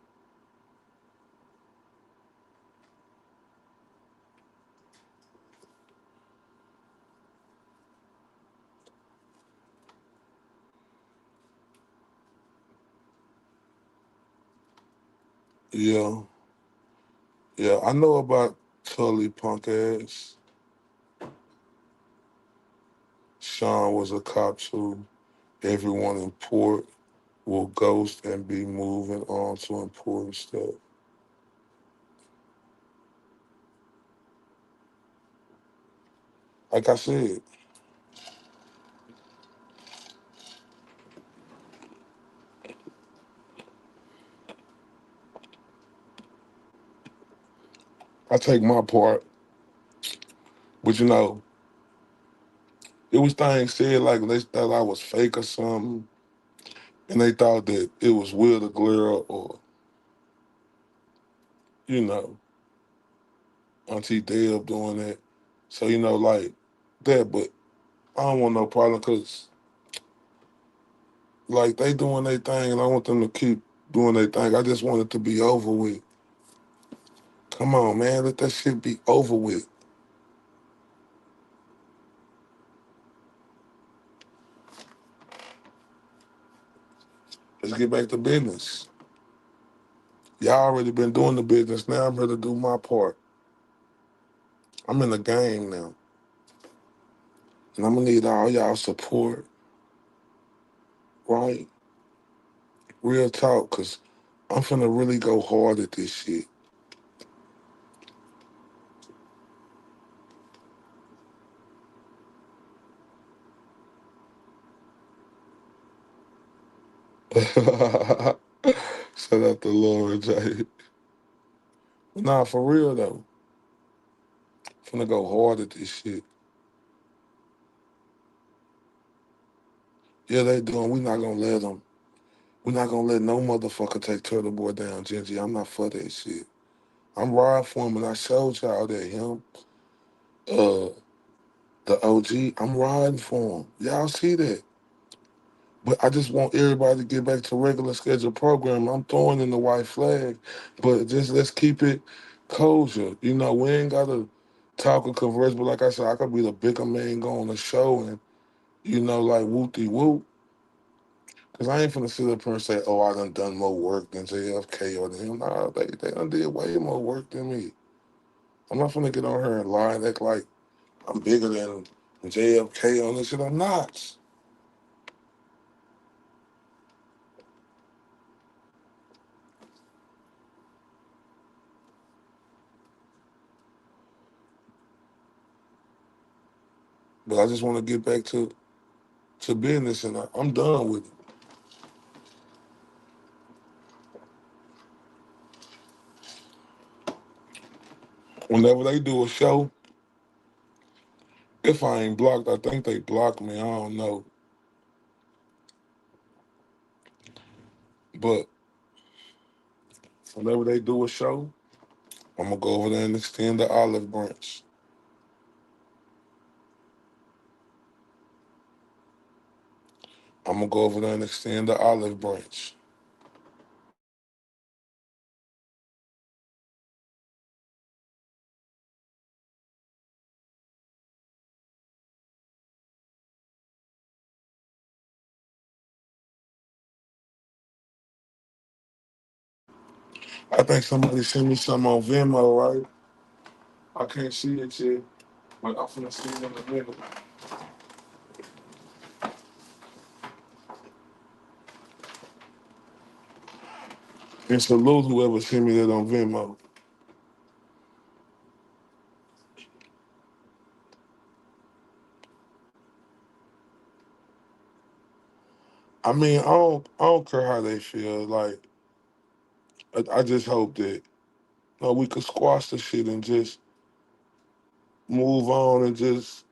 Yeah, yeah, I know about Tully punk ass. Sean was a cop too. Everyone in port will ghost and be moving on to important stuff. Like I said, I take my part, but it was things said like they thought I was fake or something, and they thought that it was Will the Glare or, you know, Auntie Deb doing that. So, like that, but I don't want no problem because, like, they doing their thing and I want them to keep doing their thing. I just want it to be over with. Come on, man, let that shit be over with. Let's get back to business. Y'all already been doing the business. Now I'm ready to do my part. I'm in the game now. And I'm gonna need all y'all support, right? Real talk, cause I'm finna really go hard at this shit. Shout out to Lauren J. Nah, for real though. Finna go hard at this shit. Yeah, they doing. We not gonna let them. We not gonna let no motherfucker take Turtle Boy down, Gingy. I'm not for that shit. I'm riding for him, and I showed y'all that him, uh, the OG. I'm riding for him. Y'all see that? But I just want everybody to get back to regular scheduled program. I'm throwing in the white flag, but just let's keep it kosher. We ain't gotta. talk or converse, but like I said, I could be the bigger man go on the show and, like whoop-de whoop. Cause I ain't finna sit up here and say, oh, I done more work than JFK or them. Nah, they done did way more work than me. I'm not finna get on her and lie and act like I'm bigger than JFK on this shit. I'm not. But I just want to get back to business, and I'm done with it. Whenever they do a show, if I ain't blocked, I think they block me. I don't know. But whenever they do a show, I'm gonna go over there and extend the olive branch. I'm gonna go over there and extend the olive branch. I think somebody sent me something on Venmo, right? I can't see it yet, but I'm finna see it in a minute. And salute whoever sent me that on Venmo. I mean, I don't care how they feel. Like, I just hope that we could squash the shit and just move on and just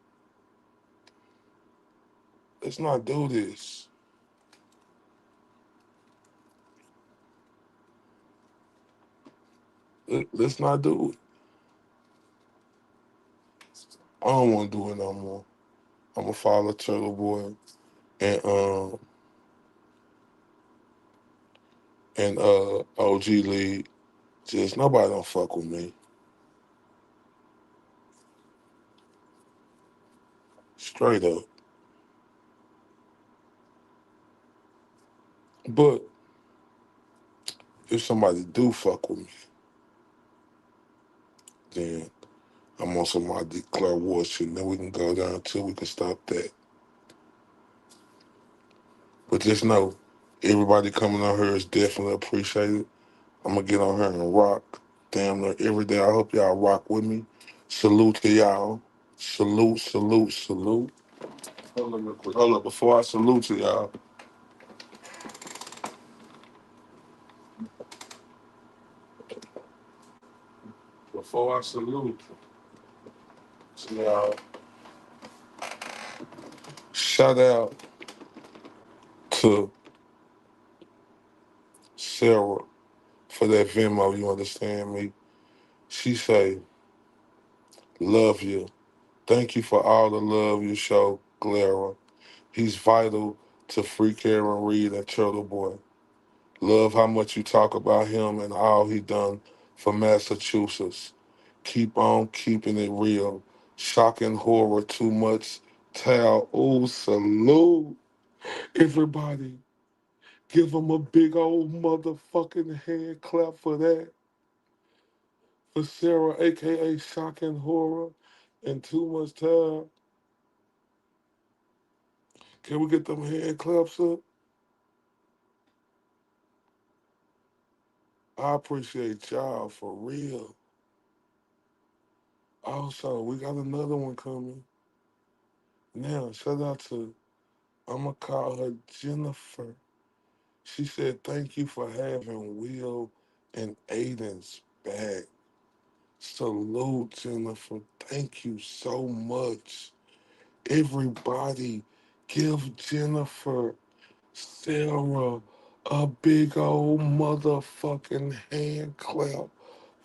let's not do this. Let's not do it. I don't want to do it no more. I'm gonna follow Turtle Boy and OG League. Just nobody don't fuck with me. Straight up. But if somebody do fuck with me, then I'm on somebody declare war shit, and then we can go down until we can stop that. But just know, everybody coming on here is definitely appreciated. I'm gonna get on here and rock damn near every day. I hope y'all rock with me. Salute to y'all. Salute, salute, salute. Hold up real quick. Hold up. Before I salute to y'all, before I salute to y'all, shout out to Sarah for that Venmo, you understand me? She say, love you. Thank you for all the love you show, Clara. He's vital to Free Karen Reed and Turtle Boy. Love how much you talk about him and all he done for Massachusetts. Keep on keeping it real. Shocking horror, too much towel. Oh, salute. Everybody, give him a big old motherfucking hand clap for that. For Sarah, aka Shocking Horror, and Too Much Time. Can we get them hand claps up? I appreciate y'all for real. Also, we got another one coming. Now, shout out to, I'm going to call her Jennifer. She said, thank you for having Will and Aiden's back. Salute, Jennifer. Thank you so much. Everybody, give Jennifer, Sarah, a big old motherfucking hand clap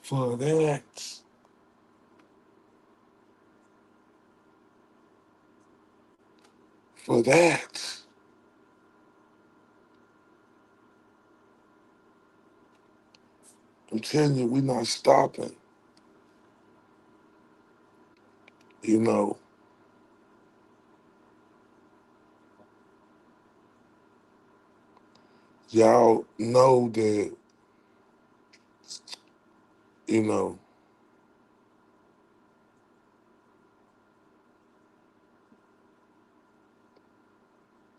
for that. For that. I'm telling you, we're not stopping. You know, y'all know that, you know,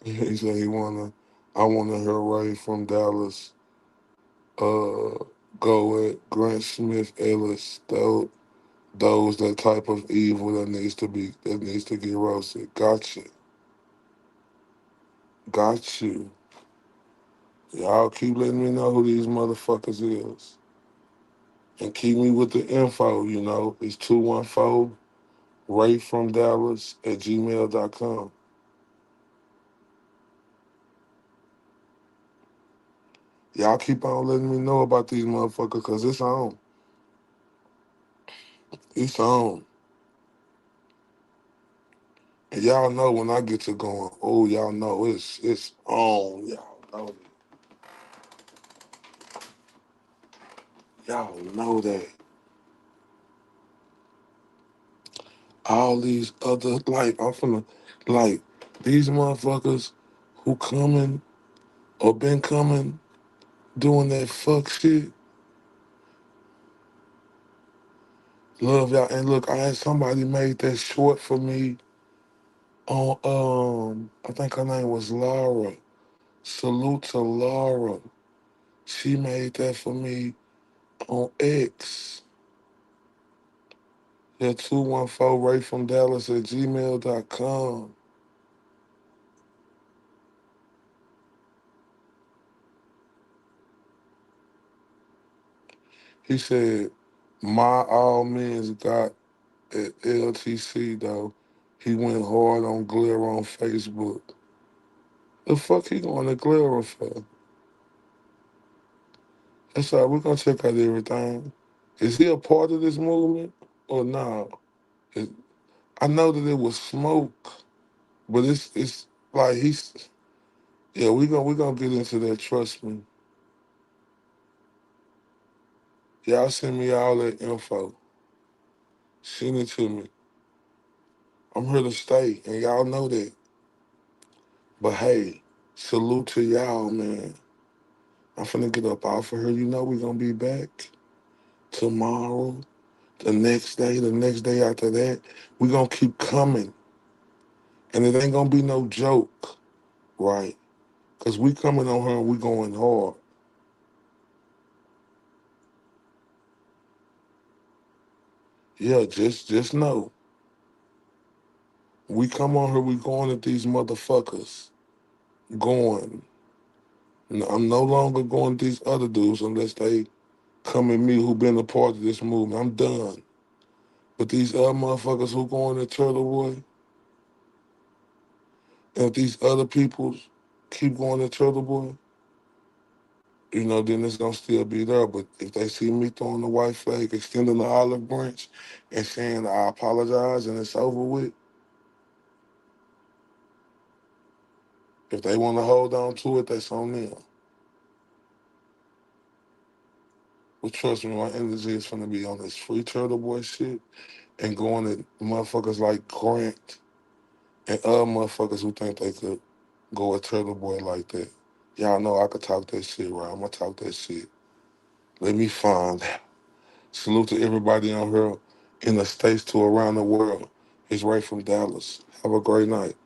he said I wanna hear Ray from Dallas, uh, go at Grant Smith Ellis, those that type of evil that needs to get roasted. Gotcha. Got you. Y'all keep letting me know who these motherfuckers is. And keep me with the info, you know. It's 214 Ray from Dallas at gmail.com. Y'all keep on letting me know about these motherfuckers because it's on. It's on. And y'all know when I get to going, oh, y'all know it's on. Y'all know that. All these other, like, I'm finna, like, these motherfuckers who coming or been coming doing that fuck shit. Love y'all. And look, I had somebody made that short for me on, I think her name was Laura. Salute to Laura. She made that for me on X. Yeah, 214 Ray from Dallas at gmail.com. He said, my all men's got at LTC though. He went hard on Glare on Facebook. The fuck he going to Glare for? That's all right, we're gonna check out everything. Is he a part of this movement or no? It, I know that it was smoke, but it's like he's yeah, we gonna get into that, trust me. Y'all send me all that info. Send it to me. I'm here to stay, and y'all know that. But hey, salute to y'all, man. I'm finna get up off of here. You know we gonna be back tomorrow, the next day after that. We gonna keep coming. And it ain't gonna be no joke, right? Cause we coming on her and we going hard. Yeah, just know. We come on here, we going at these motherfuckers. Going. I'm no longer going at these other dudes unless they come at me who been a part of this movement. I'm done. But these other motherfuckers who going at Turtle Boy, and if these other people keep going at Turtle Boy, you know, then it's gonna still be there. But if they see me throwing the white flag, extending the olive branch, and saying I apologize and it's over with, if they want to hold on to it, that's on them. But trust me, my energy is gonna be on this free Turtle Boy shit and going at motherfuckers like Grant and other motherfuckers who think they could go at Turtle Boy like that. Y'all know I could talk that shit, right? I'm gonna talk that shit. Let me find out. Salute to everybody on here in the States to around the world. It's Ray from Dallas. Have a great night.